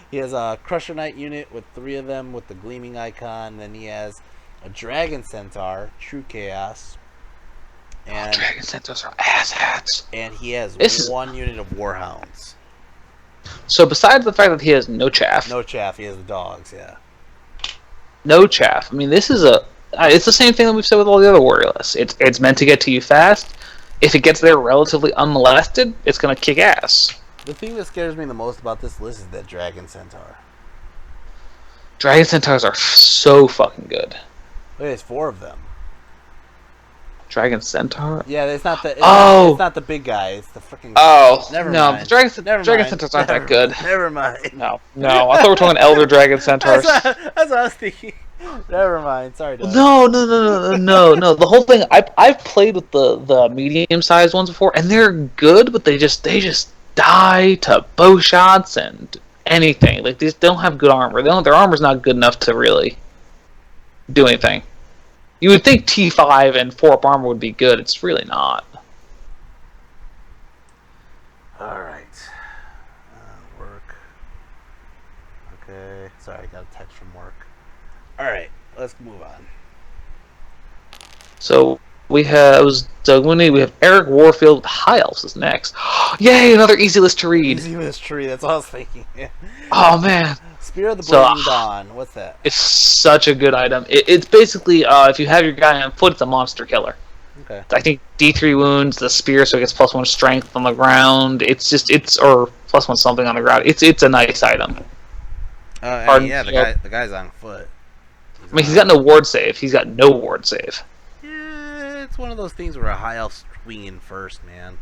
He has a Crusher Knight unit with 3 of them with the gleaming icon. Then he has a Dragon Centaur, True Chaos. And Dragon Centaurs are asshats. And he has This one unit of Warhounds. So besides the fact that he has no chaff, No chaff, he has the dogs, yeah. no chaff. I mean, this is it's the same thing that we've said with all the other warrior lists. It's meant to get to you fast. If it gets there relatively unmolested, it's gonna kick ass. The thing that scares me the most about this list is that Dragon Centaur. Dragon Centaurs are so fucking good. Wait, there's 4 of them. Dragon Centaur? Yeah, it's not the it's not the big guy, it's the freaking Oh, Never no, mind. Dragon Never Dragon mind. Centaurs aren't that good. Never mind. No, I thought we were talking Elder Dragon Centaurs. That's what I was thinking. Never mind. Sorry, Doug. No. The whole thing. I've played with the medium-sized ones before, and they're good, but they just die to bow shots and anything. Like they don't have good armor. Their armor's not good enough to really do anything. You would think T5 and 4-up armor would be good. It's really not. Alright. Work. Okay. Sorry, I got a text from work. Alright, let's move on. So we have Doug Mooney. We have Eric Warfield. High Elves is next. Yay! Another easy list to read. Easy with this tree, that's all I was thinking. Yeah. Oh man. Spear of the So, Blazing Dawn. What's that? It's such a good item. It's basically, if you have your guy on foot, it's a monster killer. Okay. I think D3 wounds, the spear, so it gets +1 strength on the ground. Or +1 something on the ground. It's a nice item. Yeah, the guy's on foot. I mean, he's got no ward save. He's got no ward save. Yeah, it's one of those things where a high elf swinging first, man.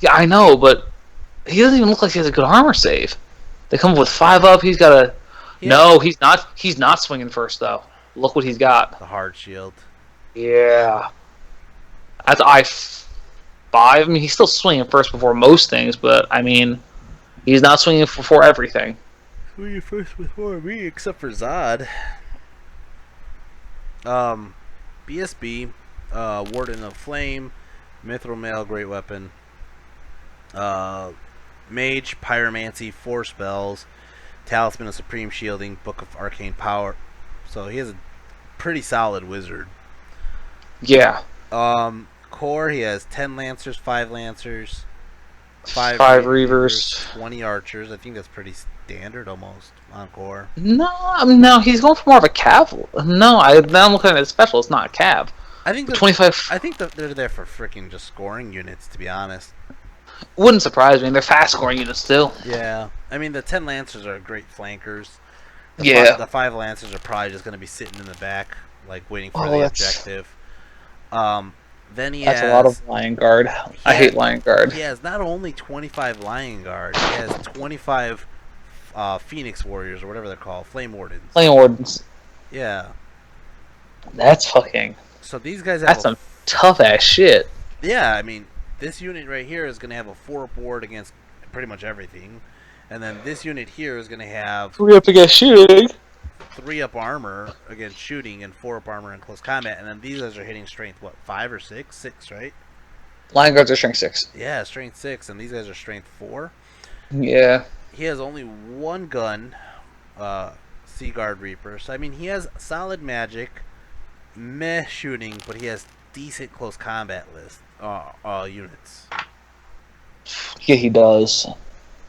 Yeah, I know, but he doesn't even look like he has a good armor save. They come up with 5-up. He's got a... Yeah. No, he's not. He's not swinging first, though. Look what he's got. The hard shield. Yeah. That's I5. I mean, he's still swinging first before most things, but, I mean, he's not swinging before everything. Who are you first before me, except for Zod? BSB, Warden of Flame, Mithril Mail, Great Weapon, Mage, Pyromancy, 4 spells, Talisman of Supreme Shielding, Book of Arcane Power. So he has a pretty solid wizard. Yeah. Core, he has 10 Lancers, 5 Lancers, 5 Reavers. 20 Archers. I think that's pretty standard almost on Core. No, he's going for more of a cav. No, I'm looking at his special. It's not a cav. I think 25. I think that they're there for freaking just scoring units, to be honest. Wouldn't surprise me. They're fast scoring units still. Yeah. I mean, the 10 Lancers are great flankers. The 5 Lancers are probably just going to be sitting in the back, like, waiting for the objective. Then he That's has... a lot of Lion Guard. I hate Lion Guard. He has not only 25 Lion Guard, he has 25 Phoenix Warriors, or whatever they're called. Flame Wardens. Flame Wardens. Yeah. That's fucking... So these guys have... That's some tough-ass shit. Yeah, I mean, this unit right here is going to have a 4-up ward against pretty much everything. And then this unit here is going to have 3-up against shooting. 3-up armor against shooting and 4-up armor in close combat. And then these guys are hitting strength, what, 5 or 6? 6, right? Lion Guards are strength 6. Yeah, strength 6, and these guys are strength 4. Yeah. He has only 1 gun, Sea Guard Reaper. So, I mean, he has solid magic, meh shooting, but he has decent close combat list units. Yeah, he does.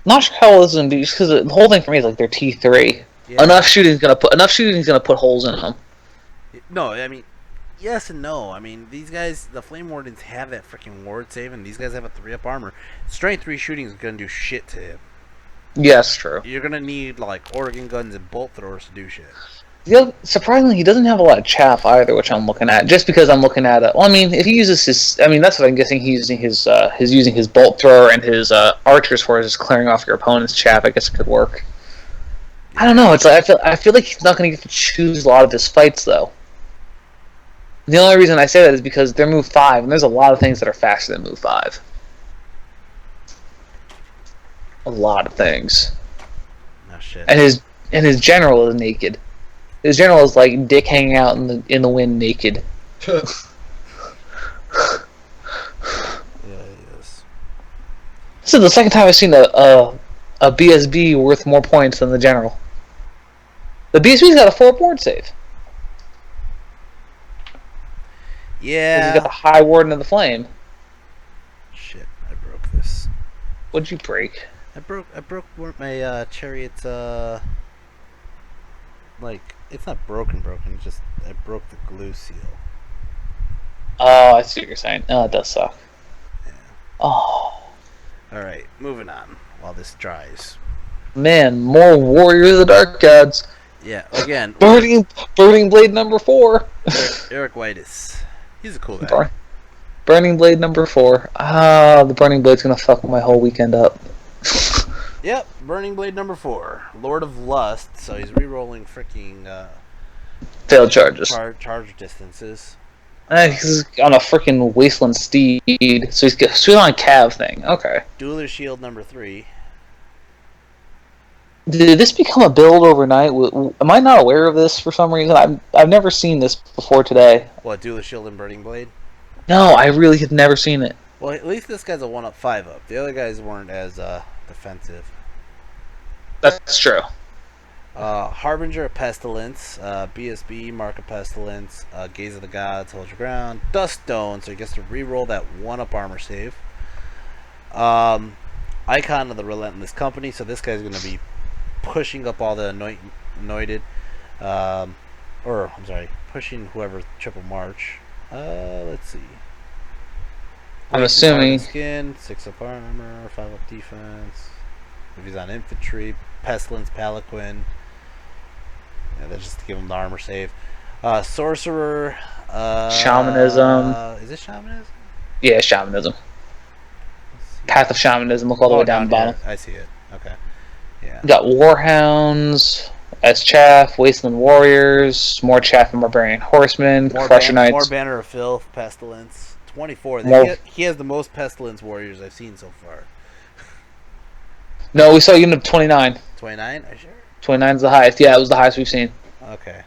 Not sure how well this is gonna be, just because the whole thing for me is like they're T3. Yeah. Enough shooting's gonna put holes in them. No, I mean, yes and no. I mean, these guys, the Flame Wardens have that freaking ward save, and these guys have a 3-up armor. Strength 3 shooting is gonna do shit to him. Yes, true. You're gonna need like organ guns and bolt throwers to do shit. Yeah, surprisingly, he doesn't have a lot of chaff either, which I'm looking at. Just because I'm looking at it. Well, I mean, if he uses his, I mean, that's what I'm guessing. He's using his bolt thrower and his archers for is clearing off your opponent's chaff. I guess it could work. I don't know. It's like I feel like he's not going to get to choose a lot of his fights though. The only reason I say that is because they're move 5, and there's a lot of things that are faster than move 5. A lot of things. No shit. And his general is naked. His general is like dick hanging out in the wind naked. Yeah, he is. This is the second time I've seen a BSB worth more points than the general. The BSB's got a 4 board save. Yeah. He's got the high warden of the flame. Shit, I broke this. What'd you break? I broke my chariot's like, it's not broken, it's just I broke the glue seal. Oh, I see what you're saying. Oh, it does suck. Yeah. Oh. Alright, moving on while this dries. Man, more Warriors of the Dark Gods. Yeah, again. Burning Blade number 4. Eric Whitus. He's a cool guy. Burning Blade number 4. Ah, the Burning Blade's gonna fuck my whole weekend up. Yep, Burning Blade number 4. Lord of Lust, so he's re-rolling freaking Failed charges. Charge distances. He's on a freaking Wasteland Steed, so he's on a Cav thing. Okay. Dueler Shield number 3. Did this become a build overnight? Am I not aware of this for some reason? I've never seen this before today. What, Dueler Shield and Burning Blade? No, I really have never seen it. Well, at least this guy's a 1-up, 5-up. The other guys weren't as defensive. That's true. Harbinger of Pestilence, BSB, Mark of Pestilence, Gaze of the Gods, Hold Your Ground, Dust Stone, so he gets to reroll that 1-up armor save. Icon of the Relentless Company, so this guy's going to be pushing up all the anointed, pushing whoever triple march. Let's see. I'm assuming Skin, 6-up armor, 5-up defense. If he's on infantry, Pestilence, Palanquin. Yeah, that's just to give him the armor save. Sorcerer. Shamanism. Is it Shamanism? Yeah, Shamanism. Path of Shamanism. Look all the way down the bottom. I see it. Okay. Yeah. We got Warhounds, as Chaff, Wasteland Warriors, more Chaff and Barbarian Horsemen, Crusher Knights. More Banner of Filth, Pestilence. 24. He has the most Pestilence Warriors I've seen so far. No, we saw a unit of 29. 29? Are you sure? 29 is the highest. Yeah, it was the highest we've seen. Okay.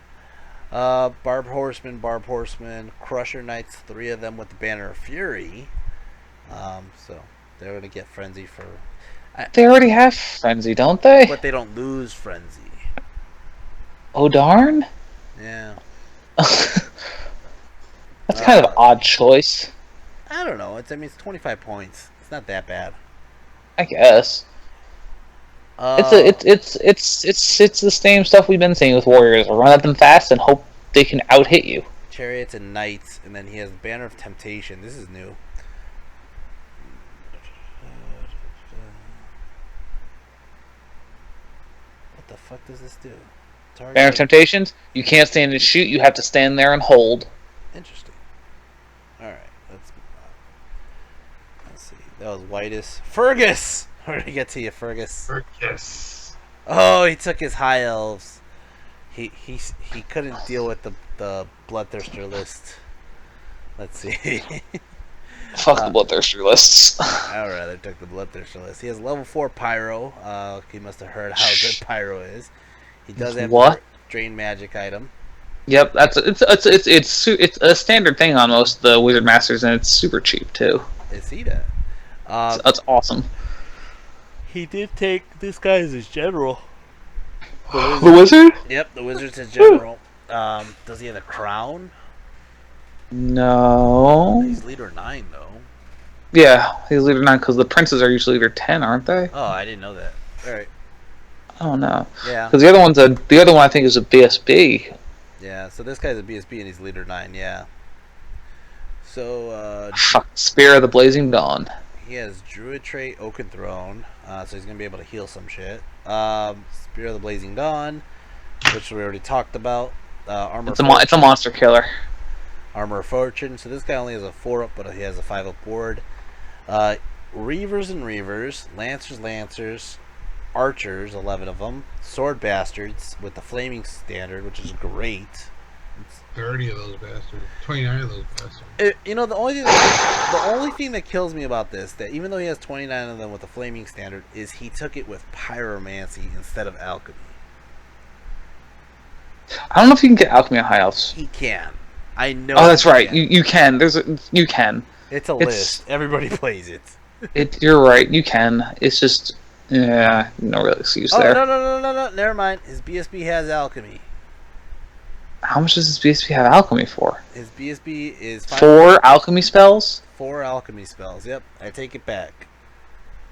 Barb Horseman, Crusher Knights, 3 of them with the Banner of Fury. So they're going to get Frenzy for... They already have Frenzy, don't they? But they don't lose Frenzy. Oh, darn? Yeah. That's kind of an odd choice. I don't know. It's 25 points. It's not that bad. I guess. It's the same stuff we've been seeing with Warriors. Run at them fast and hope they can out-hit you. Chariots and Knights, and then he has Banner of Temptation. This is new. What the fuck does this do? Target. Banner of Temptations, you can't stand and shoot, you have to stand there and hold. Interesting. Alright, let's see. That was Whitus. Fergus! Where did I get to you, Fergus? Fergus. Oh, he took his high elves. He couldn't deal with the Bloodthirster list. Let's see. Fuck the Bloodthirster lists. I rather took the Bloodthirster list. He has level 4 Pyro. He must have heard how good Pyro is. He does have What? Drain Magic item. Yep, it's a standard thing on most of the Wizard Masters, and it's super cheap too. I see that. That's awesome. He did take this guy as his general. The Wizard? Yep, the Wizard's his general. Does he have a crown? No. He's leader 9 though. Yeah, he's leader 9 because the princes are usually leader 10, aren't they? Oh, I didn't know that. All right. I don't know. Yeah. Because the other one I think is a BSB. Yeah. So this guy's a BSB and he's leader 9. Yeah. So Fuck, Spear of the Blazing Dawn. he has Druid trait, Oaken Throne, so he's gonna be able to heal some shit. Spear of the Blazing Dawn, which we already talked about. Armor. It's a monster killer. Armor of Fortune. So this guy only has a 4 up, but he has a 5 up board. Reavers and Reavers, Lancers, Archers, 11 of them, Sword Bastards with the Flaming Standard, which is great. 30 of those bastards. 29 of those bastards. You know, the only thing that kills me about this, that even though he has 29 of them with the Flaming Standard, is he took it with Pyromancy instead of Alchemy. I don't know if you can get Alchemy on High Elves. He can. I know. Oh, that's right. Can. You can. You can. It's a list. Everybody plays it. You're right. You can. It's just, yeah, no real excuse Oh, there. no. Never mind. His BSB has Alchemy. How much does this BSB have Alchemy for? His BSB is 4 Alchemy spells? 4 Alchemy spells. Yep, I take it back.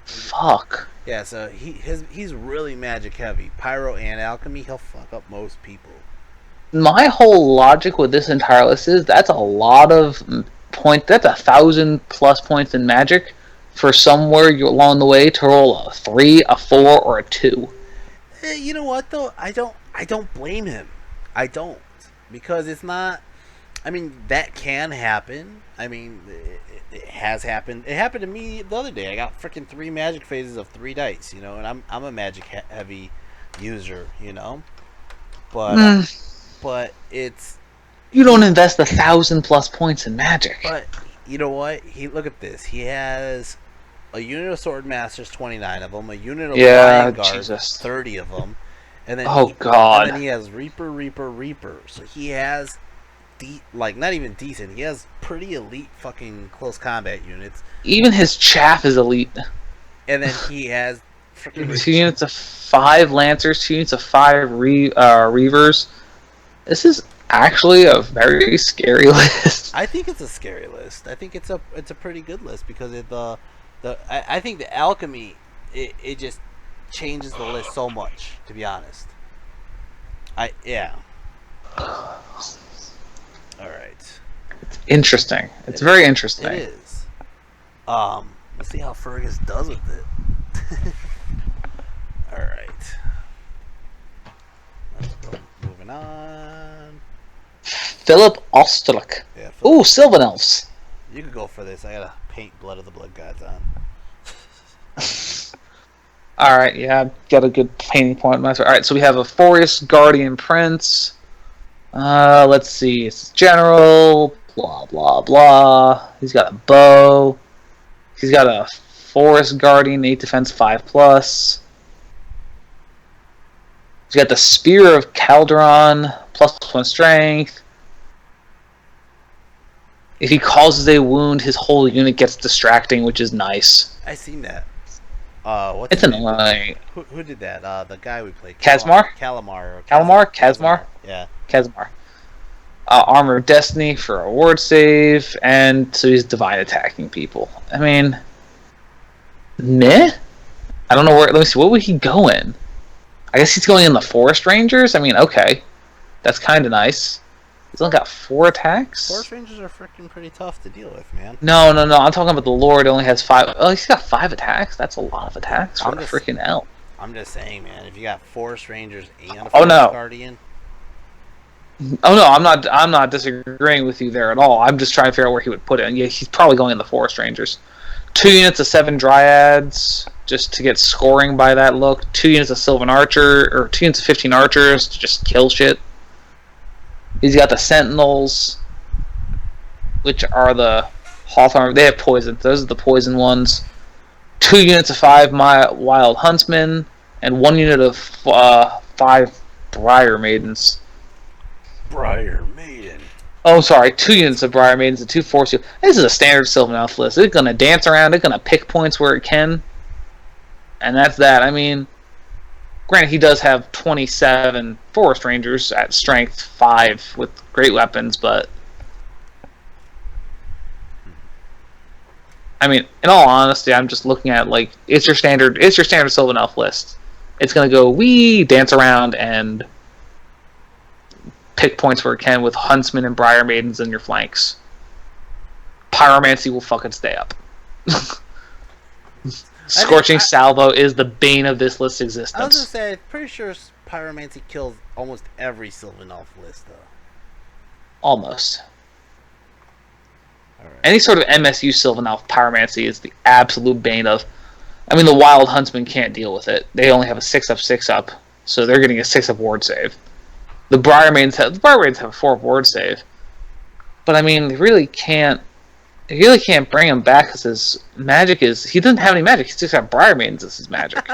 Fuck. Yeah, so he's really magic heavy. Pyro and Alchemy, he'll fuck up most people. My whole logic with this entire list is that's a lot of point. That's 1,000+ points in magic for somewhere along the way to roll a 3, a 4, or a 2. You know what though? I don't blame him. I don't, because it's not. I mean, that can happen. I mean, it has happened. It happened to me the other day. I got freaking 3 magic phases of 3 dice, you know, and I'm a magic heavy user, you know, but. But it's... You don't invest 1,000+ points in magic. But, you know what? Look at this. He has a unit of Sword Masters, 29 of them. A unit of Lion Guards, 30 of them. And then God. And then he has Reaper. So he has, not even decent. He has pretty elite fucking close combat units. Even his chaff is elite. And then he has... 2 units of 5 Lancers, 2 units of 5 Reavers. This is actually a very scary list. I think it's a scary list. I think it's a pretty good list because I think the Alchemy it just changes the list so much, to be honest. Yeah. All right. It's interesting. It's very interesting. It is. Let's see how Fergus does with it. All right. Let's go. Moving on. Philip Osterlich. Yeah, Ooh, Sylvan Elves. You could go for this. I gotta paint Blood of the Blood Gods on. Alright, yeah, got a good painting point. Alright, so we have a Forest Guardian Prince. Let's see. It's general. Blah, blah, blah. He's got a bow. He's got a Forest Guardian, 8 defense, 5+. He's got the Spear of Calderon, +1 strength. If he causes a wound, his whole unit gets distracting, which is nice. I seen that. What's It's his name? annoying. Who did that? The guy we played. Kazmar? Kazmar. Yeah. Kazmar. Armor of Destiny for a ward save, and so he's divine attacking people. I mean, meh? I don't know where. Let me see. What would he go in? I guess he's going in the Forest Rangers. I mean, okay, that's kind of nice. He's only got 4 attacks. Forest Rangers are freaking pretty tough to deal with, man. No. I'm talking about the Lord. Only has 5. Oh, he's got 5 attacks. That's a lot of attacks for a freaking elf. I'm just saying, man. If you got Forest Rangers and a Oh, no. Guardian. Oh no, I'm not disagreeing with you there at all. I'm just trying to figure out where he would put it. And yeah, he's probably going in the Forest Rangers. 2 units of 7 Dryads, just to get scoring by that look. 2 units of Sylvan Archer, or 2 units of 15 Archers to just kill shit. He's got the Sentinels, which are the Hawthorne. They have poison. Those are the poison ones. 2 units of 5 Wild Huntsmen, and 1 unit of 5 Briar Maidens. Briar Maiden. Oh, sorry, 2 units of Briar Maidens and 2 Force Heal. This is a standard Sylvan Elf list. It's going to dance around. It's going to pick points where it can. And that's that. I mean, granted, he does have 27 Forest Rangers at strength 5 with great weapons, but I mean, in all honesty, I'm just looking at, like, it's your standard Sylvan Elf list. It's going to go dance around and pick points where it can with Huntsmen and Briar Maidens in your flanks. Pyromancy will fucking stay up. Scorching Salvo is the bane of this list's existence. I was gonna say, I'm pretty sure Pyromancy kills almost every Sylvan Elf list, though. Almost. All right. Any sort of MSU Sylvan Elf Pyromancy is the absolute bane of. I mean, the Wild Huntsmen can't deal with it. They only have a 6-up, 6-up, so they're getting a 6-up ward save. The Briar Maidens have a 4-up ward save, but I mean, they really can't bring him back because his magic is. He doesn't have any magic. He's just got Briar Maidens as his magic.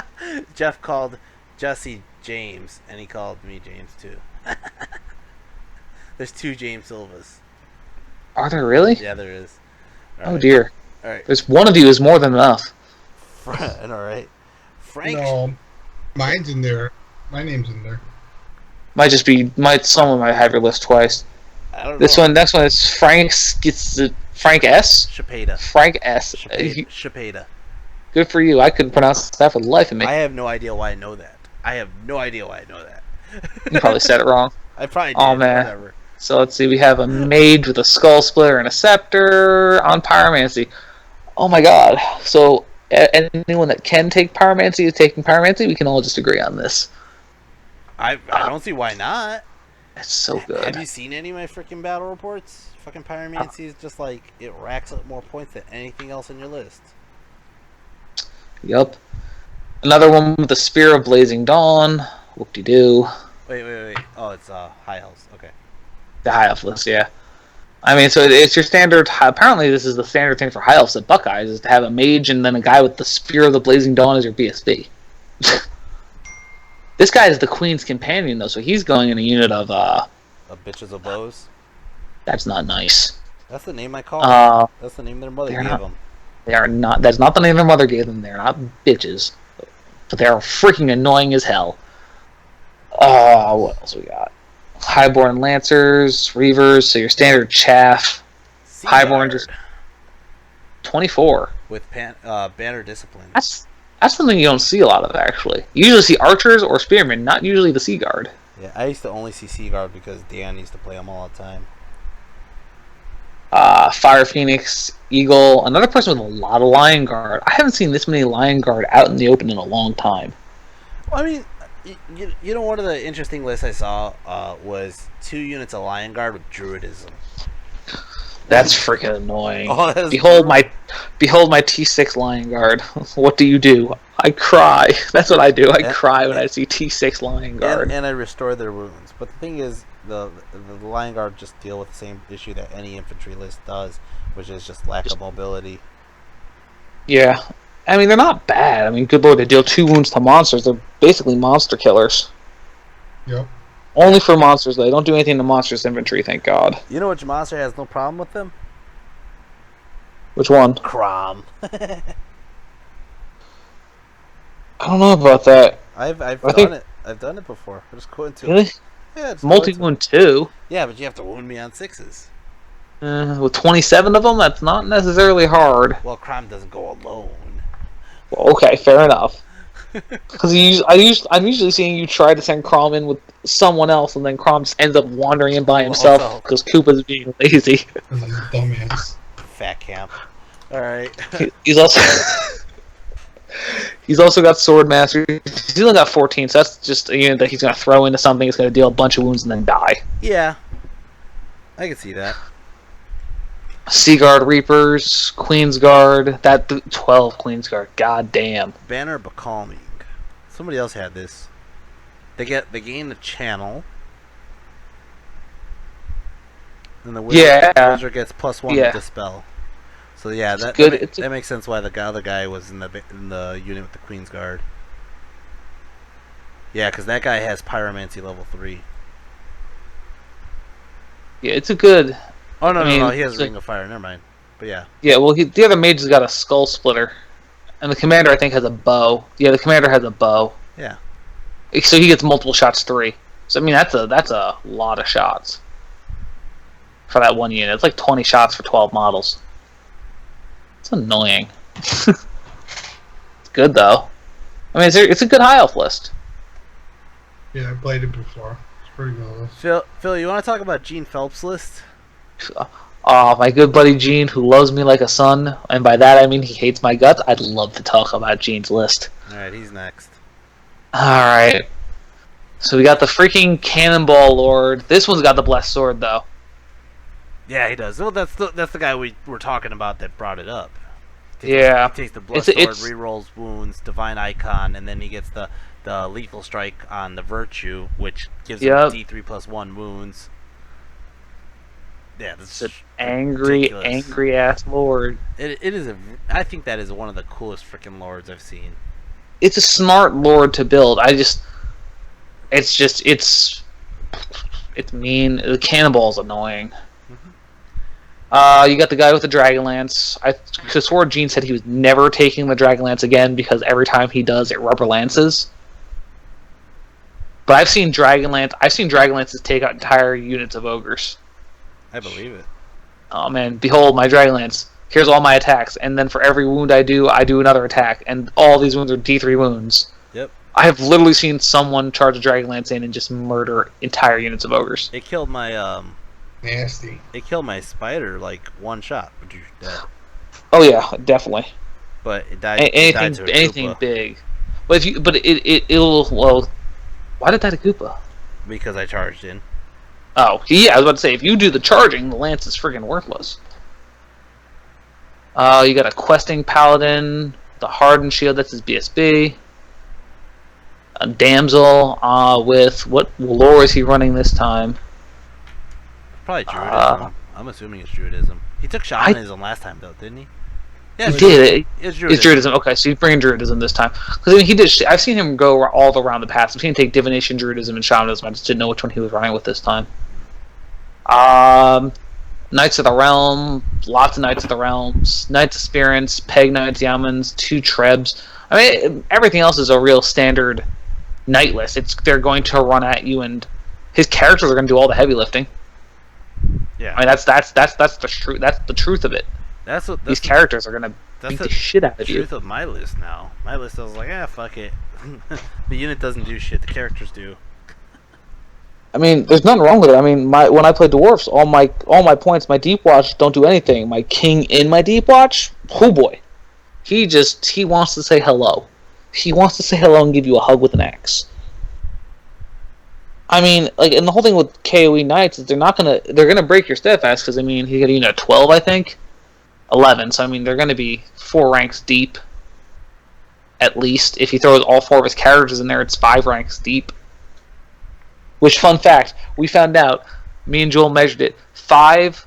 Jeff called Jesse James, and he called me James too. There's 2 James Silvas. Are there really? Yeah, there is. Oh dear. All right. There's one of you is more than enough. All right. Frank. No, mine's in there. My name's in there. Someone might have your list twice. I don't This know. one, next one is Frank S. Chapeda. Frank S. Chapeda. Good for you. I couldn't pronounce that for the life of me. I have no idea why I know that. You probably said it wrong. I probably did. Oh, man. Whatever. So let's see. We have a mage with a skull splitter and a scepter on pyromancy. Oh my god. So anyone that can take pyromancy is taking pyromancy. We can all just agree on this. I don't see why not. It's so good. Have you seen any of my freaking battle reports? Fucking Pyromancy is just like, it racks up more points than anything else on your list. Yup. Another one with the Spear of Blazing Dawn. Whoop-de-doo. Wait. Oh, it's High Elves. Okay. The High Elf list, yeah. I mean, so it's your standard. Apparently, this is the standard thing for High Elves at Buckeyes, is to have a mage and then a guy with the Spear of the Blazing Dawn as your BSB. This guy is the Queen's Companion, though, so he's going in a unit of, Bitches of Bows? That's not nice. That's the name I call them. That's the name their mother gave them. They are not. That's not the name their mother gave them. They're not bitches. But they are freaking annoying as hell. What else we got? Highborn Lancers, Reavers, so your standard chaff. Highborn just 24. With Banner Discipline. That's something you don't see a lot of, actually. You usually see archers or spearmen, not usually the Sea Guard. Yeah, I used to only see Sea Guard because Dan used to play them all the time. Fire Phoenix, Eagle, another person with a lot of Lion Guard. I haven't seen this many Lion Guard out in the open in a long time. Well, I mean, you know, one of the interesting lists I saw was 2 units of Lion Guard with Druidism. That's freaking annoying. Oh, behold my T6 Lion Guard. What do? I cry. That's what I do. I cry when I see T6 Lion Guard. And I restore their wounds. But the thing is, the Lion Guard just deal with the same issue that any infantry list does, which is just lack of mobility. Yeah. I mean, they're not bad. I mean, good lord, they deal 2 wounds to monsters. They're basically monster killers. Yep. Only for monsters, though. They don't do anything to monsters infantry, thank God. You know which monster has no problem with them? Which one? Crom. I don't know about that. I've I done think- it. I've done it before. I just go into Really? Yeah, just go Multi into wound 2? Yeah, but you have to wound me on 6s. With 27 of them, that's not necessarily hard. Well, Crom doesn't go alone. Well, okay, fair enough. Because I'm usually seeing you try to send Crom in with someone else, and then Crom just ends up wandering in by himself also- because Koopa's being lazy. Because he's a dumbass. Fat camp. All right. He's also he's also got Sword Master. He's only got 14, so that's just a unit that he's going to throw into something. It's going to deal a bunch of wounds and then die. Yeah, I can see that. Seaguard Reapers, Queen's Guard. 12 Queen's Guard. God damn. Banner Becalming. Somebody else had this. They gain the channel. And the wizard gets +1 Yeah. to dispel. So yeah, It's that good. that makes sense why the other guy was in the unit with the Queen's Guard. Yeah, because that guy has Pyromancy level 3. Yeah, it's a good. Oh no, I mean, no, he has it's a- Ring of Fire. Never mind. But yeah, Yeah, well, the other mage has got a Skull Splitter, and the commander I think has a bow. Yeah, the commander has a bow. yeah. So he gets multiple shots 3. So I mean that's a lot of shots for that one unit. It's like 20 shots for 12 models. It's annoying. It's good though. I mean, it's a good high elf list. Yeah, I played it before. It's pretty good. Phil, you want to talk about Gene Phelps' list? Oh, my good buddy Gene, who loves me like a son, and by that I mean he hates my guts. I'd love to talk about Gene's list. All right, he's next. Alright. So we got the freaking Cannonball Lord. This one's got the Blessed Sword, though. Yeah, he does. Well, that's the guy we were talking about that brought it up. Yeah. He takes the Blessed Sword, It's- rerolls wounds, Divine Icon, and then he gets the Lethal Strike on the Virtue, which gives Yep. him D3+1 wounds. Yeah, this It's is an ridiculous. angry ass Lord. It is I think that is one of the coolest freaking lords I've seen. It's a smart Lord to build. It's mean. The Cannonball's annoying. You got the guy with the Dragonlance. Because Sword Gene said he was never taking the Dragonlance again because every time he does, it rubber lances. But I've seen Dragonlances take out entire units of ogres. I believe it. Oh man, behold my Dragonlance. Here's all my attacks, and then for every wound I do another attack, and all these wounds are D3 wounds. Yep. I have literally seen someone charge a Dragonlance in and just murder entire units of ogres. It killed my Nasty. spider like one shot. Dead. Oh yeah, definitely. But it died. It died to a Anything Koopa big. But it'll well. Why did it die to Koopa? because I charged in. Oh, yeah, I was about to say, if you do the charging, the lance is friggin' worthless. You got a questing paladin, the hardened shield, that's his BSB. A damsel, with what lore is he running this time? Probably Druidism. I'm assuming it's Druidism. He took Shamanism last time though, didn't he? Yeah, He did. It's It's Druidism. Okay, so he's bringing Druidism this time. Because I mean, he did. I've seen him go all around the past. I've seen him take Divination, Druidism, and Shamanism. I just didn't know which one he was running with this time. Knights of the Realm, lots of Knights of the Realms, Knights of Spirits, Peg Knights, Yamans, 2 Trebs. I mean, everything else is a real standard Knight list. They're going to run at you, and his characters are going to do all the heavy lifting. Yeah. I mean, that's the truth. That's the truth of it. These characters are going to beat the shit out of you. Truth of my list now. My list, I was like, fuck it. The unit doesn't do shit. The characters do. I mean, there's nothing wrong with it. I mean, when I play dwarfs, all my points, my deep watch don't do anything. My king in my deep watch, oh boy, he wants to say hello. He wants to say hello and give you a hug with an axe. I mean, like, and the whole thing with KOE knights is they're gonna break your steadfast because I mean he got 12, I think, 11. So I mean they're gonna be 4 ranks deep, at least. If he throws all 4 of his characters in there, it's 5 ranks deep. Which, fun fact, we found out, me and Joel measured it, 5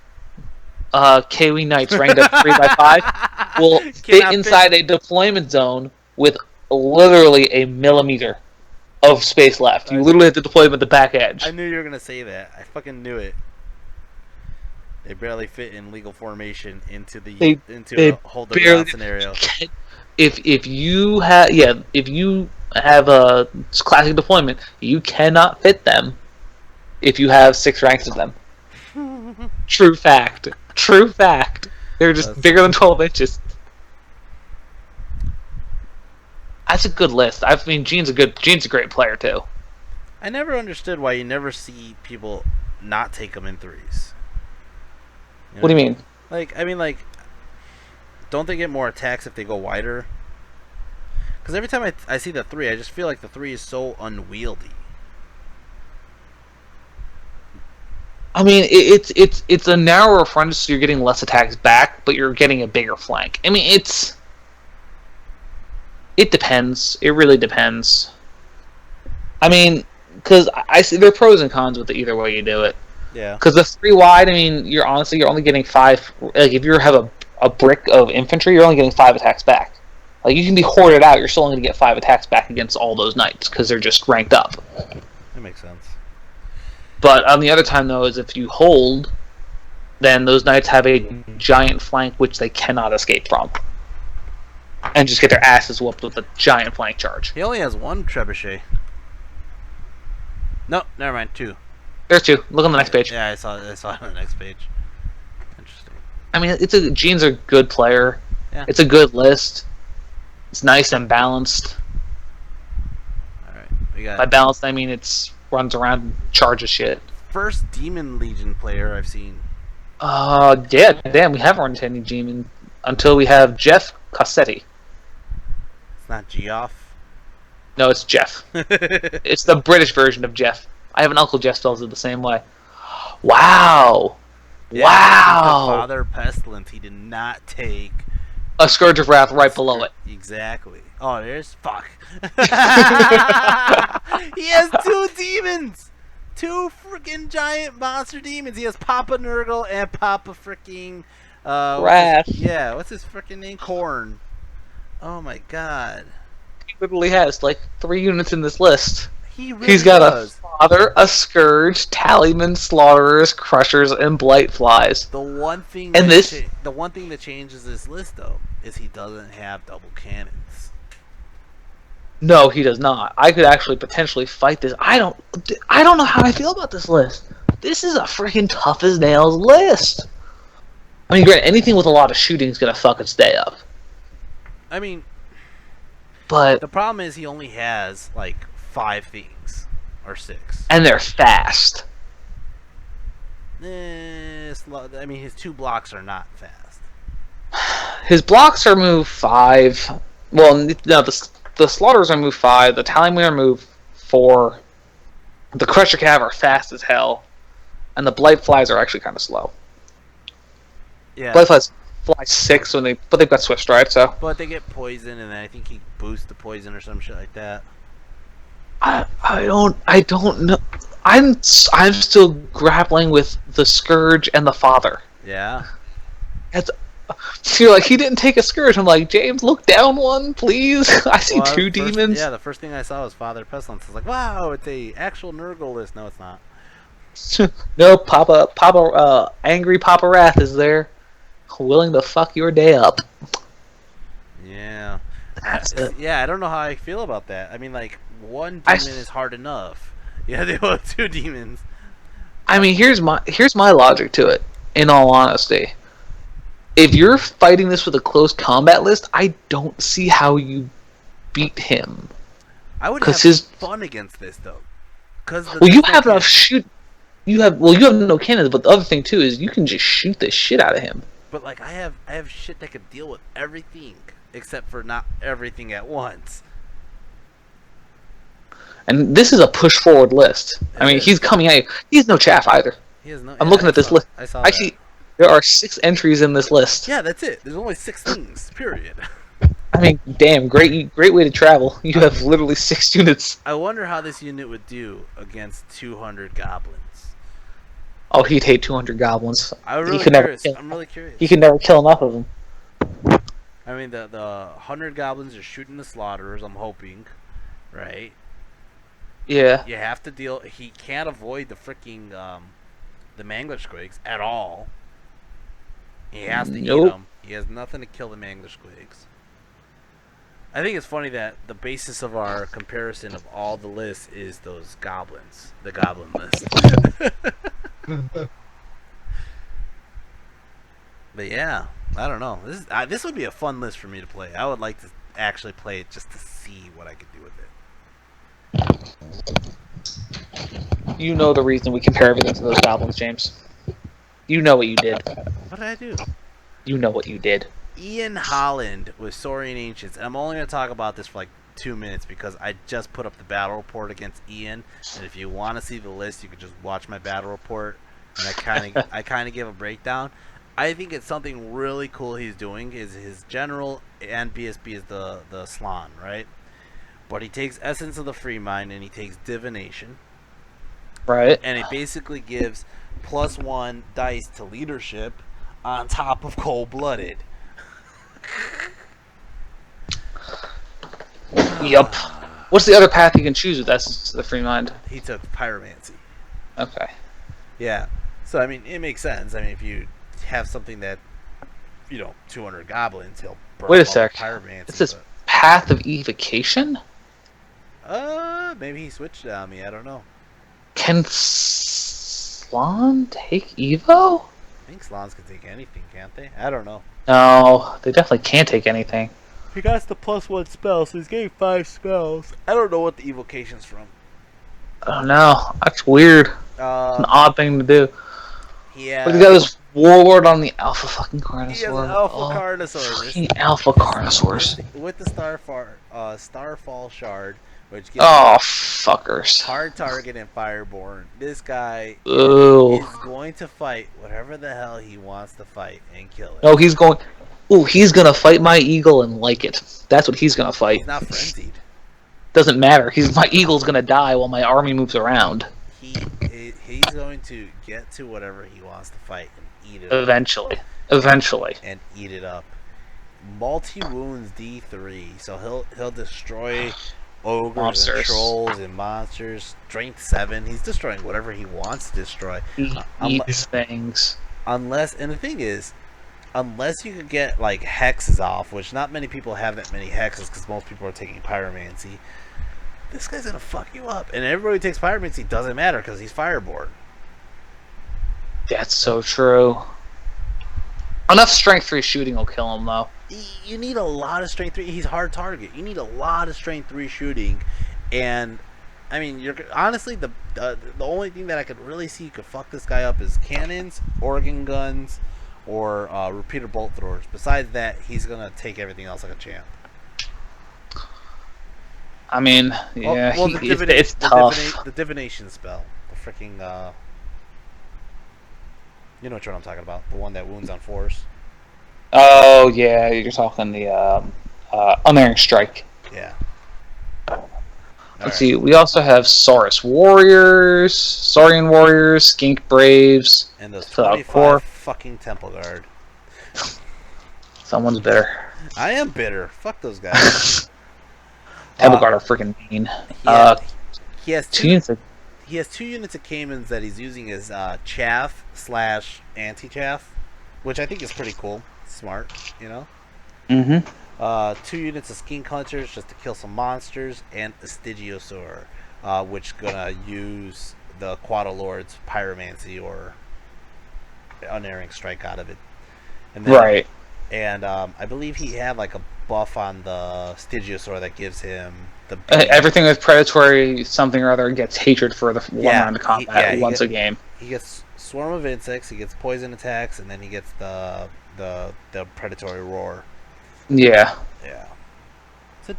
KOE Knights ranked up 3x5 will fit inside a deployment zone with literally a millimeter of space left. You literally have to deploy them at the back edge. I knew you were gonna say that. I fucking knew it. They barely fit in legal formation into They a hold the ground scenario. If you have a classic deployment, you cannot fit them if you have 6 ranks of them. True fact. True fact. They're just bigger than 12 inches. That's a good list. I mean, Gene's a great player too. I never understood why you never see people not take them in 3s. What do you mean? Like, don't they get more attacks if they go wider? Because every time I see the 3, I just feel like the 3 is so unwieldy. I mean, it's a narrower front, so you're getting less attacks back, but you're getting a bigger flank. I mean, it depends. It really depends. I mean, because I see there are pros and cons with it either way you do it. Yeah. Because the 3 wide, I mean, you're only getting 5. Like if you have a brick of infantry, you're only getting 5 attacks back. Like you can be hoarded out, you're still only going to get 5 attacks back against all those knights because they're just ranked up. That makes sense. But on the other time, though, is if you hold, then those knights have a giant flank which they cannot escape from, and just get their asses whooped with a giant flank charge. He only has 1 trebuchet. No, never mind. 2. There's 2. Look on the next page. Yeah, I saw it on the next page. Interesting. I mean, Gene's a good player. Yeah. It's a good list. It's nice and balanced. All right, we got By balanced, I mean it's runs around and charges shit. first Demon Legion player I've seen. Yeah, damn, we haven't run into any Demon until we have Jeff Cossetti. It's not Geoff. No, it's Jeff. It's the British version of Jeff. I have an uncle Jeff spells it the same way. Wow. Yeah, Wow. Father Pestilence. He did not take A Scourge of Wrath right below it. Exactly. Oh, there's fuck. He has 2 demons. 2 freaking giant monster demons. He has Papa Nurgle and Papa freaking Wrath. what's his freaking name? Corn. Oh my god. He literally has like 3 units in this list. He really He's got does. a Father, a Scourge, Tallyman, Slaughterers, Crushers, and Blightflies. The one thing And the one thing that changes this list though is he doesn't have double cannons. No, he does not. I could actually potentially fight this. I don't know how I feel about this list. This is a freaking tough as nails list. I mean, granted, anything with a lot of shooting is gonna fuck its day up. I mean, But the problem is he only has like 5 things or 6. and they're fast. I mean, his 2 blocks are not fast. His blocks are move 5. Well, no, the Slaughters are move 5. The Tallyman are move 4. The Crusher Cav are fast as hell, and the Blightflies are actually kind of slow. Yeah. Blightflies fly 6 but they've got Swift Stride, so. But they get poison, and then I think he boosts the poison or some shit like that. I don't know. I'm still grappling with the Scourge and the Father. Yeah. You're like, he didn't take a Scourge. I'm like, James, look down one, please. I see 2 demons. Yeah, the first thing I saw was Father Pestilence. I was like, wow, it's a actual Nurgle list. No, it's not. No, angry Papa Wrath is there, willing to fuck your day up. Yeah. That's it. Yeah, I don't know how I feel about that. I mean, like, 1 demon is hard enough. Yeah, they have 2 demons. I mean, here's my logic to it. In all honesty, if you're fighting this with a close combat list, I don't see how you beat him. I would 'Cause have fun against this, though. You have enough shoot. You have no cannons, but the other thing too is you can just shoot the shit out of him. But like, I have shit that could deal with everything except for not everything at once. And this is a push forward list. I mean, he's coming at you. He's no chaff either. He has no. I'm looking at this list. I saw Actually, there are 6 entries in this list. Yeah, that's it. There's only 6 things. Period. I mean, damn, great way to travel. You have literally 6 units. I wonder how this unit would do against 200 goblins. Oh, he'd hate 200 goblins. I'm really curious. He could never kill enough of them. I mean, the 100 goblins are shooting the slaughterers. I'm hoping, right? Yeah. You have to deal. He can't avoid the freaking the mangler squigs at all. He has to eat Nope. them. He has nothing to kill the mangler squigs. I think it's funny that the basis of our comparison of all the lists is those goblins, the goblin list. But yeah, I don't know. This would be a fun list for me to play. I would like to actually play it just to see what I could do with it. You know the reason we compare everything to those goblins, James. You know what you did. What did I do? You know what you did. Ian Holland with Saurian Ancients, and I'm only going to talk about this for like 2 minutes because I just put up the battle report against Ian, and if you want to see the list, you can just watch my battle report, and I kind of give a breakdown. I think it's something really cool he's doing. Is his general and BSB is the Slan, right? But he takes Essence of the Free Mind and he takes Divination, Right. and it basically gives +1 dice to leadership on top of Cold-Blooded. Yup. What's the other path you can choose with Essence of the Free Mind? He took Pyromancy. Okay. Yeah. So, I mean, it makes sense. I mean, if you have something that, 200 goblins, he'll burn Wait a all the sec. Pyromancy. It says Path of Evocation? Maybe he switched it on me. I don't know. Can Slan take Evo? I think Slans can take anything, can't they? I don't know. No, they definitely can't take anything. He got the +1 spell, so he's getting 5 spells. I don't know what the evocation's from. Oh no, that's weird. It's an odd thing to do. Yeah. But he's got this Warlord on the Alpha fucking Carnosaur. He has an Alpha Carnosaur. Fucking Alpha Carnosaurs. With the Starfall Shard, which gives Oh, fuckers. hard target and Fireborn. This guy Ooh. is going to fight whatever the hell he wants to fight and kill it. No, he's going... Ooh, he's gonna fight my eagle and like it. That's what he's gonna fight. He's not frenzied. Doesn't matter. My eagle's gonna die while my army moves around. He's going to get to whatever he wants to fight and eat it Eventually. and eat it up. Multi-wounds D3, so he'll destroy ogres Monsters. and trolls and monsters. Strength 7, he's destroying whatever he wants to destroy. He eats things. Unless, and the thing is, unless you could get like hexes off, which not many people have that many hexes because most people are taking pyromancy. This guy's gonna fuck you up, and everybody who takes pyromancy doesn't matter because he's fireborn. That's so true. Enough strength 3 shooting will kill him though. You need a lot of strength 3. He's hard target. You need a lot of strength 3 shooting, and I mean, you're honestly the only thing that I could really see could fuck this guy up is cannons, organ guns, or repeater bolt throwers. Besides that, he's gonna take everything else like a champ. I mean, yeah, well, it's tough. The divination spell, the freaking you know what I'm talking about, the one that wounds on force. Oh yeah, you're talking the Unerring Strike. Yeah. Let's see. We also have Saurian Warriors, Skink Braves, And those So, 25 core. fucking Temple Guard. Someone's bitter. I am bitter. Fuck those guys. Temple Guard are freaking mean. He has Two units of- He has 2 units of Caimans that he's using as chaff / anti-chaff, which I think is pretty cool. Smart, you know? Mhm. 2 units of Skink Hunters just to kill some monsters, and a Stygiosaur, which gonna use the Quadalord's Pyromancy or Unerring Strike out of it. And then, Right. And I believe he had like a buff on the Stygiosaur that gives him the Everything with predatory something or other gets hatred for the one round of combat once a game. He gets Swarm of Insects, he gets poison attacks, and then he gets the predatory roar. Yeah. Yeah. It's a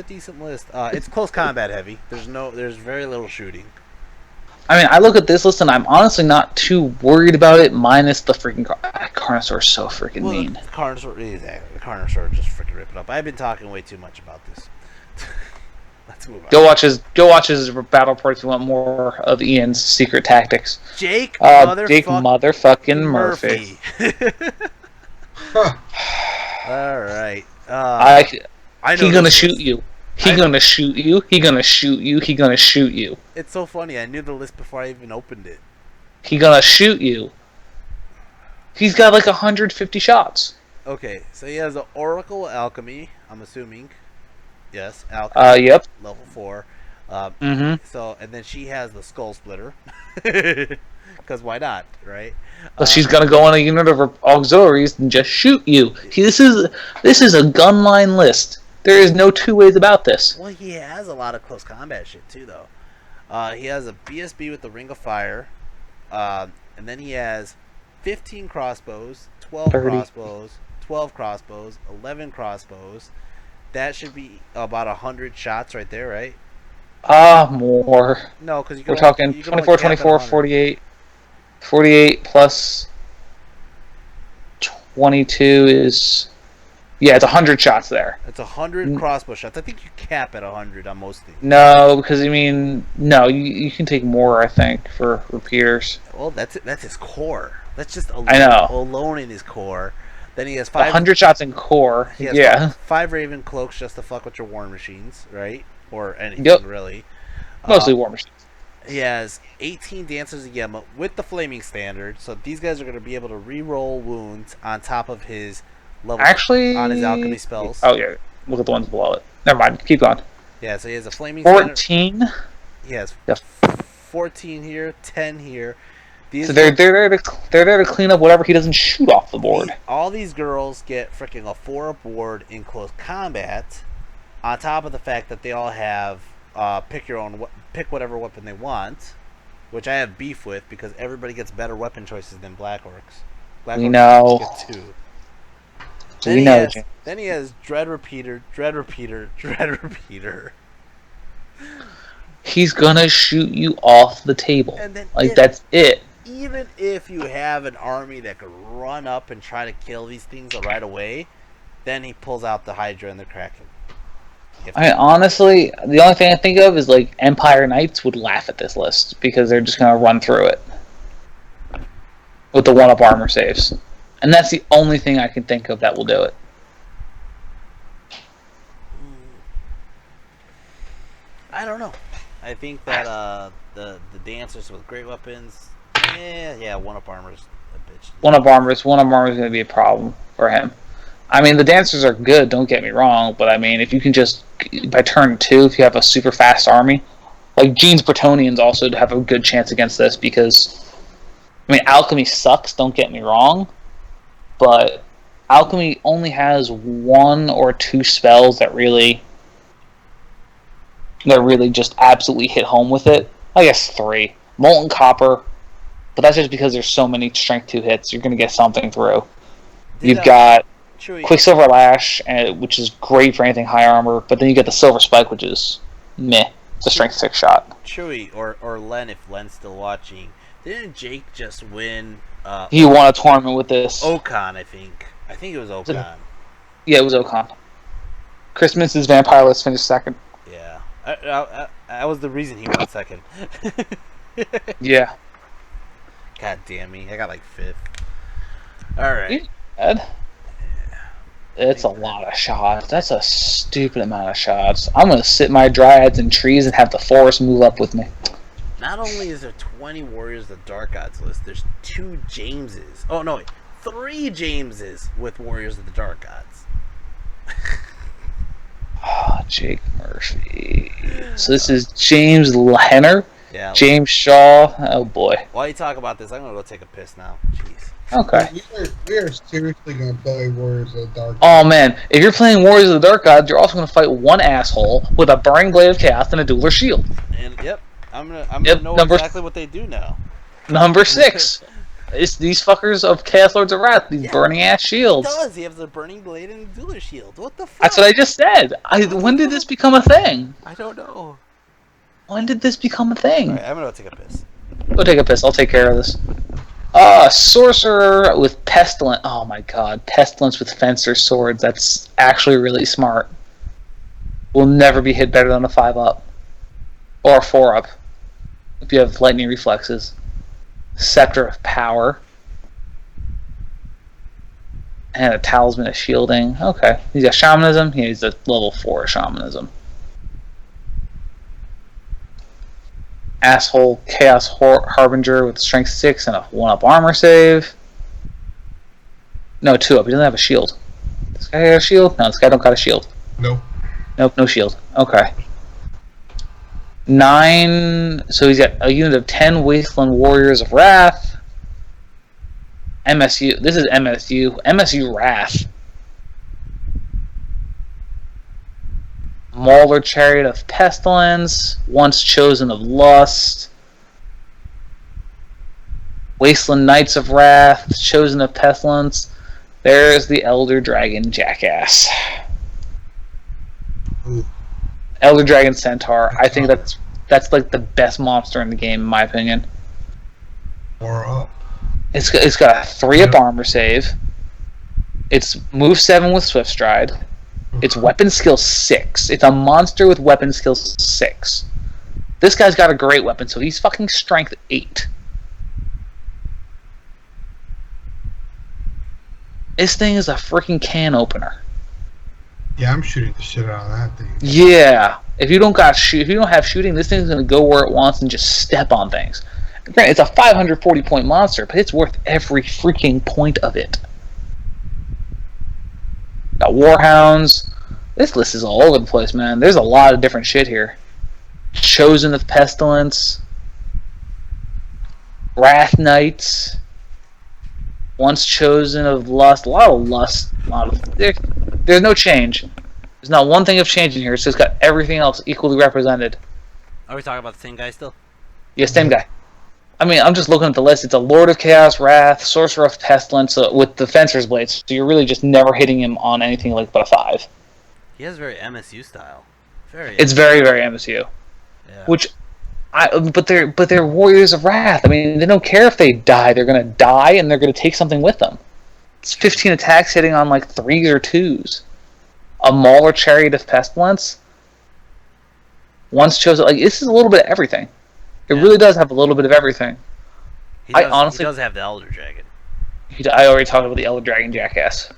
decent list. It's close combat heavy. There's very little shooting. I mean, I look at this list and I'm honestly not too worried about it, minus the freaking Carnosaur is so freaking mean. The Carnosaur just freaking rip it up. I've been talking way too much about this. Let's move on. Go watch his battle report if you want more of Ian's secret tactics. Jake motherfucking Murphy. All right. He's gonna shoot you. He gonna shoot you. He gonna shoot you. He gonna shoot you. It's so funny. I knew the list before I even opened it. He gonna shoot you. He's got like 150 shots. Okay, so he has an Oracle Alchemy, I'm assuming. Yes, Alchemy. Yep. Level 4. So, and then she has the Skull Splitter. Because why not, right? But she's gonna go on a unit of her auxiliaries and just shoot you. This is a gunline list. There is no two ways about this. Well, he has a lot of close combat shit, too, though. He has a BSB with the Ring of Fire. And then he has 15 crossbows, 12 30. crossbows, 12 crossbows, 11 crossbows. That should be about 100 shots right there, right? More. No, because We're talking 24, 24, 48. 48 plus 22 is... Yeah, it's 100 shots there. It's 100 crossbow shots. I think you cap at 100 on most things. No, because no, you can take more, I think, for repeaters. Well, that's his core. That's just alone in his core. Then he has 100 shots in core. He has Yeah. five Raven cloaks just to fuck with your war machines, right? Or anything, Yep. really. Mostly war machines. He has 18 Dancers of Yema with the Flaming Standard, so these guys are going to be able to re-roll wounds on top of his level on his alchemy spells. Oh yeah, look at the ones below it. Never mind, keep going. Yeah, so he has a Flaming Standard. 14. He has Yep. 14 here, 10 here. These So they're there to clean up whatever he doesn't shoot off the board. all these girls get freaking a 4-up ward in close combat, on top of the fact that they all have pick whatever weapon they want, which I have beef with because everybody gets better weapon choices than Black Orcs. Black We Orcs know. get 2. Then he has Dread Repeater, Dread Repeater, Dread Repeater. He's gonna shoot you off the table. And then That's it. Even if you have an army that could run up and try to kill these things right away, then he pulls out the Hydra and the Kraken. Honestly, the only thing I think of is like Empire Knights would laugh at this list because they're just gonna run through it with the 1-up armor saves, and that's the only thing I can think of that will do it. I don't know. I think that the dancers with great weapons, 1-up armor's a bitch. 1-up armor is going to be a problem for him. I mean, the dancers are good, don't get me wrong, but I mean, if you can just, by turn 2, if you have a super fast army, like Gene's Bretonians also have a good chance against this because, I mean, alchemy sucks, don't get me wrong, but alchemy only has 1 or 2 spells that really just absolutely hit home with it. I guess 3. Molten Copper, but that's just because there's so many strength 2 hits, you're going to get something through. You've got Quicksilver Lash, which is great for anything high armor, but then you get the Silver Spike, which is meh. It's a strength 6 shot. Chewy, or Len, if Len's still watching, didn't Jake just win? He won a tournament with this. Okan, I think. I think it was Okan. Yeah, it was Okan. Chris Mince's Vampire List finished 2nd. Yeah. That was the reason he won 2nd. Yeah. God damn me. I got like 5th. Alright. It's a lot of shots. That's a stupid amount of shots. I'm going to sit my dryads in trees and have the forest move up with me. Not only is there 20 Warriors of the Dark Gods list, there's 2 Jameses. Oh, no, wait. 3 Jameses with Warriors of the Dark Gods. Jake Murphy. So this is James Henner? Yeah. James Shaw? Oh, boy. While you talk about this, I'm going to go take a piss now. Jeez. Okay. We are seriously going to play Warriors of the Dark. Oh man, if you're playing Warriors of the Dark Gods, you're also going to fight one asshole with a Burning Blade of Chaos and a Dueler Shield. And I'm gonna know exactly what they do now. Number 6. It's these fuckers of Chaos Lords of Wrath, these burning ass shields. He does. He has the Burning Blade and the Dueler Shield. What the fuck? That's what I just said. When did this become a thing? I don't know. When did this become a thing? Alright, I'm gonna go take a piss. Go take a piss. I'll take care of this. Sorcerer with Pestilence. Oh my god. Pestilence with Fencer Swords. That's actually really smart. Will never be hit better than a 5-up. Or a 4-up. If you have lightning reflexes. Scepter of Power. And a Talisman of Shielding. Okay. He's got Shamanism. He's a level 4 Shamanism. asshole Chaos Harbinger with strength 6 and a 1-up armor save. No, 2-up. He doesn't have a shield. This guy got a shield? No, this guy don't got a shield. Nope. Nope, no shield. Okay. 9. So he's got a unit of 10 Wasteland Warriors of Wrath. MSU. This is MSU. MSU Wrath. Mauler Chariot of Pestilence. Once Chosen of Lust. Wasteland Knights of Wrath. Chosen of Pestilence. There's the Elder Dragon Jackass. Ooh. Elder Dragon Centaur. I think that's like the best monster in the game, in my opinion. 4 up. It's got a 3-up armor save. It's move 7 with Swift Stride. It's weapon skill 6. It's a monster with weapon skill 6. This guy's got a great weapon, so he's fucking strength 8. This thing is a freaking can opener. Yeah, I'm shooting the shit out of that thing. Yeah. If you don't have shooting, this thing's gonna go where it wants and just step on things. Granted, it's a 540 point monster, but it's worth every freaking point of it. Got Warhounds. This list is all over the place, man. There's a lot of different shit here. Chosen of Pestilence. Wrath Knights. Once Chosen of Lust. A lot of Lust. There's no change. There's not one thing of change in here. It's just got everything else equally represented. Are we talking about the same guy still? Yeah, same guy. I mean, I'm just looking at the list. It's a Lord of Chaos, Wrath, Sorcerer of Pestilence with the Fencer's Blades. So you're really just never hitting him on anything like but a 5. He has very MSU style. It's very, very MSU. Yeah. But they're Warriors of Wrath. I mean, they don't care if they die. They're gonna die, and they're gonna take something with them. It's 15 attacks hitting on like 3s or 2s. A Mauler Chariot of Pestilence. Once Chosen, like this is a little bit of everything. It really does have a little bit of everything. He honestly does have the Elder Dragon. I already talked about the Elder Dragon Jackass.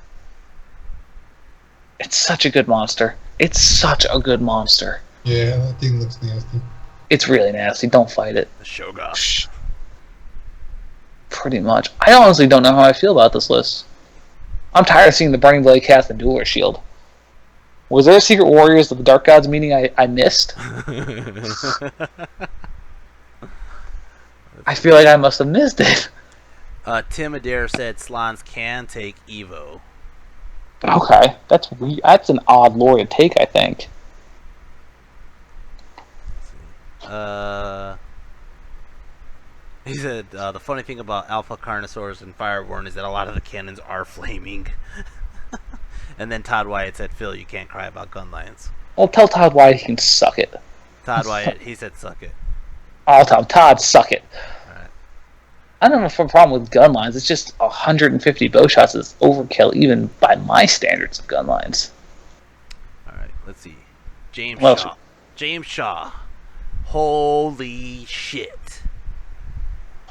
It's such a good monster. It's such a good monster. Yeah, that thing looks nasty. It's really nasty. Don't fight it. The Shogun. Pretty much. I honestly don't know how I feel about this list. I'm tired of seeing the Burning Blade cast the Dueler Shield. Was there a Secret Warriors of the Dark Gods meeting I missed? I feel like I must have missed it. Tim Adair said Slans can take Evo. Okay, that's weird. That's an odd lore to take, I think. He said the funny thing about Alpha Carnosaurs and Fireborn is that a lot of the cannons are flaming. And then Todd Wyatt said, "Phil, you can't cry about gun lions." Well, tell Todd Wyatt he can suck it. Todd Wyatt, he said, "Suck it." I'll tell Todd, suck it. Alright. I don't have a problem with gun lines. It's just 150 bow shots is overkill, even by my standards of gun lines. Alright, let's see. James Well, Shaw. James Shaw. Holy shit.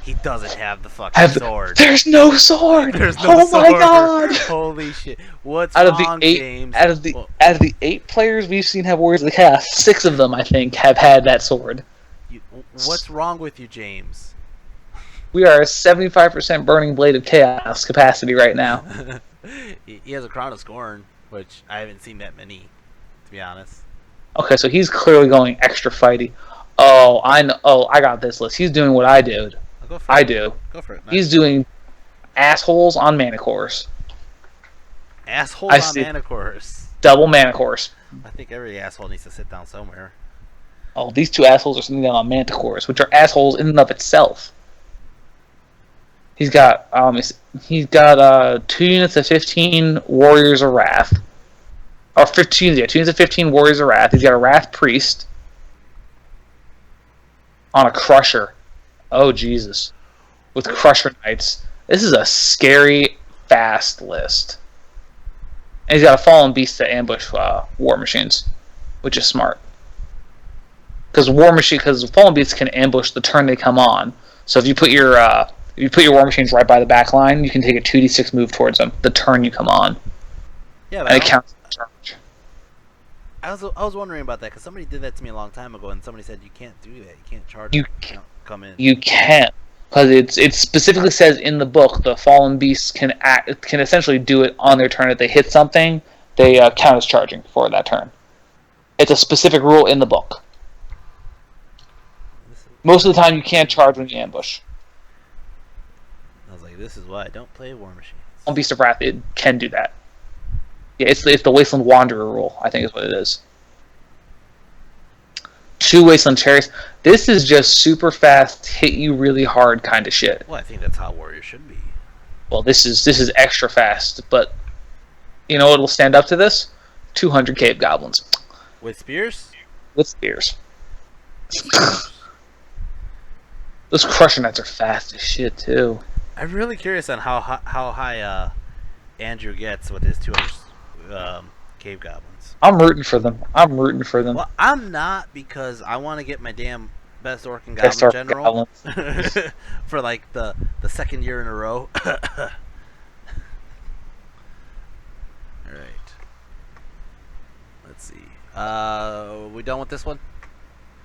He doesn't have the fucking sword. There's no sword. There's no oh sword. my god! Holy shit! What's Out of wrong, the 8, James? out of the 8 players we've seen have Warriors of the Chaos, 6 of them I think have had that sword. What's wrong with you, James? We are 75% Burning Blade of Chaos capacity right now. He has a Crown of Scorn, which I haven't seen that many, to be honest. Okay, so he's clearly going extra fighty. Oh, I know. Oh, I got this list. He's doing what I did. Go for it. Go for it. Nice. He's doing assholes on mana cores. Assholes on mana cores. Double mana cores. I think every asshole needs to sit down somewhere. Oh, these 2 assholes are sitting down on manticores, which are assholes in and of itself. He's got 2 units of 15 Warriors of Wrath. Or 15, yeah, 2 units of 15 Warriors of Wrath. He's got a Wrath Priest on a Crusher. Oh, Jesus. With Crusher Knights. This is a scary, fast list. And he's got a Fallen Beast to ambush War Machines, which is smart. Because Fallen Beasts can ambush the turn they come on. So if you put your War Machines right by the back line, you can take a 2d6 move towards them the turn you come on. Yeah, and it counts as a charge. I was wondering about that because somebody did that to me a long time ago, and somebody said you can't do that. You can't charge. You them. You can't come in. You can't, because it specifically says in the book the fallen beasts can essentially do it on their turn. If they hit something, they count as charging for that turn. It's a specific rule in the book. Most of the time, you can't charge when you ambush. I was like, this is why I don't play War Machines. On Beast of Wrath, it can do that. Yeah, it's the Wasteland Wanderer rule, I think is what it is. 2 Wasteland Chariots. This is just super fast, hit you really hard kind of shit. Well, I think that's how warriors should be. Well, this is extra fast, but you know what'll stand up to this? 200 cave goblins With spears? with spears. Those Crusher Knights are fast as shit too. I'm really curious on how high Andrew gets with his 200 cave goblins. I'm rooting for them. Well, I'm not because I want to get my damn best orc and Best goblin orc general for like the second year in a row. All right. Let's see. We done with this one?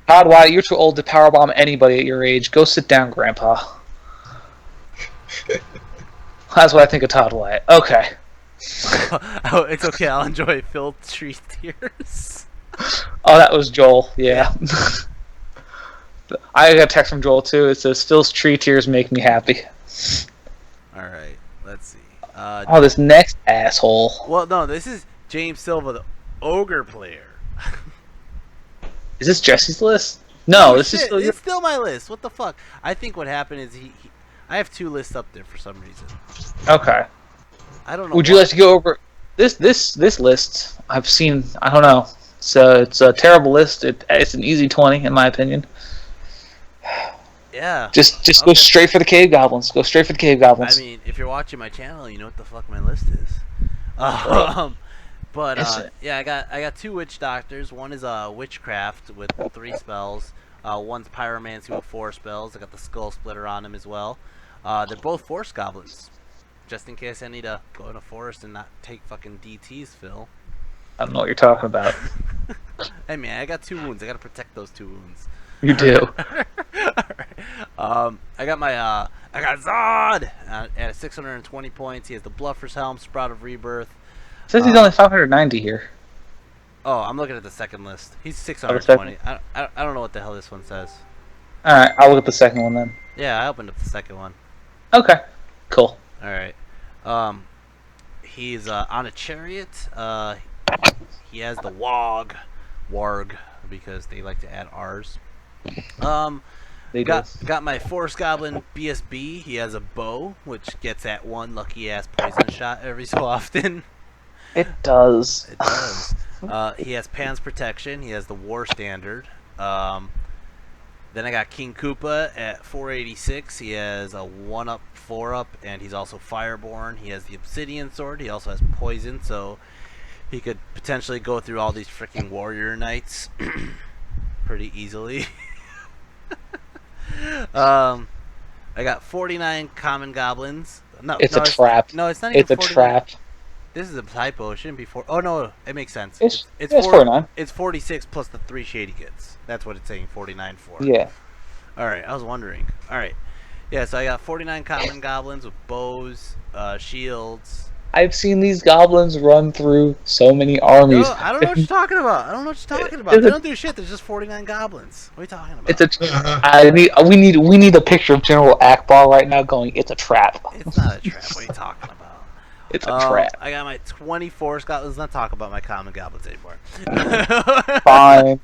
Todd White, you're too old to powerbomb anybody at your age. Go sit down, Grandpa. That's what I think of Todd White. Okay. Oh, it's okay. I'll enjoy Phil Tree Tears. Oh, that was Joel. Yeah. I got a text from Joel too. It says, Phil's tree tears make me happy. All right. Let's see. Oh, this next asshole. Well, no, this is James Silva, the ogre player. Is this Jesse's list? No, this is Shit, still your... it's still my list. What the fuck? I think what happened is I have 2 lists up there for some reason. Okay. I don't know. Would you like to go over this list? I've seen. I don't know. It's a terrible list. It's an easy 20 in my opinion. Yeah. Just Okay. go straight for the cave goblins. Go straight for the cave goblins. I mean, if you're watching my channel, you know what the fuck my list is. But yeah, I got 2 witch doctors. One is Witchcraft with 3 spells. One's Pyromancy with 4 spells. I got the Skull Splitter on him as well. They're both forest goblins. Just in case I need to go in a forest and not take fucking DTs, Phil. I don't know what you're talking about. Hey man, I got 2 wounds. I gotta protect those 2 wounds. You do. Alright. I got my I got Zod at 620 points. He has the Bluffer's Helm, Sprout of Rebirth. It says he's only 590 here. Oh, I'm looking at the second list. He's 620. I don't know what the hell this one says. Alright, I'll look at the second one then. Yeah, I opened up the second one. Okay. Cool. Alright. He's on a chariot. He has the Warg, because they like to add R's. They Got my Forest Goblin BSB. He has a bow, which gets at 1 lucky ass poison shot every so often. It does. It does. He has Pan's Protection. He has the War Standard. Then I got King Koopa at 486. He has a 1-up, 4-up, and he's also Fireborn. He has the Obsidian Sword. He also has Poison, so he could potentially go through all these freaking Warrior Knights pretty easily. I got 49 Common Goblins. No, It's a trap. No, it's not even It's a 49. trap. This is a typo. It shouldn't be 4. Oh, no, it makes sense. It's 4, 49. It's 46 plus the 3 Shady Kids. That's what it's saying 49 for. Yeah. Alright, I was wondering. Alright. Yeah, so I got 49 Common Goblins with bows, shields. I've seen these goblins run through so many armies. No, I don't know what you're talking about. I don't know what you're talking about. They don't do shit. There's just 49 goblins. What are you talking about? It's we need a picture of General Akbar right now going, it's a trap. It's not a trap. What are you talking about? It's a trap. I got my 24 Let's not talk about my Common Goblins anymore. Fine.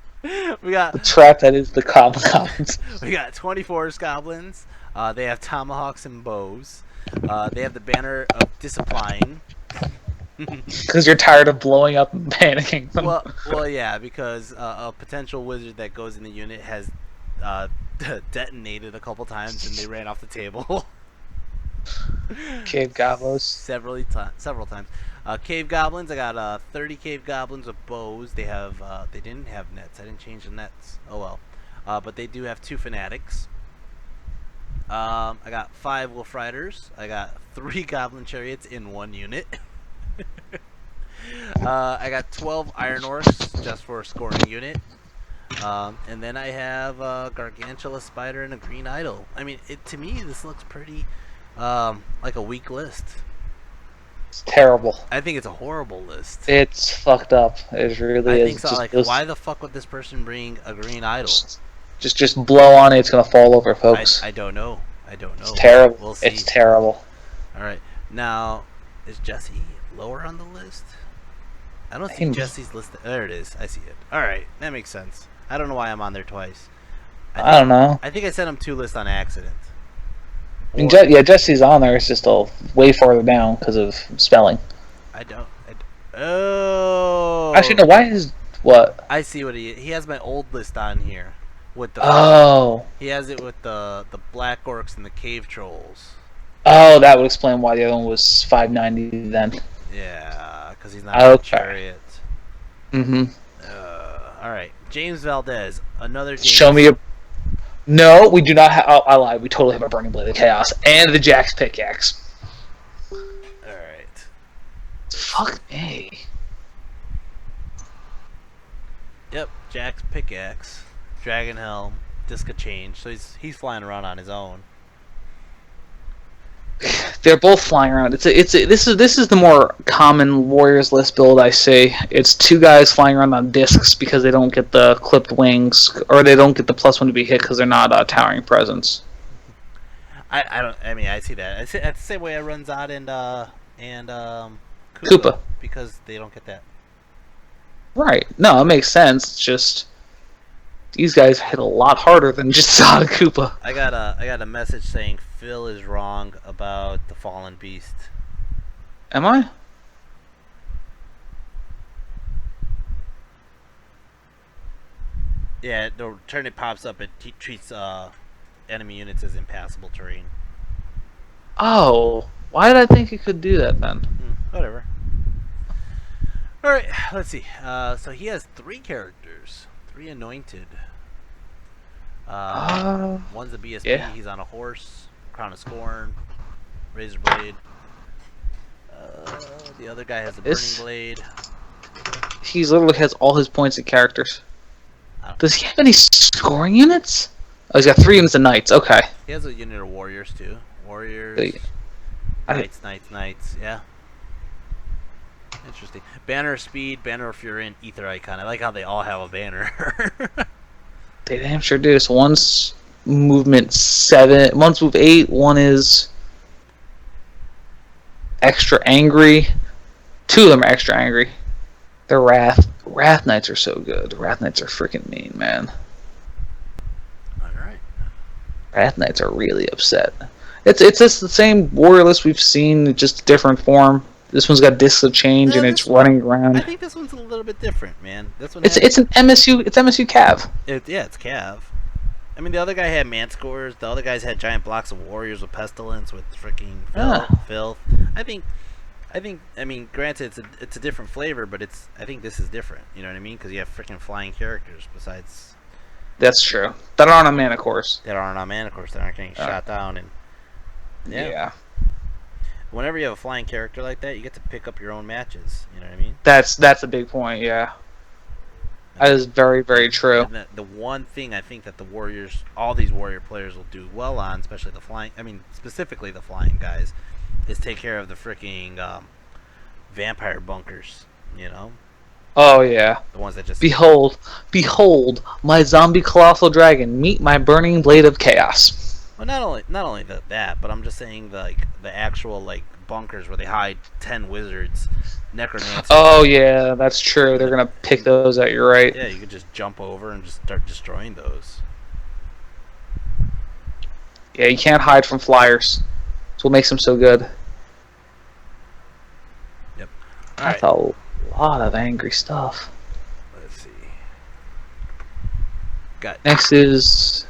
We got The trap that is the common goblins. We got 24 Goblins. They have tomahawks and bows. They have the Banner of Discipline. Because you're tired of blowing up and panicking them. Well, yeah, because a potential wizard that goes in the unit has detonated a couple times and they ran off the table. Cave goblins. Several times. Cave Goblins. I got 30 Cave Goblins with bows. They have they didn't have nets. I didn't change the nets. Oh well. But they do have 2 Fanatics. I got 5 Wolf Riders. I got 3 Goblin Chariots in 1 unit. I got 12 Iron Orcs just for a scoring unit. And then I have a Gargantula Spider and a Green Idol. I mean, to me, this looks pretty like a weak list. It's terrible. I think it's a horrible list. It's fucked up. It really I is. think so. Just Like, those- why the fuck would this person bring a Green Idol? just blow on it. It's gonna fall over, folks. I don't know. I don't know. It's terrible. We'll see. It's terrible. All right. Now, is Jesse lower on the list? I don't see Him. Jesse's list. There it is. I see it. All right. That makes sense. I don't know why I'm on there twice. I don't know. I think I sent him 2 lists on accident. I mean, Or- yeah, Jesse's on there. It's just way farther down because of spelling. Oh. Actually, no. Why is what? I see what he has my old list on here with the. Oh, He has it with the black orcs and the cave trolls. oh, that would explain why the other one was 590 then. Yeah, because he's not in the Okay. chariot. Mm-hmm. All right, James Valdez, another James. Show me a. No, we do not have. Oh, I lied. We totally have a Burning Blade of Chaos and the Jack's pickaxe. All right. Fuck me. Yep, Jack's pickaxe, dragon helm, disc of change. So he's flying around on his own. They're both flying around. This is the more common Warriors list build I see. It's 2 guys flying around on discs because they don't get the clipped wings, or they don't get the +1 to be hit because they're not towering presence. I don't. I mean, I see that. That's the same way I run Zod and Koopa. because they don't get that. Right. No, it makes sense. It's just these guys hit a lot harder than just Zod and Koopa. I got a message saying Phil is wrong about the Fallen Beast. Am I? Yeah, the turn it pops up. It treats enemy units as impassable terrain. Oh, why did I think it could do that then? Whatever. All right, let's see. So he has 3 characters, 3 anointed. One's a BSP. Yeah. He's on a horse. Crown of Scorn, Razor Blade. The other guy has a Burning This- Blade. He literally has all his points and characters. Oh. Does he have any scoring units? Oh, he's got 3 units of knights. Okay. He has a unit of warriors too. Warriors, Wait. knights. Yeah. Interesting. Banner of Speed, Banner if you're in Ether Icon. I like how they all have a banner. They damn sure do. So one's movement 7, one's move 8, one is extra angry. 2 of them are extra angry. They're Wrath Knights are so good. Wrath Knights are freaking mean, man. Alright. Wrath Knights are really upset. It's just the same warrior list we've seen, just a different form. This one's got discs of change Yeah, and it's this one- running around. I think this one's a little bit different, man. This one It's an MSU. It's MSU Cav. yeah, it's Cav. I mean, the other guy had Manscores. The other guys had giant blocks of warriors with pestilence, with freaking filth. I mean, granted, it's a different flavor, but I think this is different. You know what I mean? Because you have freaking flying characters besides That's true. That aren't on mana course. that aren't on mana course that aren't getting shot down. And Yeah. whenever you have a flying character like that, you get to pick up your own matches. You know what I mean? That's a big point. Yeah. That is very, very true. And the one thing I think that all these warrior players will do well on, especially the flying, specifically the flying guys, is take care of the freaking vampire bunkers, you know? Oh yeah. The ones that just... Behold, my zombie colossal dragon. Meet my burning blade of chaos. Well, not only that, but I'm just saying the actual bunkers where they hide 10 wizards, necromancers. Oh yeah, that's true. They're gonna pick those out. You're right. Yeah, you could just jump over and just start destroying those. Yeah, you can't hide from flyers. That's what makes them so good. Yep. That's a lot of angry stuff. Let's see. Got Next is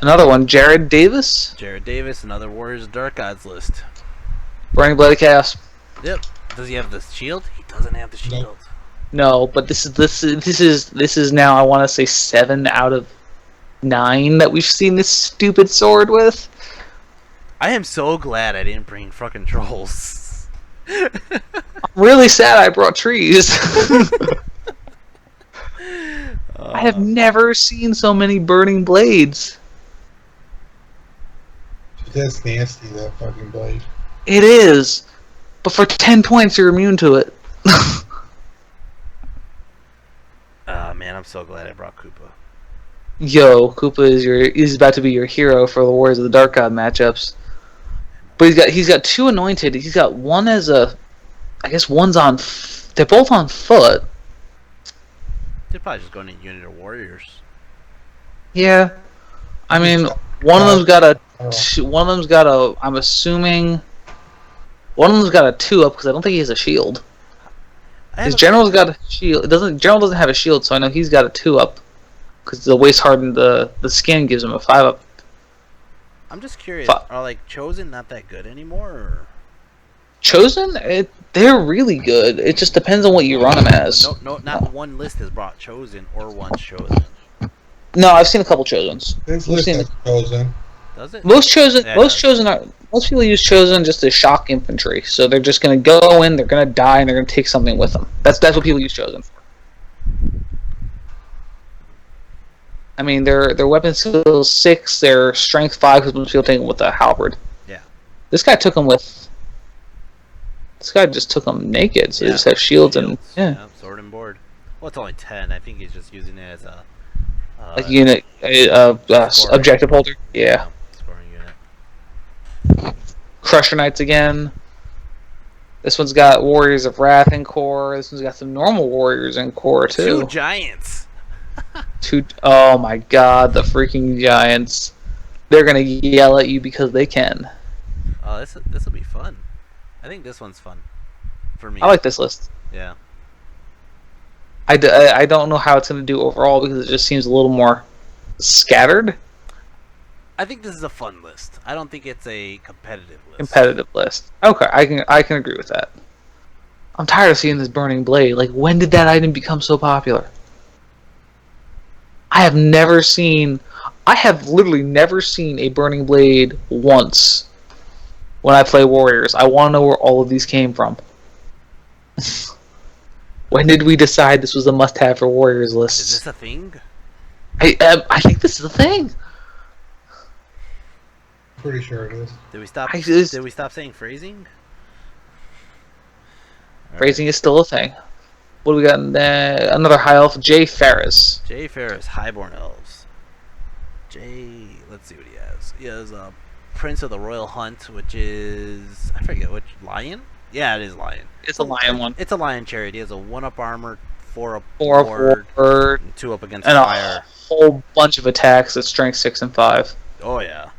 another one, Jared Davis, Jared Davis, another Warriors of Dark Gods list. Burning Blade of Chaos. Yep. Does he have the shield? He doesn't have the shield. No, but this is now, I want to say 7 out of 9 that we've seen this stupid sword with. I am so glad I didn't bring fucking trolls. I'm really sad I brought trees. I have never seen so many burning blades. That's nasty, that fucking blade. It is. But for 10 points, you're immune to it. Man, I'm so glad I brought Koopa. Yo, Koopa is about to be your hero for the Warriors of the Dark God matchups. But he's got 2 anointed. He's got one as a, I guess one's on. They're both on foot. They're probably just going to unit of warriors. Yeah, I mean one of them's got a. One of them's got a. I'm assuming. One of them's got a 2-up because I don't think he has a shield. His general's got a shield. General doesn't have a shield, so I know he's got a 2-up because the waist hardened the skin gives him a 5-up. I'm just curious. Are like Chosen not that good anymore? Or? Chosen, they're really good. It just depends on what you run them as. No, not one list has brought Chosen or one's Chosen. No, I've seen a couple Chosens. This list is Chosen. Does it? Most people use Chosen just as shock infantry. So they're just gonna go in, they're gonna die, and they're gonna take something with them. That's what people use Chosen for. I mean, their weapon skill 6, their strength 5, because most people take them with a halberd. Yeah. This guy just took them naked, so they just have shields and yeah, sword and board. Well, it's only 10. I think he's just using it as a like unit, objective holder. Yeah. Scoring unit. Crusher Knights again. This one's got Warriors of Wrath in core. This one's got some normal Warriors in core too. 2 giants. Oh my god, the freaking giants! They're gonna yell at you because they can. Oh, this will be fun. I think this one's fun for me. I like this list. Yeah. I don't know how it's going to do overall because it just seems a little more scattered. I think this is a fun list. I don't think it's a competitive list. Okay, I can agree with that. I'm tired of seeing this burning blade. Like, when did that item become so popular? I have literally never seen a burning blade once when I play Warriors. I want to know where all of these came from. When did we decide this was a must-have for Warriors lists? Is this a thing? I think this is a thing. Pretty sure it is. Did we stop saying phrasing? Phrasing is still a thing. What do we got? Another high elf, Jay Ferris. Jay Ferris, Highborn Elves. Let's see what he has. He has a Prince of the Royal Hunt, which is, I forget which, lion. Yeah, it is lion. It's a lion one. It's a lion chariot. He has a 1-up armor, 4-up ward, and 2-up against and fire. A whole bunch of attacks at strength 6 and 5. Oh yeah.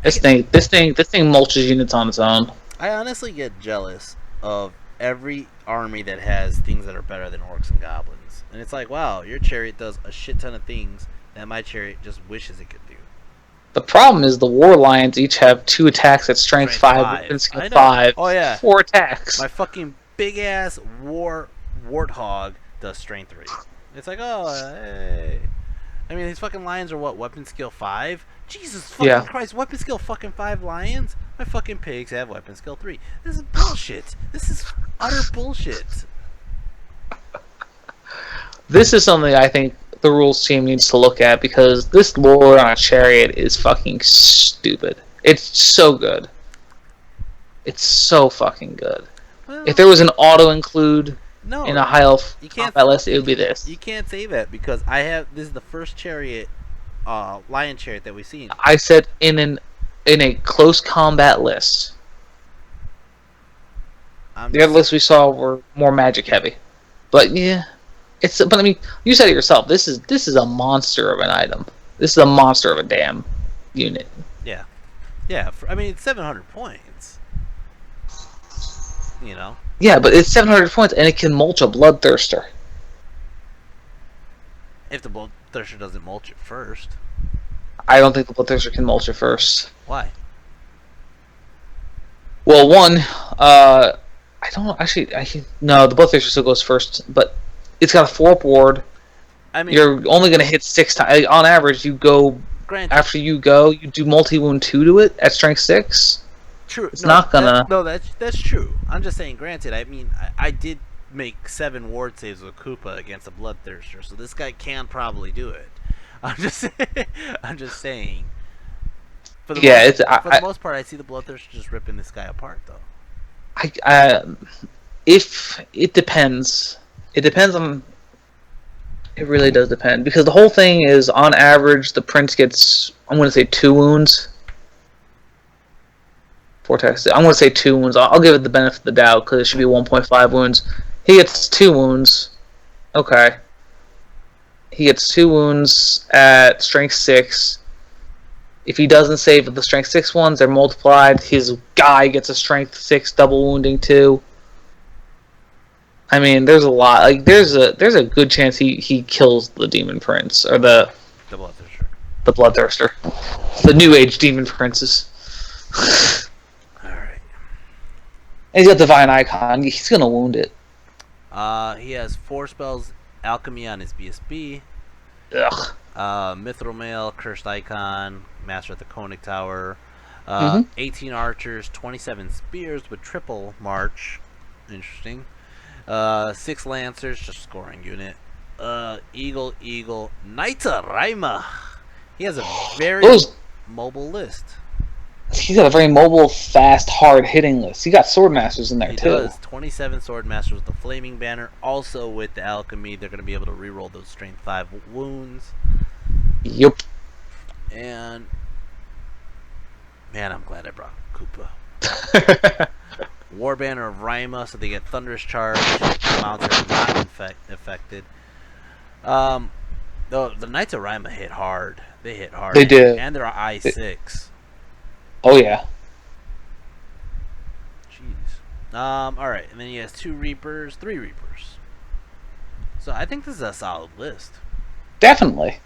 This thing mulches units on its own. I honestly get jealous of every army that has things that are better than orcs and goblins. And it's like, wow, your chariot does a shit ton of things that my chariot just wishes it could do. The problem is the War Lions each have 2 attacks at strength 5, weapon skill 5. Oh yeah. 4 attacks. My fucking big ass warthog does strength 3. It's like, oh, hey. I mean, these fucking lions are what, weapon skill 5? Jesus fucking Christ, weapon skill fucking 5 lions? My fucking pigs have weapon skill 3. This is bullshit. This is utter bullshit. This is something I think the rules team needs to look at because this lore on a chariot is fucking stupid. It's so good. It's so fucking good. Well, if there was an auto include in a high elf combat list, it would be this. You can't say that because this is the first chariot, lion chariot that we've seen. I said in a close combat list. The other lists we saw were more magic heavy, but yeah. But I mean, you said it yourself. This is a monster of an item. This is a monster of a damn unit. Yeah, yeah. I mean, it's 700 points. You know. Yeah, but it's 700 points, and it can mulch a bloodthirster. If the bloodthirster doesn't mulch it first. I don't think the bloodthirster can mulch it first. Why? Well, one, I don't actually. No, the bloodthirster still goes first, but. It's got a 4-up ward. I mean, you're only going to hit 6 times. On average, you go... Granted. After you go, you do multi-wound 2 to it at strength 6. True. It's not gonna. That's true. I'm just saying. Granted, I mean, I did make 7 ward saves with Koopa against a Bloodthirster, so this guy can probably do it. I'm just I'm just saying. For the Yeah, for the most part, I see the Bloodthirster just ripping this guy apart, though. If it depends, it depends on. It really does depend because the whole thing is on average the prince gets I'm going to say 2 wounds. Vortex. I'm going to say 2 wounds. I'll give it the benefit of the doubt because it should be 1.5 wounds. He gets 2 wounds. Okay. He gets 2 wounds at strength 6. If he doesn't save with the strength 6 ones, they're multiplied. His guy gets a strength 6 double wounding too. I mean, there's a lot. Like, there's a good chance he kills the demon prince or the Bloodthirster. The bloodthirster, the new age demon princes. All right. And he's got divine icon. He's gonna wound it. He has 4 spells alchemy on his BSB. Ugh. Mithril Mail, Cursed Icon, Master at the Koenig Tower. 18 archers, 27 spears with triple march. Interesting. 6 lancers, just scoring unit. Eagle, Knights of Raima. He has a very mobile list. He's got a very mobile, fast, hard-hitting list. He got sword masters in there too. He does. 27 sword masters with the flaming banner. Also with the alchemy, they're going to be able to reroll those strength 5 wounds. Yup. And man, I'm glad I brought Koopa. War Banner of Raima, so they get Thunderous Charge. Mounts are not affected. The Knights of Raima hit hard. They hit hard. They did. And they're I6. Oh yeah. Jeez. Alright, and then he has 2 Reapers, 3 Reapers. So I think this is a solid list. Definitely.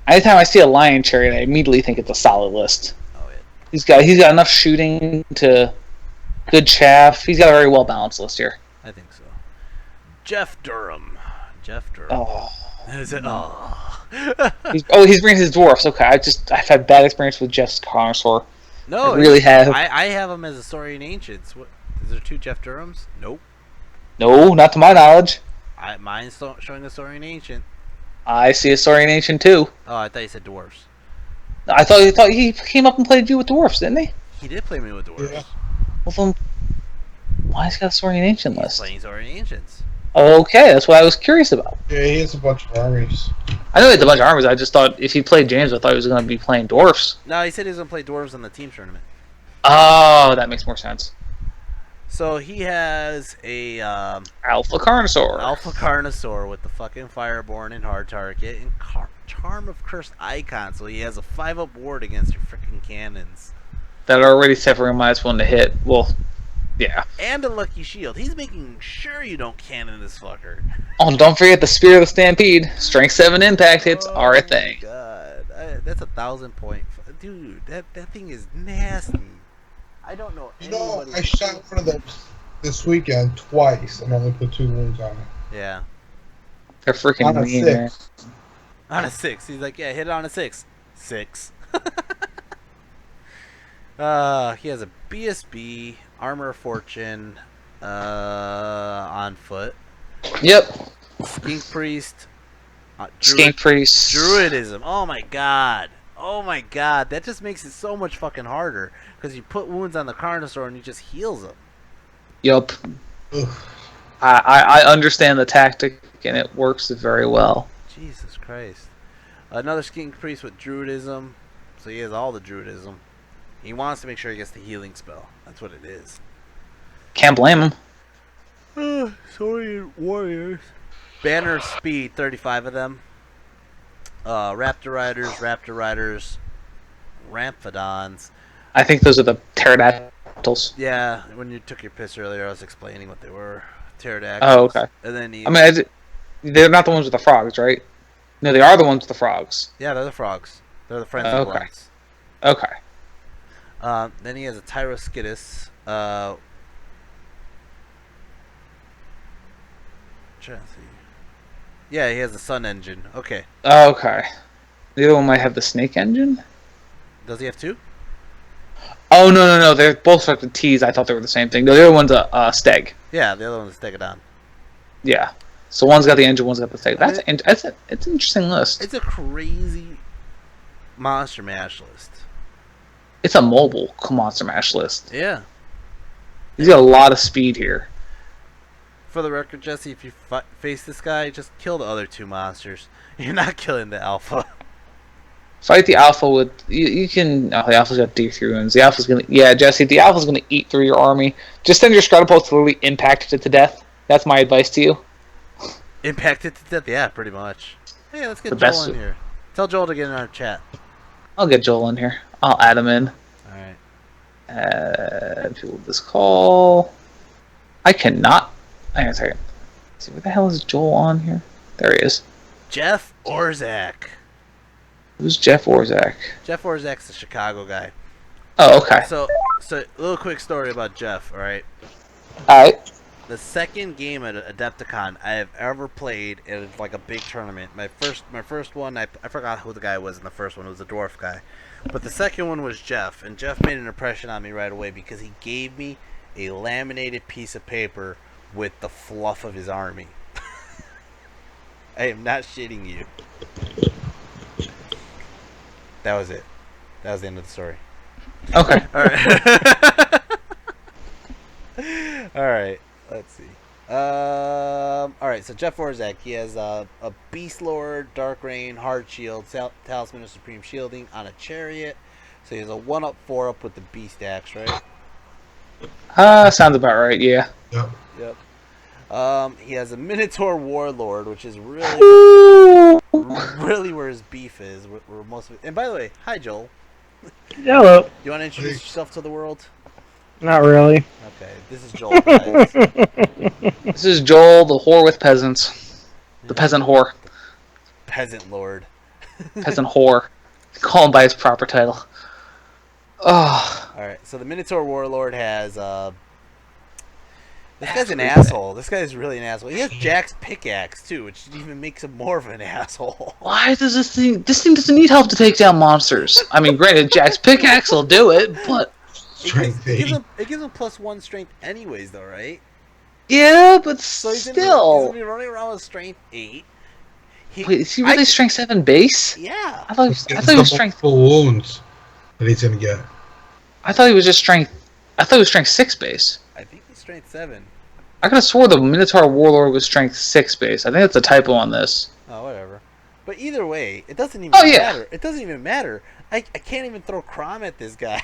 Anytime I see a lion chariot, I immediately think it's a solid list. Oh yeah. He's got enough shooting to good chaff. He's got a very well balanced list here. I think so. Jeff Durham. Oh. Is it? Oh. He's bringing his dwarfs. Okay, I've had bad experience with Jeff's Carnosaur. No, I really have. I have him as a Saurian Ancients. What? Is there 2 Jeff Durhams? Nope. No, not to my knowledge. Mine's showing a Saurian Ancient. I see a Saurian Ancient too. Oh, I thought you said dwarves. I thought he came up and played you with dwarfs, didn't he? He did play me with dwarves. Yeah. Well, then, why has he got a Saurian Ancient He's list? playing Saurian Ancients. Okay, that's what I was curious about. Yeah, he has a bunch of armies. I know he had a bunch of armies. I just thought if he played James, I thought he was going to be playing dwarfs. No, he said he was going to play dwarves in the team tournament. Oh, that makes more sense. So he has a Alpha Carnosaur. Alpha Carnosaur with the fucking Fireborn and Hard Target and Charm of Cursed Icon. So he has a 5-up ward against your freaking cannons. That are already set for a -1 to hit. Well, yeah. And a Lucky Shield. He's making sure you don't cannon this fucker. Oh, and don't forget the Spear of the Stampede. Strength 7 impact hits are a thing. Oh my god. That's 1,000 point. Dude, that thing is nasty. I don't know anybody. I shot one of those this weekend twice and only put 2 wounds on it. Yeah. They're freaking On a mean, man. 6. On a 6. He's like, yeah, hit it on a 6. 6. He has a BSB, Armor of Fortune, on foot. Yep. Skink Priest. Skink Priest. Druidism. Oh my god. Oh my god. That just makes it so much fucking harder. Because you put wounds on the Carnosaur and he just heals them. Yup. I understand the tactic and it works very well. Jesus Christ. Another Skink Priest with Druidism. So he has all the Druidism. He wants to make sure he gets the healing spell. That's what it is. Can't blame him. Sorry, warriors. Banner of Speed, 35 of them. Raptor Riders, Ramphidons. I think those are the pterodactyls. Yeah, when you took your piss earlier, I was explaining what they were. Pterodactyls. Oh, okay. And then they're not the ones with the frogs, right? No, they are the ones with the frogs. yeah, they're the frogs. They're the frenzied ones. Okay. Then he has a Tyroskidus. Trying to see. Yeah, he has a Sun Engine. Okay. Okay. The other one might have the snake engine? Does he have 2? Oh no! They're both start with T's. I thought they were the same thing. No, the other one's a Steg. Yeah, the other one's Stegodon. Yeah. So one's got the engine, one's got the Steg. I mean, It's an interesting list. It's a crazy Monster Mash list. It's a mobile Monster Mash list. Yeah. He's got a lot of speed here. For the record, Jesse, if you face this guy, just kill the other two monsters. You're not killing the alpha. Fight the alpha with you can. Oh, the alpha's got D3 wounds. The alpha's gonna. Yeah, Jesse. The alpha's gonna eat through your army. Just send your Scrutapult to literally impact it to death. That's my advice to you. Impact it to death? Yeah, pretty much. Hey, let's get The Joel best- in here. Tell Joel to get in our chat. I'll get Joel in here. I'll add him in. Alright. Add people to this call. I cannot. Hang on a second. Let's see, where the hell is Joel on here? There he is. Jeff Orzak. Who's Jeff Orzak? Jeff Orzak's the Chicago guy. Oh, okay. So a little quick story about Jeff, alright? Alright. The second game at Adepticon I have ever played in like a big tournament. My first one, I forgot who the guy was in the first one. It was a dwarf guy. But the second one was Jeff, and Jeff made an impression on me right away because he gave me a laminated piece of paper with the fluff of his army. I am not shitting you. That was it. That was the end of the story. Okay. Alright. Alright. Let's see. Alright, so Jeff Orzak, he has a Beast Lord, Dark Rain, Hard Shield, Talisman of Supreme Shielding on a Chariot. So he has a 1-up, 4-up with the Beast Axe, right? Sounds about right, yeah. Yep. Yep. He has a Minotaur Warlord, which is really where his beef is. Where most of it. And by the way, hi Joel. Hello. You want to introduce yourself to the world? Not really. Okay, this is Joel, guys. This is Joel, the whore with peasants. The peasant whore. Peasant Lord. Peasant whore. Call him by his proper title. Oh. Alright, so the Minotaur Warlord has, this guy's an asshole. This guy's really an asshole. He has Jack's pickaxe, too, which even makes him more of an asshole. Why does this thing doesn't need help to take down monsters? I mean, granted, Jack's pickaxe will do it, but... Strength It 8. gives him +1 strength anyways, though, right? Yeah, but So he's gonna still... be running around with strength 8. Wait, is he really strength 7 base? Yeah. I thought he was strength... Full wounds that he's gonna get. I thought he was just strength... I thought he was strength 6 base. I think he's strength 7. I could have swore the Minotaur Warlord was strength 6 base. I think that's a typo on this. Oh, whatever. But either way, it doesn't even Oh, yeah. matter. It doesn't even matter. I can't even throw Crom at this guy.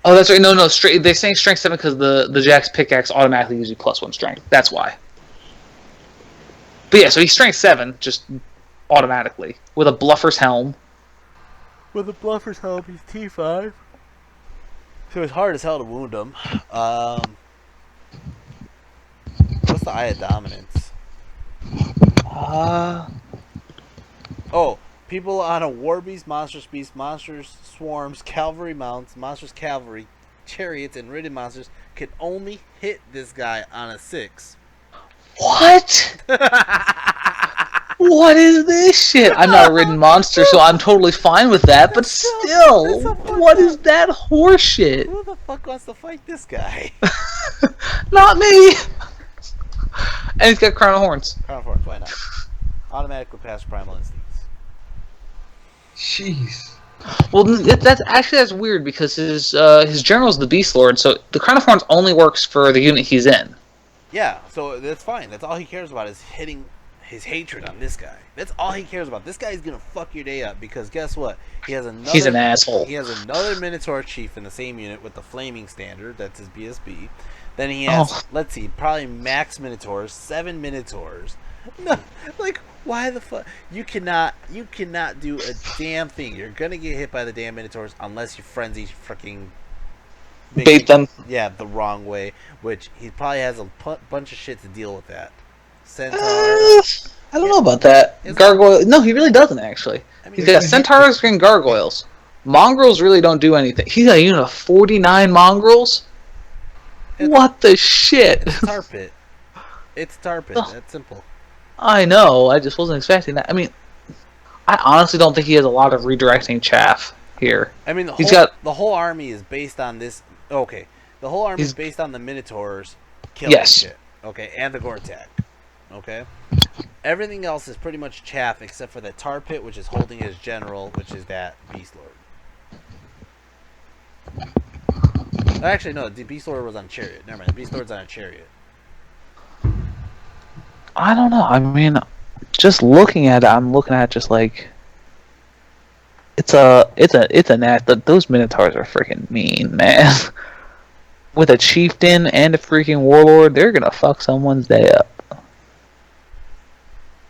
Oh, that's right. No, they're saying strength 7 because the Jack's pickaxe automatically gives you +1 strength. That's why. But yeah, so he's strength 7, just automatically. With a Bluffer's Helm. With a Bluffer's help, he's T5. So it's hard as hell to wound him. What's the Eye of Dominance? Oh, people on a War Beast, Monstrous Beast, Monsters, Swarms, Cavalry Mounts, Monstrous Cavalry, Chariots, and Ridden Monsters can only hit this guy on a 6. What? What is this shit? I'm not a ridden monster, so I'm totally fine with that, but still, what is that horseshit? Who the fuck wants to fight this guy? Not me! And he's got Crown of Horns. Crown of Horns, why not? Automatically pass Primal Instincts. Jeez. Well, that's weird because his general's the Beast Lord, so the Crown of Horns only works for the unit he's in. Yeah, so that's fine. That's all he cares about is hitting his hatred on this guy. That's all he cares about. This guy's gonna fuck your day up because guess what? He's an asshole. He has another Minotaur Chief in the same unit with the Flaming Standard. That's his BSB. Then he has, let's see, probably max Minotaurs, 7 Minotaurs. No, like, why the fuck? You cannot do a damn thing. You're gonna get hit by the damn Minotaurs unless you frenzy freaking Bait them. Yeah, the wrong way. Which he probably has a bunch of shit to deal with that. Centaur. I don't know about that. Gargoyle. No, he really doesn't actually. I mean, He's got Centaurs and Gargoyles. Mongrels really don't do anything. He's got a unit of 49 Mongrels. What the shit? It's Tar Pit. It's Tar Pit. That's simple. I know. I just wasn't expecting that. I mean, I honestly don't think he has a lot of redirecting chaff. here. I mean, the He's whole got- the whole army is based on this. Okay, the whole army is He's- based on the Minotaurs killing Yes. shit. Okay, and the Gortak. Okay, everything else is pretty much chaff except for the tar pit, which is holding his general, which is that Beast Lord. Actually, no, the Beast Lord was on a chariot. Never mind, the Beast Lord's on a chariot. I don't know. I mean, just looking at it, I'm looking at it just like it's a those Minotaurs are freaking mean, man. With a chieftain and a freaking warlord, they're gonna fuck someone's day up.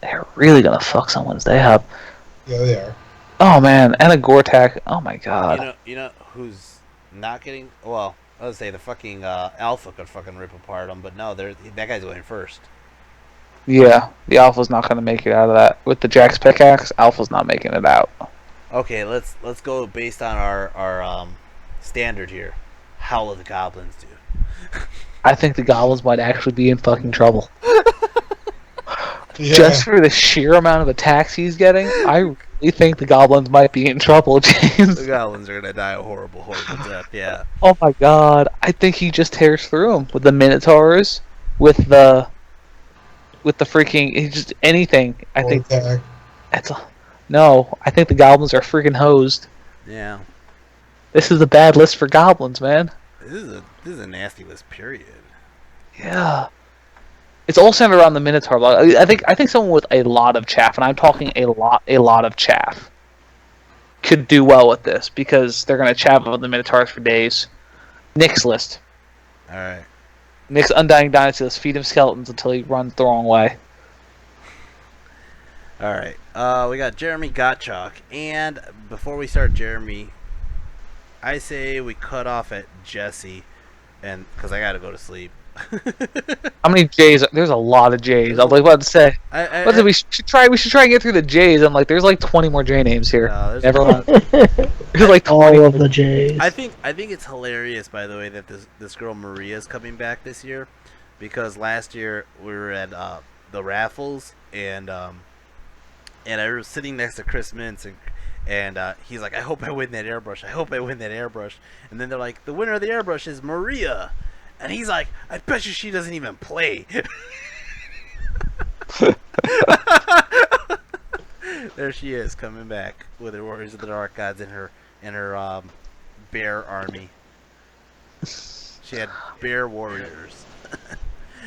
They're really gonna fuck someone's day up. Yeah, they are. Oh man, and a Gortak. Oh my god. You know who's not getting? Well, I would say the fucking Alpha could fucking rip apart him, but no, that guy's going first. Yeah, the Alpha's not gonna make it out of that. With the Jack's pickaxe, Alpha's not making it out. Okay, let's go based on our standard here. How will the Goblins do? I think the Goblins might actually be in fucking trouble. Yeah. Just for the sheer amount of attacks he's getting, I really think the Goblins might be in trouble, James. The Goblins are gonna die a horrible, horrible death. Yeah. Oh my god, I think he just tears through them with the Minotaurs, with the freaking just anything. I think Gortak. no. I think the Goblins are freaking hosed. Yeah. This is a bad list for Goblins, man. This is a nasty list. Period. Yeah. It's all centered around the Minotaur. I think someone with a lot of chaff, and I'm talking a lot of chaff, could do well with this because they're gonna chaff on the Minotaurs for days. Nick's list. All right. Nick's Undying Dynasty list. Feed him skeletons until he runs the wrong way. All right. We got Jeremy Gottschalk, and before we start Jeremy, I say we cut off at Jesse, and because I gotta go to sleep. How many J's? There's a lot of J's. I was like about to say. We should try and get through the J's. I'm like, there's like 20 more J names here. No, Never mind. There's like 20. All of the J's. I think it's hilarious, by the way, that this girl Maria is coming back this year, because last year we were at the raffles, and I was sitting next to Chris Mintz, and he's like, I hope I win that airbrush. I hope I win that airbrush. And then they're like, the winner of the airbrush is Maria. And he's like, I bet you she doesn't even play. There she is, coming back with her Warriors of the Dark Gods in her bear army. She had bear warriors.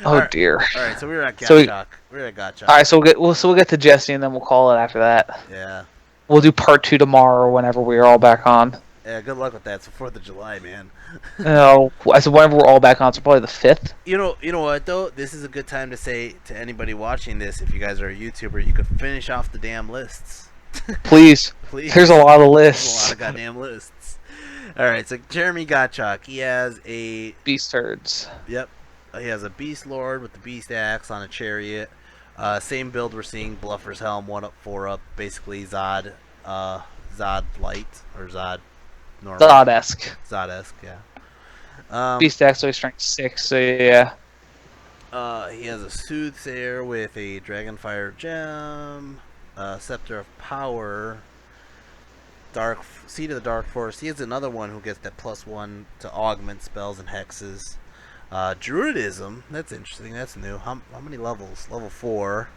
Oh dear. All right, so we were at So Gottschalk. All right, so we'll get to Jesse and then we'll call it after that. Yeah. We'll do part 2 tomorrow or whenever we're all back on. Yeah. Good luck with that. It's the 4th of July, man. No, I said whenever we're all back on, so probably the 5th. You know what though? This is a good time to say to anybody watching this, if you guys are a YouTuber, you could finish off the damn lists. Please. Please. There's a lot of There's lists. a lot of goddamn lists. All right, so Jeremy Gottschalk, he has a Beast herds. Yep. He has a Beast Lord with the Beast Axe on a chariot. Same build we're seeing, Bluffer's Helm, 1 up, 4 up. Basically Zod Light, or Zod normal. Zod-esque. Zod-esque, yeah. Beast Axe always strength 6, so yeah. He has a Soothsayer with a Dragonfire Gem, Scepter of Power, Seed of the Dark Forest. He has another one who gets that +1 to augment spells and hexes. Druidism, that's interesting, that's new. How many levels? Level 4.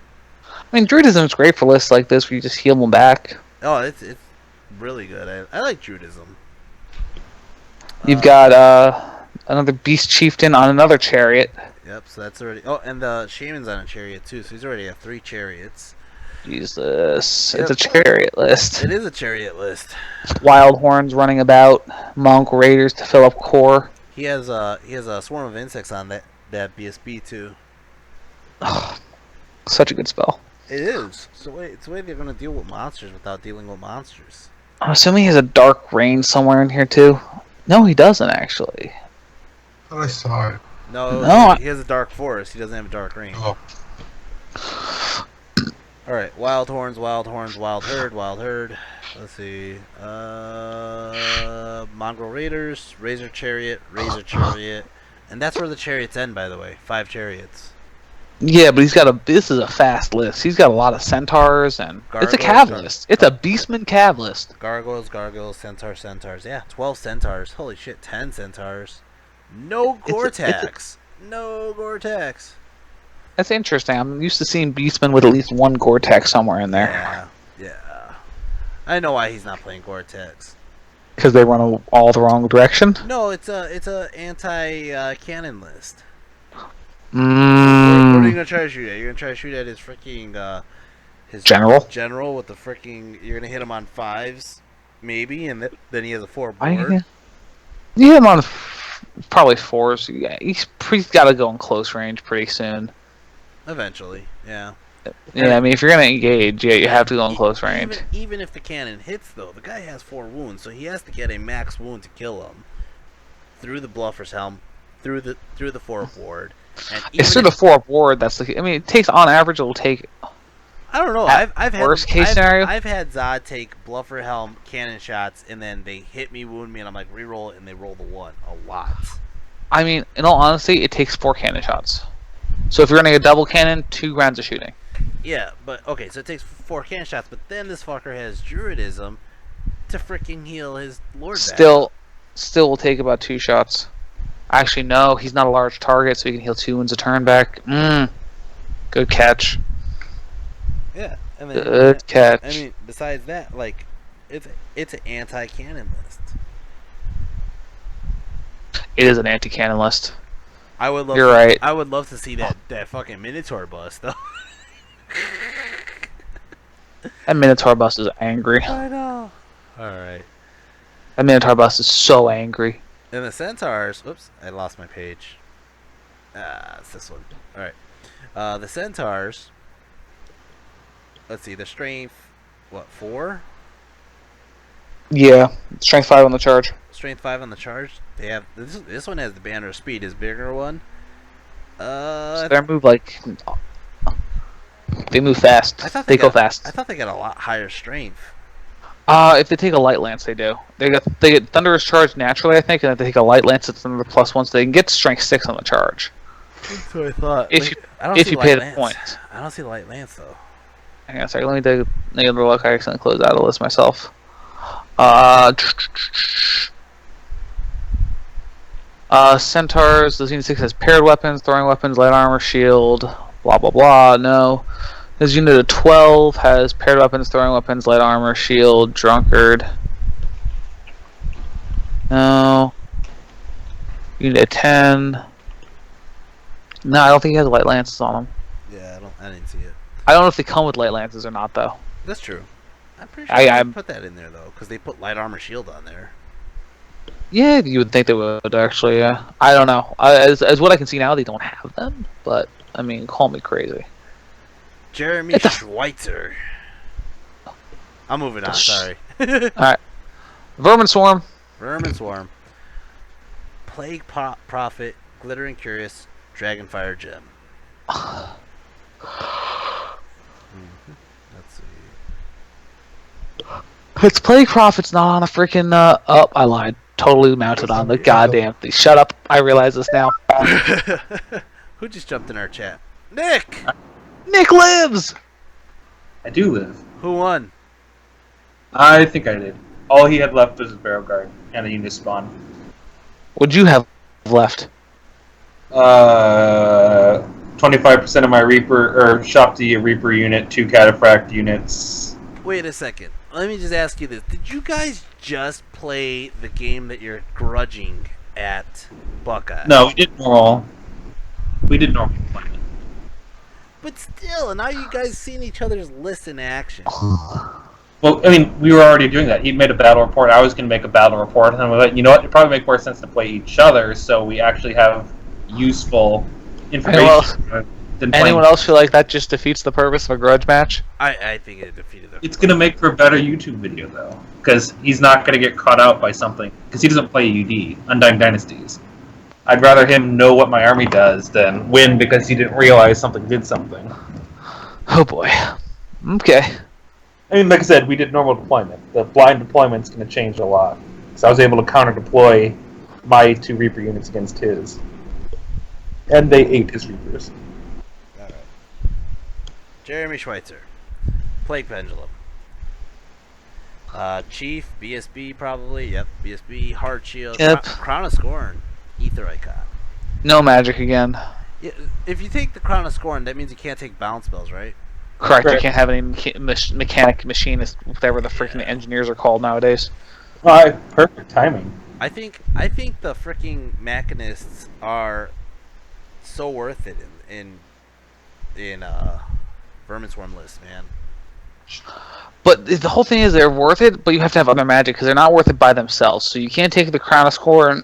I mean, Druidism's great for lists like this where you just heal them back. Oh, it's really good. I like Druidism. You've got another Beast Chieftain on another chariot. Yep, so that's already... Oh, and the Shaman's on a chariot, too, so he's already at 3 chariots. Jesus. Yep. It's a chariot list. It is a chariot list. Wild Horns running about. Monk Raiders to fill up core. He has a Swarm of Insects on that BSB, too. Such a good spell. It is. It's the way they're going to deal with monsters without dealing with monsters. I'm assuming he has a Dark Rain somewhere in here, too. No, he doesn't, actually. I saw it. No, he has a Dark Forest. He doesn't have a Dark Rain. Oh. Alright, Wild Horns, Wild Herd. Let's see. Mongrel Raiders, Razor Chariot. And that's where the chariots end, by the way. 5 chariots. Yeah, but this is a fast list. He's got a lot of centaurs, and it's a Gargoyles, cav list. It's a Beastman cav list. Gargoyles, centaurs. Yeah, 12 centaurs. Holy shit, 10 centaurs. No It's a- Gore-Tex. No Gore-Tex. That's interesting. I'm used to seeing Beastman with at least one Gore-Tex somewhere in there. Yeah. I know why he's not playing Gore-Tex. Because they run all the wrong direction? No, it's a anti-cannon list. What are you Mmm. gonna try to shoot at? You're gonna try to shoot at his freaking his General? General with the freaking. You're gonna hit him on 5s, maybe, and then he has a 4 I board. can hit him on probably 4s. Yeah, he's got to go in close range pretty soon. Eventually, yeah. Yeah, I mean, if you're going to engage, yeah, you have to go in close range. Even if the cannon hits, though, the guy has 4 wounds, so he has to get a max wound to kill him through the bluffer's helm, through the 4 board. And It's through the 4 board. I mean, it takes on average. It'll take. I don't know. At I've had worst case scenario? I've had Zod take bluffer helm cannon shots, and then they hit me, wound me, and I'm like reroll it, and they roll the 1 a lot. I mean, in all honesty, it takes 4 cannon shots. So if you're running a double cannon, 2 rounds of shooting. Yeah, but okay, so it takes 4 cannon shots, but then this fucker has druidism to freaking heal his lord back. Still will take about 2 shots. Actually, no, he's not a large target, so he can heal 2 wounds a turn back. Good catch. Yeah, and then, Good catch. I mean, besides that, like, it's an anti-cannon list. It is an anti-cannon list. I would love. You're right. I would love to see that fucking Minotaur bust though. That Minotaur bus is angry. I know. All right. That Minotaur bus is so angry. And the centaurs. Whoops, I lost my page. It's this one. All right. The centaurs. Let's see. The strength. What 4? Yeah, strength 5 on the charge. Strength 5 on the charge. They have this one has the banner of speed. His bigger one. So they move like. They move fast. I thought they go fast. I thought they got a lot higher strength. If they take a light lance, they do. They get thunderous charge naturally, I think, and if they take a light lance, it's another +1, so they can get strength 6 on the charge. That's what I thought. If If you pay the points. I don't see light lance though. Hang on a second. Let me take another look. I accidentally closed out a list myself. Centaurs. The Unit 6 has paired weapons, throwing weapons, light armor, shield, blah blah blah. No. His unit of 12 has paired weapons, throwing weapons, light armor, shield, drunkard. No. Unit of 10. No, I don't think he has light lances on him. Yeah, I didn't see it. I don't know if they come with light lances or not, though. That's true. I'm pretty sure I they put that in there though, because they put light armor shield on there. Yeah, you would think they would, actually, yeah. I don't know. As what I can see now, they don't have them, but, I mean, call me crazy. Jeremy Schweitzer. I'm moving on, sorry. Alright. Vermin Swarm. Vermin Swarm. Plague Prophet, Glittering Curious, Dragonfire Gem. Let's see. It's Plague Prophet's not on a freaking, oh, I lied. Totally mounted on the goddamn thing. Shut up. I realize this now. Who just jumped in our chat? Nick! Nick lives! I do live. Who won? I think I did. All he had left was his barrel guard and a unit spawn. What'd you have left? 25% of my Reaper, or shop the Reaper unit, 2 Cataphract units. Wait a second. Let me just ask you this. Did you guys just play the game that you're grudging at Buckeye? No, we did normal. We did normal play. But still, now you guys seen each other's lists in action. Well, I mean, we were already doing that. He made a battle report. I was going to make a battle report. And we like, you know what? It'd probably make more sense to play each other so we actually have useful information. Anyone else feel like that just defeats the purpose of a grudge match? I think it defeated the. It's going to make for a better YouTube video, though. Because he's not going to get caught out by something. Because he doesn't play UD, Undying Dynasties. I'd rather him know what my army does than win because he didn't realize something did something. Oh boy. Okay. I mean, like I said, we did normal deployment. The blind deployment's going to change a lot. So I was able to counter-deploy my 2 Reaper units against his. And they ate his Reapers. Alright. Jeremy Schweitzer. Plague Pendulum. Chief, BSB probably. Yep, BSB. Hard Shield. Yep. Crown of Scorn. Ether Icon. No magic again. Yeah, if you take the Crown of Scorn, that means you can't take bounce spells, right? Correct. You Correct. can't have any mechanic, machinist, whatever the freaking engineers are called nowadays. Perfect timing. I think the freaking machinists are so worth it in Vermin Swarm list, man. But the whole thing is they're worth it, but you have to have other magic because they're not worth it by themselves. So you can't take the Crown of Scorn.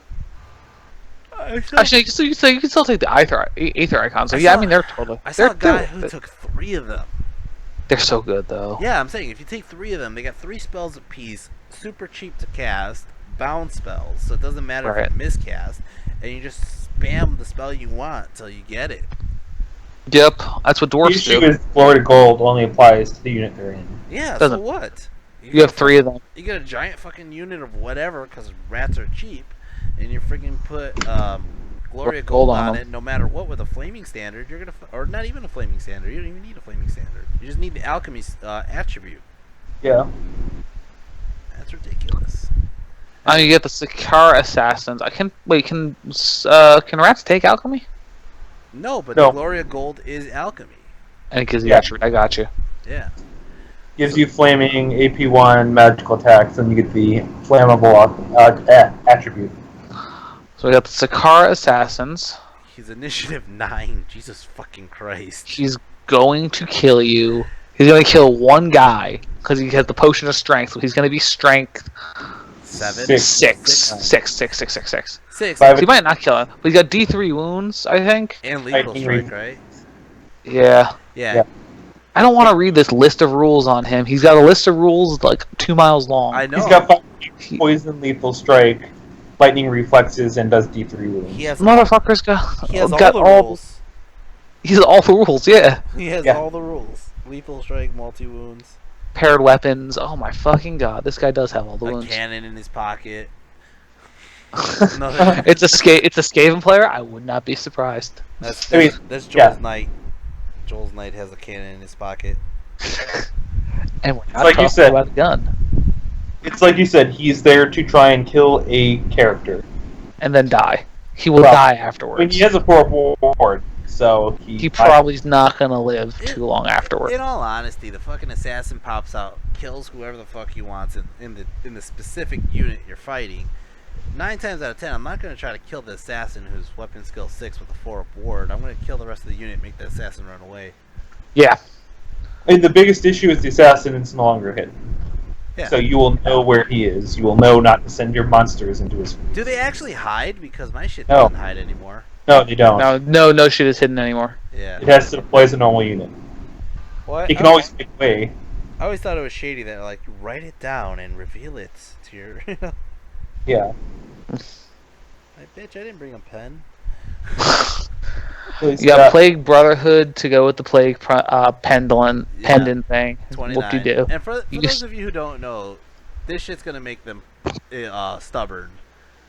Actually, you can still take the Aether Icon. So yeah, I mean they're totally. I saw a guy they're- who took 3 of them. They're so good though. Yeah, I'm saying if you take 3 of them, they got 3 spells apiece, super cheap to cast, bounce spells, so it doesn't matter Right. if you miscast, and you just spam the spell you want until you get it. Yep, that's what The dwarves issue do. is Florida Gold only applies to the unit they're in. Yeah, so Doesn't- what? You have 3 of them. You get a giant fucking unit of whatever because rats are cheap, and you freaking put Gloria Gold Gold on on them. it. No matter what, with a flaming standard, you're gonna, or not even a flaming standard. You don't even need a flaming standard. You just need the alchemy attribute. Yeah. That's ridiculous. I mean, you get the Sakara Assassins. I can wait. Can rats take alchemy? No, but No. the Gloria Gold is alchemy. And it gives you Yeah. attribute. I got you. Yeah. Gives you flaming AP1 magical attacks, and you get the flammable attribute. So we got the Sakara Assassins. He's initiative 9. Jesus fucking Christ. He's going to kill you. He's going to kill one guy because he has the potion of strength. So he's going to be strength 7. Six. six. 6. Five. So he might not kill him, but he's got D3 wounds, I think. And lethal Lightning strike, Reef. right? Yeah. Yeah. Yeah. I don't want to read this list of rules on him. He's got a list of rules like 2 miles long. I know. He's got 5 poison, lethal strike, lightning reflexes, and does D3 wounds. He has Motherfucker's got, he has got all the rules. He's all the rules, yeah. He has Yeah. all the rules. Lethal strike, multi wounds, Paired weapons. Oh my fucking god, this guy does have all the a wounds. cannon in his pocket. It's a Skaven player. I would not be surprised. That's I mean, that's Joel's yeah. knight. Joel's knight has a cannon in his pocket. And we're not Like you talking said. about a gun. It's like you said, he's there to try and kill a character. And then die. He will Well, die I afterwards. mean, he has a 4 ward, so He probably is not gonna live too long afterwards. In all honesty, the fucking assassin pops out, kills whoever the fuck he wants in the specific unit you're fighting. 9 times out of 10, I'm not going to try to kill the assassin who's weapon skill 6 with a 4-up ward. I'm going to kill the rest of the unit and make the assassin run away. Yeah. And the biggest issue is the assassin is no longer hidden. Yeah. So you will know where he is. You will know not to send your monsters into his... Do they actually hide? Because my shit No. doesn't hide anymore. No, they don't. No shit is hidden anymore. Yeah. It has to deploy as a normal unit. What? He can always make way. I always thought it was shady that, like, you write it down and reveal it to your... Yeah. Like, bitch, I didn't bring a pen. You got Plague Brotherhood to go with the Plague pendant thing. 29. Whoop-de-doo. And for You those just- of you who don't know, this shit's gonna make them stubborn.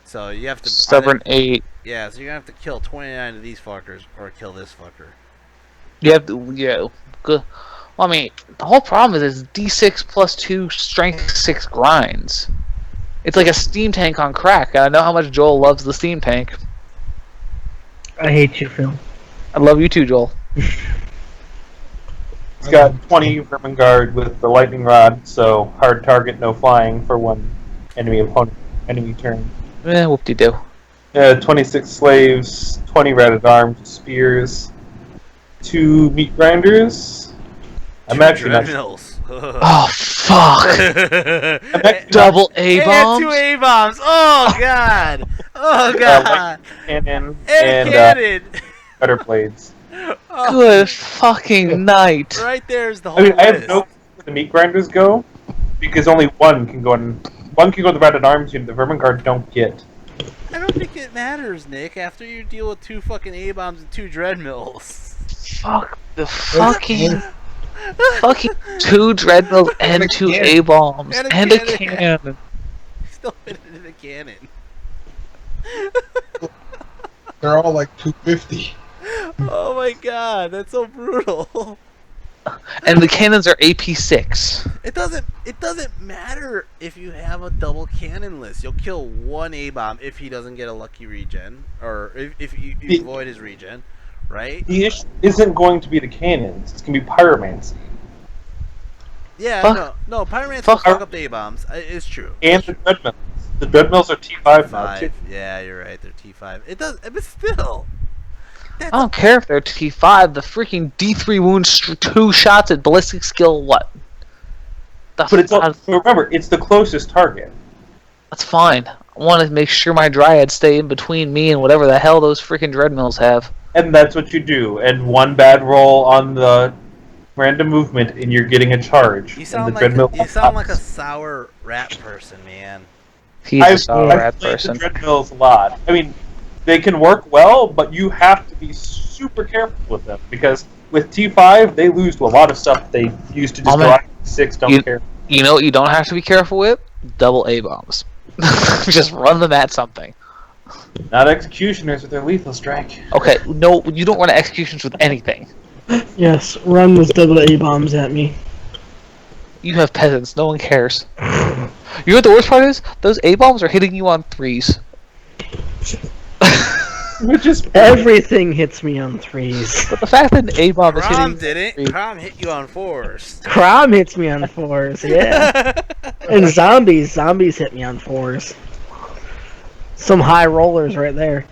So you have to Stubborn 8. Yeah, so you're gonna have to kill 29 of these fuckers or kill this fucker. You have to, yeah. Good. Well, I mean, the whole problem is it's D6 plus 2 strength 6 grinds. It's like a steam tank on crack. And I know how much Joel loves the steam tank. I hate you, Phil. I love you too, Joel. He's got 20 Vermin Guard with the Lightning Rod, so hard target, no flying for one enemy turn. Whoop-de-doo. 26 slaves, 20 ratted arms, spears, 2 meat grinders. I'm actually not. Dreadnoughts. Oh, fuck. And Double A-bombs? 2 A-bombs. Oh, God. Oh, God. Cannon And a and cannon. better blades. Oh, Good fucking night. right there's the whole I mean, I have list. no clue where the meat grinders go because only one can go in. One can go to the ratted arms unit. The Vermin Guard don't get. I don't think it matters, Nick, after you deal with 2 fucking A-bombs and 2 dreadmills. Fuck the fucking 2 dreadnoughts and 2 A-bombs And a and a cannon. cannon. Still fit it in a cannon. They're all like 250. Oh my god, that's so brutal. And the cannons are AP6. It doesn't matter if you have a double cannon list. You'll kill one A-bomb if he doesn't get a lucky regen, or if you avoid his regen, right? The issue isn't going to be the cannons. It's going to be pyromancy. Yeah, Fuck. no, Pyromancy Fuck. will fuck up the A-bombs. It's true. And the dreadmills. The dreadmills are T5 now, too. Yeah, you're right. They're T5. It does, but still. I don't care if they're T5. The freaking D3 wounds 2 shots at ballistic skill. What? But it's all, remember, it's the closest target. That's fine. I want to make sure my dryads stay in between me and whatever the hell those freaking dreadmills have. And that's what you do. And one bad roll on the random movement, and you're getting a charge. You sound and the like dreadmill you sound like a pops. sour rat person, man. He's a sour rat played person. the dreadmills a lot. I mean, they can work well, but you have to be super careful with them because with T5 they lose to a lot of stuff they used to just go out 6. Don't care. You know what you don't have to be careful with? Double A bombs. Just run them at something. Not executioners with their lethal strike. Okay, no, you don't run executions with anything. Yes, run those double A bombs at me. You have peasants. No one cares. You know what the worst part is? Those A bombs are hitting you on 3s. Which is Everything hits me on 3s. But the fact that an A bomb is Crom hitting did it. Crom hit you on 4s. Crom hits me on 4s, yeah. And zombies hit me on 4s. Some high rollers right there.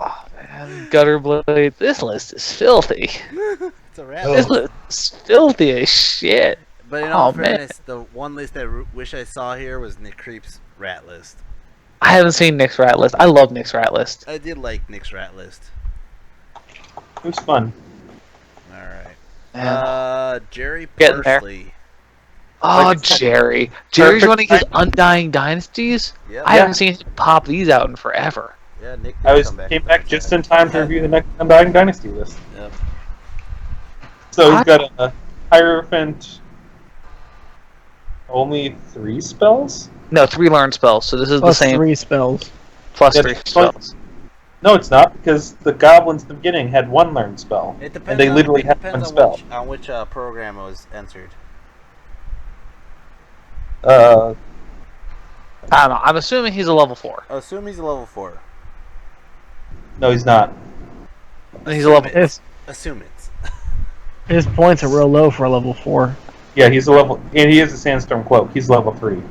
Oh man, Gutter Blade. This list is filthy. It's a rat. This list is filthy as shit. But in all Oh, man. fairness, the one list I wish I saw here was Nick Creep's rat list. I haven't seen Nick's rat list. I love Nick's rat list. I did like Nick's rat list. it was fun. Alright. Man. Jerry Getting there. Parsley. Oh, Like I said, Jerry. Jerry's perfect running his timing. Undying Dynasties? Yep. I haven't seen him pop these out in forever. Yeah, Nick I did was come came back just in time to review the next Undying Dynasty list. Yep. So he's got a Hierophant. Only 3 spells? No, 3 learn spells, so this is Plus the same. 3 spells. Plus Yeah, 3 plus- spells. No, it's not, because the Goblins at the beginning had 1 learned spell. It depends And they literally it had 1 depends spell. on which program it was entered. I don't know. I'm assuming he's a level 4. Assume he's a level 4. No, he's not. And he's a level. Assume it. His points are real low for a level 4. Yeah, he's a level, and he is a Sandstorm Cloak. He's level 3.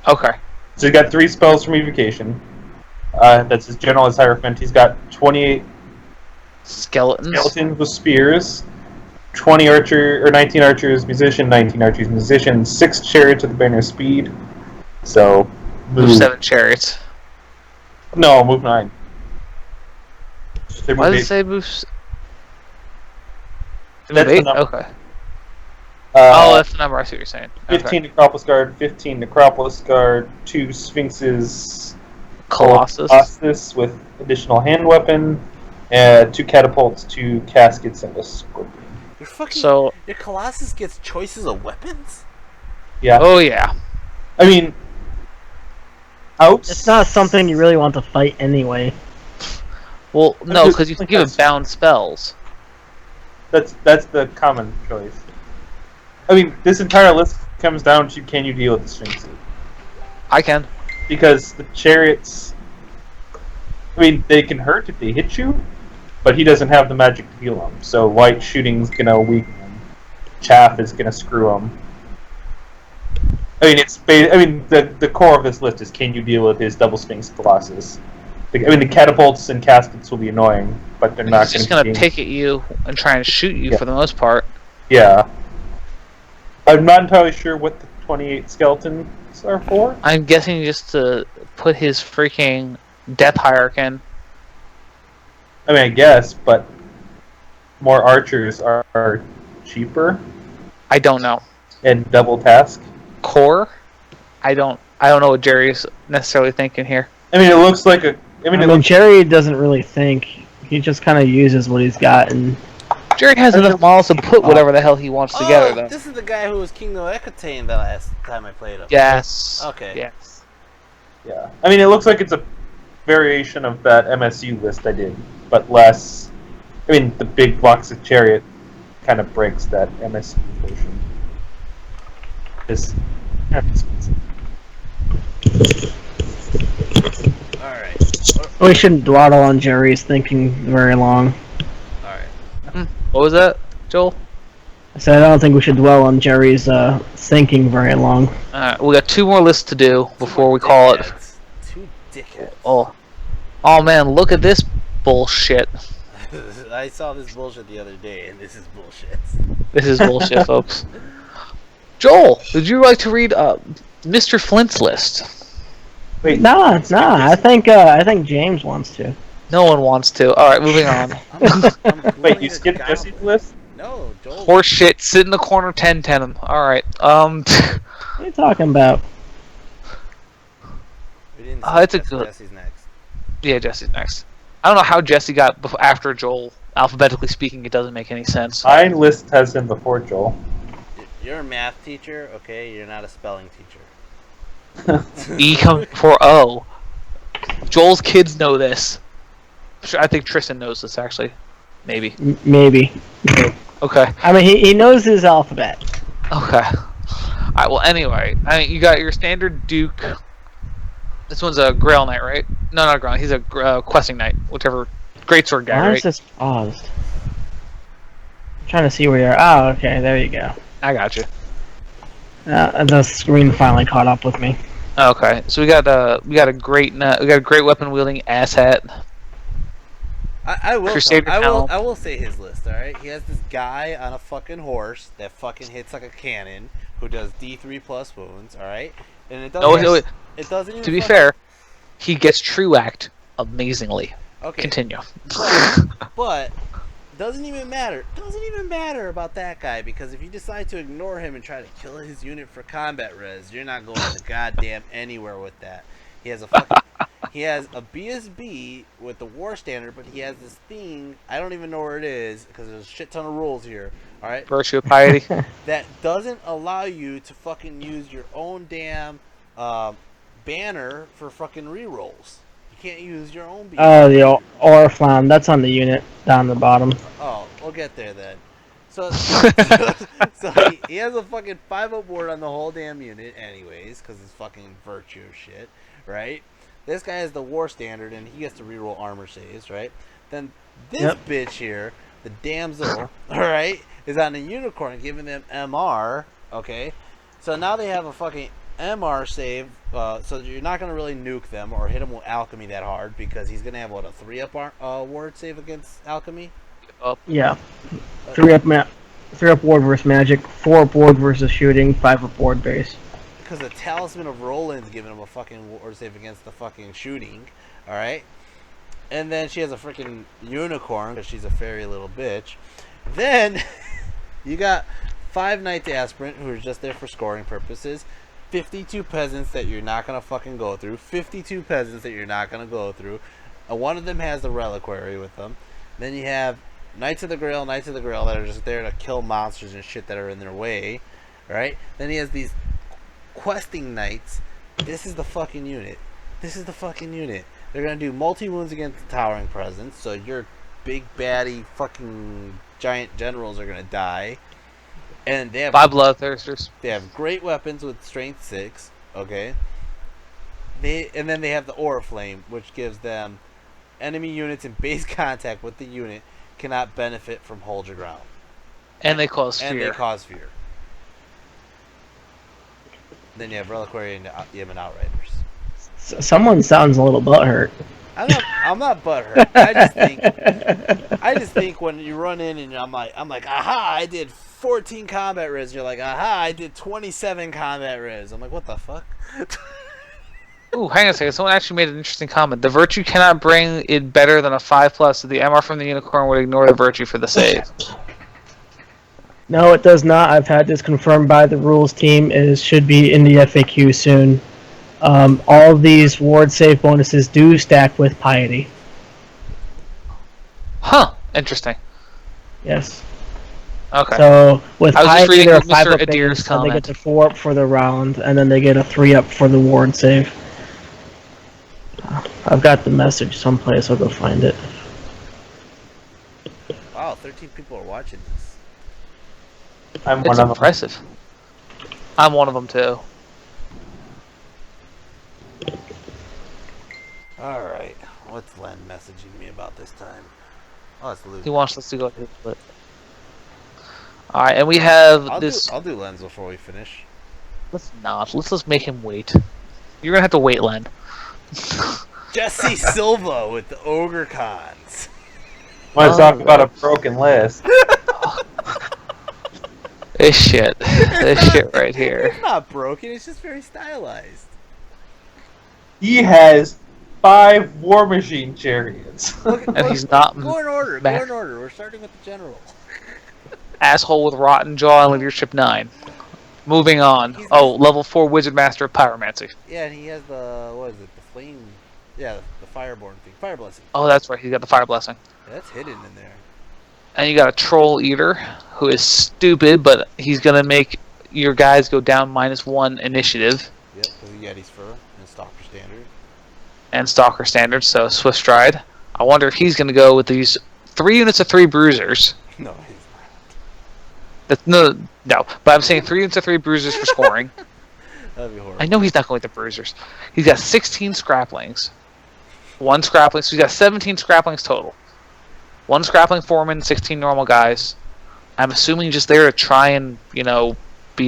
Okay. So he's got 3 spells from Evocation. That's his general as Hierophant. He's got 28 Skeletons. skeletons with spears, 19 archers, musician, 19 archers, musician, 6 chariots with the banner of speed. So Move 7 chariots. No, move 9. They Why move does it 8. say moves? That's the 8? number. Okay. Oh, that's the number. I see what you're saying. 15 Necropolis Guard, 15 Necropolis Guard, 2 Sphinxes, Colossus. with additional hand weapon, 2 catapults, 2 caskets, and a scorpion. So, Your Colossus gets choices of weapons? Yeah. oh yeah. I mean, It's not something you really want to fight anyway. Well, no, just- because you can give it bound spells. That's the common choice. I mean, this entire list comes down to can you deal with the Sphinxes? I can. Because the chariots, I mean, they can hurt if they hit you, but he doesn't have the magic to heal them. So light shooting's gonna weaken them. Chaff is gonna screw them. I mean, the core of this list is can you deal with his double Sphinx Colossus? I mean, the catapults and caskets will be annoying, but they're not He's just gonna gonna be. pick at you and try and shoot you for the most part. Yeah. I'm not entirely sure what the 28 skeletons are for. I'm guessing just to put his freaking death hierarchy. I mean, I guess, but more archers are cheaper I don't know. and double task. Core? I don't know what Jerry's necessarily thinking here. I mean, it looks like a. I mean, Jerry doesn't really think. He just kind of uses what he's got, and Jerry has enough models to put whatever the hell he wants together, though. This is the guy who was Kingdom of Ecotane the last time I played him. Yes. Okay. Yes. yeah. I mean, it looks like it's a variation of that MSU list I did, but less. I mean, the big box of chariot kind of breaks that MSC portion. It's expensive. Alright. We shouldn't dawdle on Jerry's thinking very long. Alright. What was that, Joel? I said I don't think we should dwell on Jerry's thinking very long. Alright, we got 2 more lists to do before we call it. Two dickheads. Oh man, look at this bullshit. I saw this bullshit the other day, and this is bullshit. This is bullshit, folks. Joel, would you like to read Mr. Flint's list? Wait, Nah. I think James wants to. No one wants to. Alright, moving on. wait, you skipped Jesse's list? No, Joel. Horse shit, sit in the corner, 10-10 him. Alright, What are you talking about? We didn't it's a Jesse- good- Jesse's next. yeah, Jesse's next. I don't know how Jesse got after Joel. Alphabetically speaking, it doesn't make any sense. My list has him before Joel. You're a math teacher, okay? You're not a spelling teacher. E comes before O. Joel's kids know this. I think Tristan knows this, actually. Maybe. Maybe. Okay. I mean, he knows his alphabet. Okay. Alright, well, anyway. I mean, you got your standard Duke. This one's a Grail Knight, right? No, not a Grail Knight. He's a Questing Knight. Whichever. Greatsword guy, Why right? is this paused? I'm trying to see where you are. Oh, okay, there you go. I got you. The screen finally caught up with me. Okay, so we got a great weapon wielding asshat. I will. Crusader helm. I will say his list. All right. He has this guy on a fucking horse that fucking hits like a cannon, who does D3 plus wounds. All right. And it doesn't. No, it doesn't even. to be fair, he gets true act amazingly. Okay. Continue. But doesn't even matter. Doesn't even matter about that guy, because if you decide to ignore him and try to kill his unit for combat res, you're not going to goddamn anywhere with that. He has a fucking. He has a BSB with the war standard, but he has this thing. I don't even know where it is because there's a shit ton of rules here. All right. Virtue of piety. That doesn't allow you to fucking use your own damn banner for fucking rerolls. You can't use your own banner. The Oriflamme, that's on the unit down the bottom. Oh, we'll get there then. So he has a fucking 5-up ward on the whole damn unit anyways, because it's fucking virtue shit, right? This guy has the war standard, and he gets to reroll armor saves, right? Then this bitch here, the damsel, alright, is on a unicorn, giving them MR, okay? So now they have a fucking MR save, so you're not going to really nuke them or hit them with alchemy that hard, because he's going to have, what, a 3-up ward save against alchemy? Yeah. 3-up ward versus magic, 4-up ward versus shooting, 5-up ward base. Because the Talisman of Roland's giving him a fucking ward save against the fucking shooting, alright? And then she has a freaking unicorn, because she's a fairy little bitch. Then, you got 5 Knights Aspirant, who are just there for scoring purposes. 52 peasants that you're not going to fucking go through. 52 peasants that you're not going to go through. One of them has the reliquary with them. Then you have Knights of the Grail that are just there to kill monsters and shit that are in their way. Right? Then he has these questing knights. This is the fucking unit. They're going to do multi-wounds against the Towering Presence, so your big baddie fucking giant generals are going to die. And they have 5 bloodthirsters. They have great weapons with strength 6, okay? And then they have the Oriflamme, which gives them enemy units in base contact with the unit cannot benefit from hold your ground. And they cause fear. And they cause fear. Then you have Reliquary and Yemen Outriders. Someone sounds a little butthurt. I'm not butthurt. I just think when you run in and I'm like, aha, I did 14 combat res. You're like, aha, I did 27 combat res. I'm like, what the fuck? Ooh, hang on a second. Someone actually made an interesting comment. The virtue cannot bring it better than a 5+, so the MR from the unicorn would ignore the virtue for the save. No, it does not. I've had this confirmed by the rules team. It should be in the FAQ soon. All of these ward save bonuses do stack with piety. Huh. Interesting. Yes. Okay. So with I was just piety, reading they're a Mr. 5-up Adir's base, and they comment. get the 4-up for the round, and then they get a 3-up for the ward save. I've got the message someplace. I'll go find it. 13 people are watching this. I'm It's one of them. impressive. I'm one of them too. Alright, what's Len messaging me about this time? Oh, it's Luke. He wants us to go ahead, but. All right, and we have I'll this. do Len's before we finish. Let's not. Let's just make him wait. You're gonna have to wait, Len. Jesse Silva with the Ogre Cons. Want to talk about a broken list? This shit. This shit right here. It's not broken, it's just very stylized. He has 5 War Machine chariots. And he's not Go in order, back. go in order. We're starting with the general. Asshole with rotten jaw and leadership 9. Moving on. Oh, level 4 Wizard Master of Pyromancy. Yeah, and he has the, what is it, the flame, yeah, the fireborn thing, fire blessing. Oh, that's right. He's got the Fire Blessing. Yeah, that's hidden in there. And you got a Troll Eater who is stupid, but he's gonna make your guys go down -1 initiative Yep, because of Yeti's fur and Stalker standard. and Stalker Standard. So Swift Stride. I wonder if he's gonna go with these 3 units of 3 Bruisers. No, he's That's no. But I'm saying 3 units of 3 Bruisers for scoring. not. That'd be horrible. I know he's not going with the Bruisers. He's got 16 Scraplings. 1 Scrapling, so he's got 17 Scraplings total. 1 Scrapling Foreman, 16 normal guys. I'm assuming just there to try and, be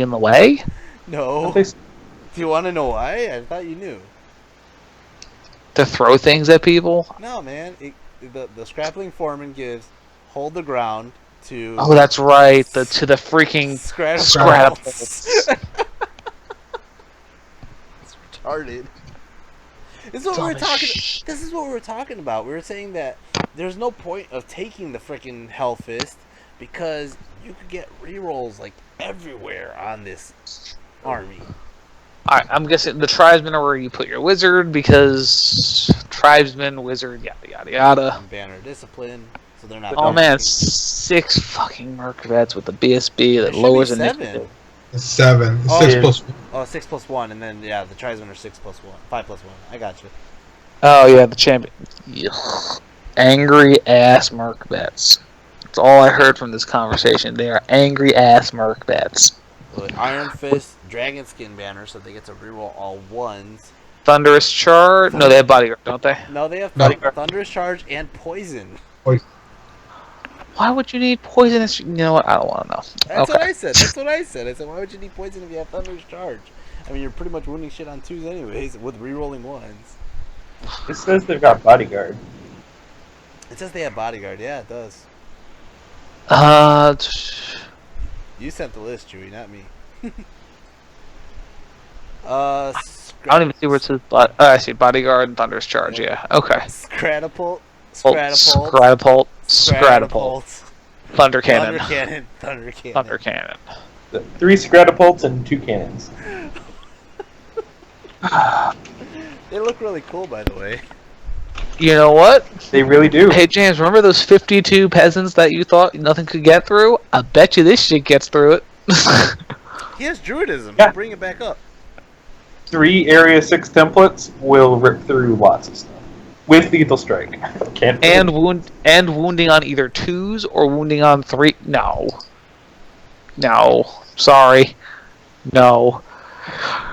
in the way? No. Do you want to know why? I thought you knew. To throw things at people? No, man. The Scrappling Foreman gives hold the ground to... Oh, that's right. To the freaking Scratapults. It's retarded. This is what we were talking. This is what we were talking about. We were saying that there's no point of taking the freaking Hellfist because you could get rerolls like everywhere on this army. Alright, I'm guessing the tribesmen are where you put your wizard because tribesmen, wizard, yada yada yada. And banner discipline, so they're not. Oh man, 6 fucking merc vets with the BSB that There should lowers be 7. initiative. It's 7. It's Oh, 6 yeah. plus. Oh, 6 plus 1, and then yeah, the tribesmen are 6 plus 1, 5 plus 1. I got you. Oh yeah, the champion. Ugh. Angry ass merc vets. That's all I heard from this conversation. They are angry ass merc vets. But Iron Fist, Dragon Skin banner, so they get to reroll all 1s. Thunderous charge. No, they have bodyguard, don't they? No, they have No. Thunderous Charge and Poison. Why would you need poisonous? You know what? I don't want to know. That's Okay. what I said. That's what I said. I said, why would you need Poison if you have Thunderous Charge? I mean, you're pretty much winning shit on 2s anyways, with rerolling 1s. It says they've got bodyguard. It says they have Bodyguard. Yeah, it does. You sent the list, Chewie, not me. I don't even see where it says. I see bodyguard and thunderous charge. Yeah. Okay. Scratapult. Scratapult. Scratapult. Thunder cannon. Thunder Cannon. Thunder Cannon. Thunder cannon. 3 Scratapults and 2 cannons. They look really cool, by the way. You know what? They really do. Hey James, remember those 52 peasants that you thought nothing could get through? I bet you this shit gets through it. He has Druidism. Yeah. Bring it back up. 3 Area 6 templates will rip through lots of stuff. With Lethal Strike. Can't wounding on either 2s or wounding on 3. No. Sorry. No.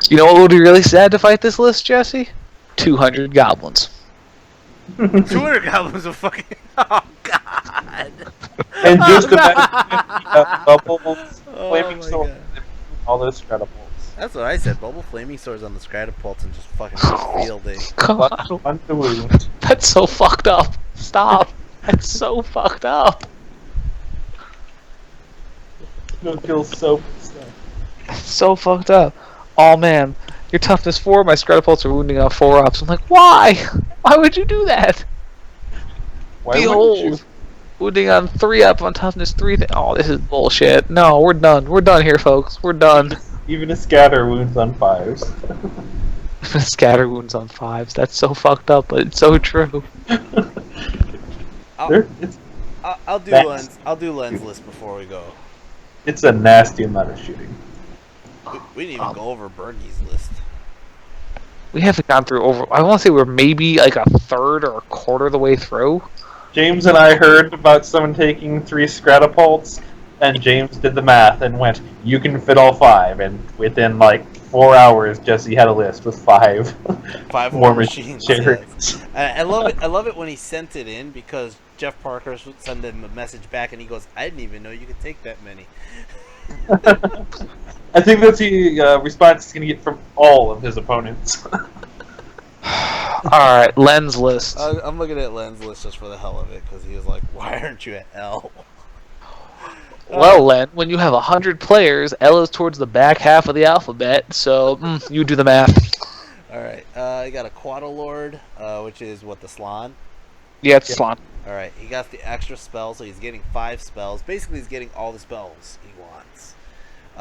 You know what would be really sad to fight this list, Jesse? 200 goblins. 200 goblins of fucking. Oh, God. And just imagine bubbles, Oh flaming my sword, God. all those Scratapults. That's what I said. Bubble flaming swords on the Scratapults and just fucking field day. God, On the wound. that's so fucked up. Stop. That's so fucked up. It'll feel so pissed off. That's so fucked up. Oh man, your toughness 4, my Scratapults are wounding on 4 ups. I'm like, why? Why would you do that? Why wouldn't Behold, you? wounding on 3 up on toughness 3. Oh, this is bullshit. No, we're done. We're done here, folks. We're done. Even a scatter wounds on 5s. Scatter wounds on 5s. That's so fucked up, but it's so true. I'll do Max. Len's. I'll do Len's list before we go. It's a nasty amount of shooting. We didn't even go over Bergie's list. We haven't gone through over. I want to say we're maybe like a third or a quarter of the way through. James and I heard about someone taking 3 Stratapults, and James did the math and went, "You can fit all 5." And within like 4 hours, Jesse had a list with 5 5 War war Machine machines. chariots. Yes. I love it. I love it when he sent it in because Jeff Parker sent him a message back, and he goes, "I didn't even know you could take that many." I think that's the response he's going to get from all of his opponents. Alright, Len's list. I'm looking at Len's list just for the hell of it because he was like, "Why aren't you at L?" Well, Len, when you have 100 players, L is towards the back half of the alphabet, so you do the math. All right, you got a Quadalord, which is what, the Slan. Yeah, it's Slon. All right, he got the extra spell, so he's getting 5 spells. Basically, he's getting all the spells he wants.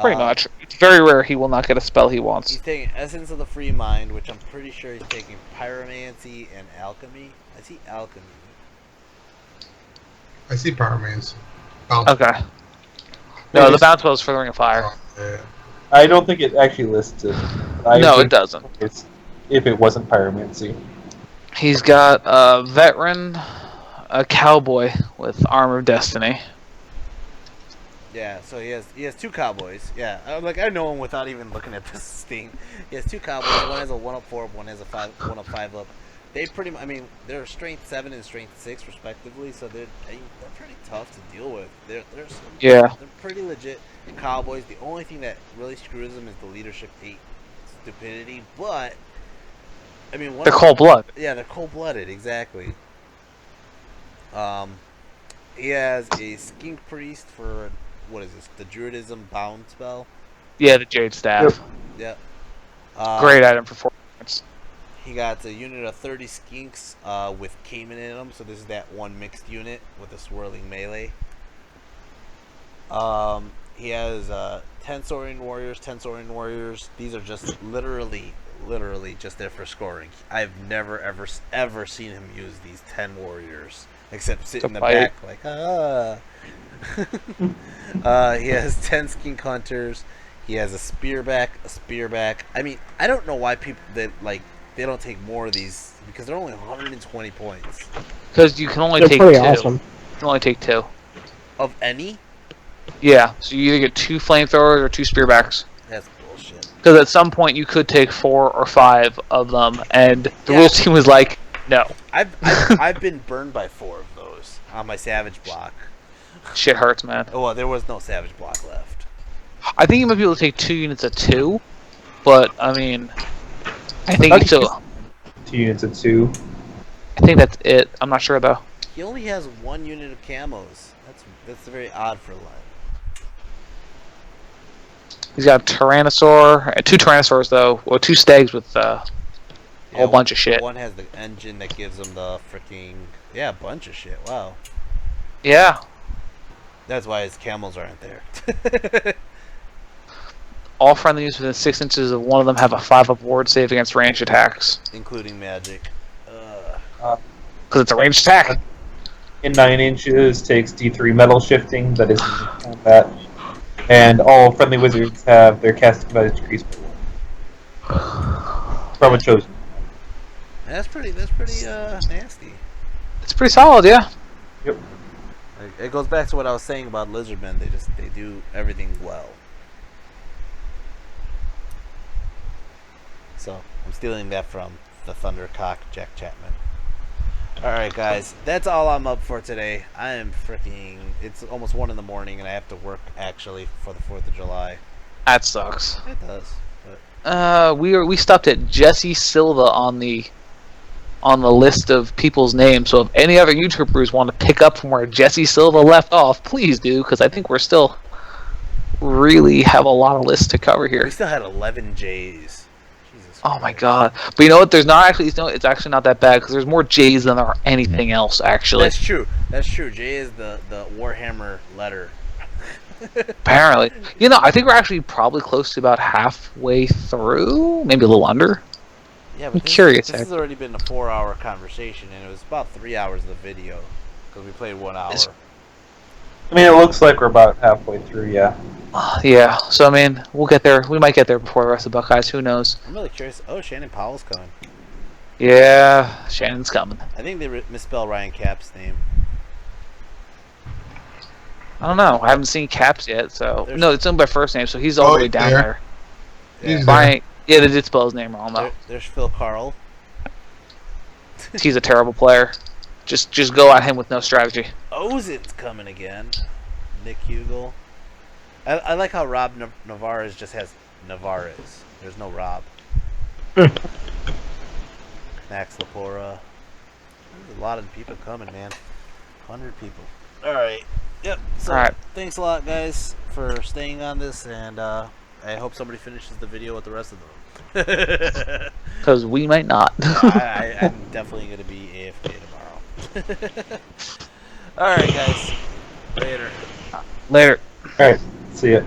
Pretty much. It's very rare he will not get a spell he wants. He's taking Essence of the Free Mind, which I'm pretty sure he's taking Pyromancy and Alchemy. I see Alchemy. I see Pyromancy. Okay. No, the bounce spell is for the Ring of Fire. Yeah. I don't think it actually lists it. No, it doesn't. It's, if it wasn't Pyromancy. He's got a Veteran, a Cowboy with Armor of Destiny. Yeah, so he has 2 cowboys. Yeah, I know him without even looking at this thing. He has 2 cowboys. One has a 1-up 4-up, one has a 1-up 5-up. They pretty much, I mean, they're strength 7 and strength 6 respectively, so they're pretty tough to deal with. They're pretty legit cowboys. The only thing that really screws them is the leadership 8 stupidity. But I mean, They're cold blood. Yeah, they're cold blooded. Exactly. He has a skink priest for, what is this? The druidism bound spell. Yeah, the Jade Staff. Yep. Great item for 4 points. He got a unit of 30 skinks with Cayman in them, so this is that one mixed unit with a swirling melee. He has 10 Saurian Warriors, 10 Saurian Warriors. These are just literally just there for scoring. I've never, ever seen him use these 10 Warriors, except sit in the back like, ah. He has 10 Skink Hunters. He has a Spearback, I mean, I don't know why people, they don't take more of these, because they're only 120 points. Because you can only They're take pretty 2. awesome. You can only take 2. Of any? Yeah, so you either get 2 flamethrowers or 2 spearbacks. That's bullshit. Because at some point you could take 4 or 5 of them, and the rules team was like, no. I've been burned by 4 of those on my Savage block. Shit hurts, man. Oh, well, there was no Savage block left. I think you might be able to take 2 units of 2, but I mean, I think you still. 2 units of 2. I think that's it. I'm not sure though. He only has 1 unit of camos. That's very odd for Len. He's got a Tyrannosaur, 2 Tyrannosaurs though, or 2 Stags with a whole bunch of shit. One has the engine that gives him the freaking a bunch of shit. Wow. Yeah. That's why his camels aren't there. All friendly units within 6 inches of one of them have a 5-up ward save against ranged attacks. Including magic. Because it's a ranged attack. In 9 inches takes D3 metal shifting that is in combat. And all friendly wizards have their casting value decreased by 1. From a chosen. That's pretty nasty. It's pretty solid, yeah. Yep. It goes back to what I was saying about Lizardmen. They do everything well. So I'm stealing that from the Thundercock Jack Chapman. Alright guys, that's all I'm up for today. I am freaking, it's almost 1 in the morning and I have to work actually for the 4th of July. That sucks. It does. But We stopped at Jesse Silva on the list of people's names. So if any other YouTubers want to pick up from where Jesse Silva left off, please do, because I think we're still really have a lot of lists to cover here. we still had 11 J's. Jesus Oh my Christ. god! But you know what? There's not actually. It's actually not that bad because there's more J's than there are anything else. Actually, That's true. J is the Warhammer letter. apparently, I think we're actually probably close to about halfway through, maybe a little under. Yeah, I'm but curious. This has already been a 4-hour conversation, and it was about 3 hours of the video because we played 1 hour. I mean, it looks like we're about halfway through, yeah. Yeah. So I mean, we'll get there. We might get there before the rest of Buckeyes. Who knows? I'm really curious. Oh, Shannon Powell's coming. Yeah, Shannon's coming. I think they misspelled Ryan Cap's name. I don't know. I haven't seen Caps yet, so no, it's owned by first name, so he's all the way down there. He's Brian, yeah, they did spell his name wrong though. There's Phil Carl. He's a terrible player. Just go at him with no strategy. Ozen's coming again. Nick Hugel. I like how Rob Navarez just has Navarez. There's no Rob. Max Lapora. There's a lot of people coming, man. 100 people. Alright. Yep. So, Alright. thanks a lot, guys, for staying on this, and I hope somebody finishes the video with the rest of them. Because we might not. I'm definitely going to be AFK tomorrow. Alright, guys. Later. Later. All right. See ya.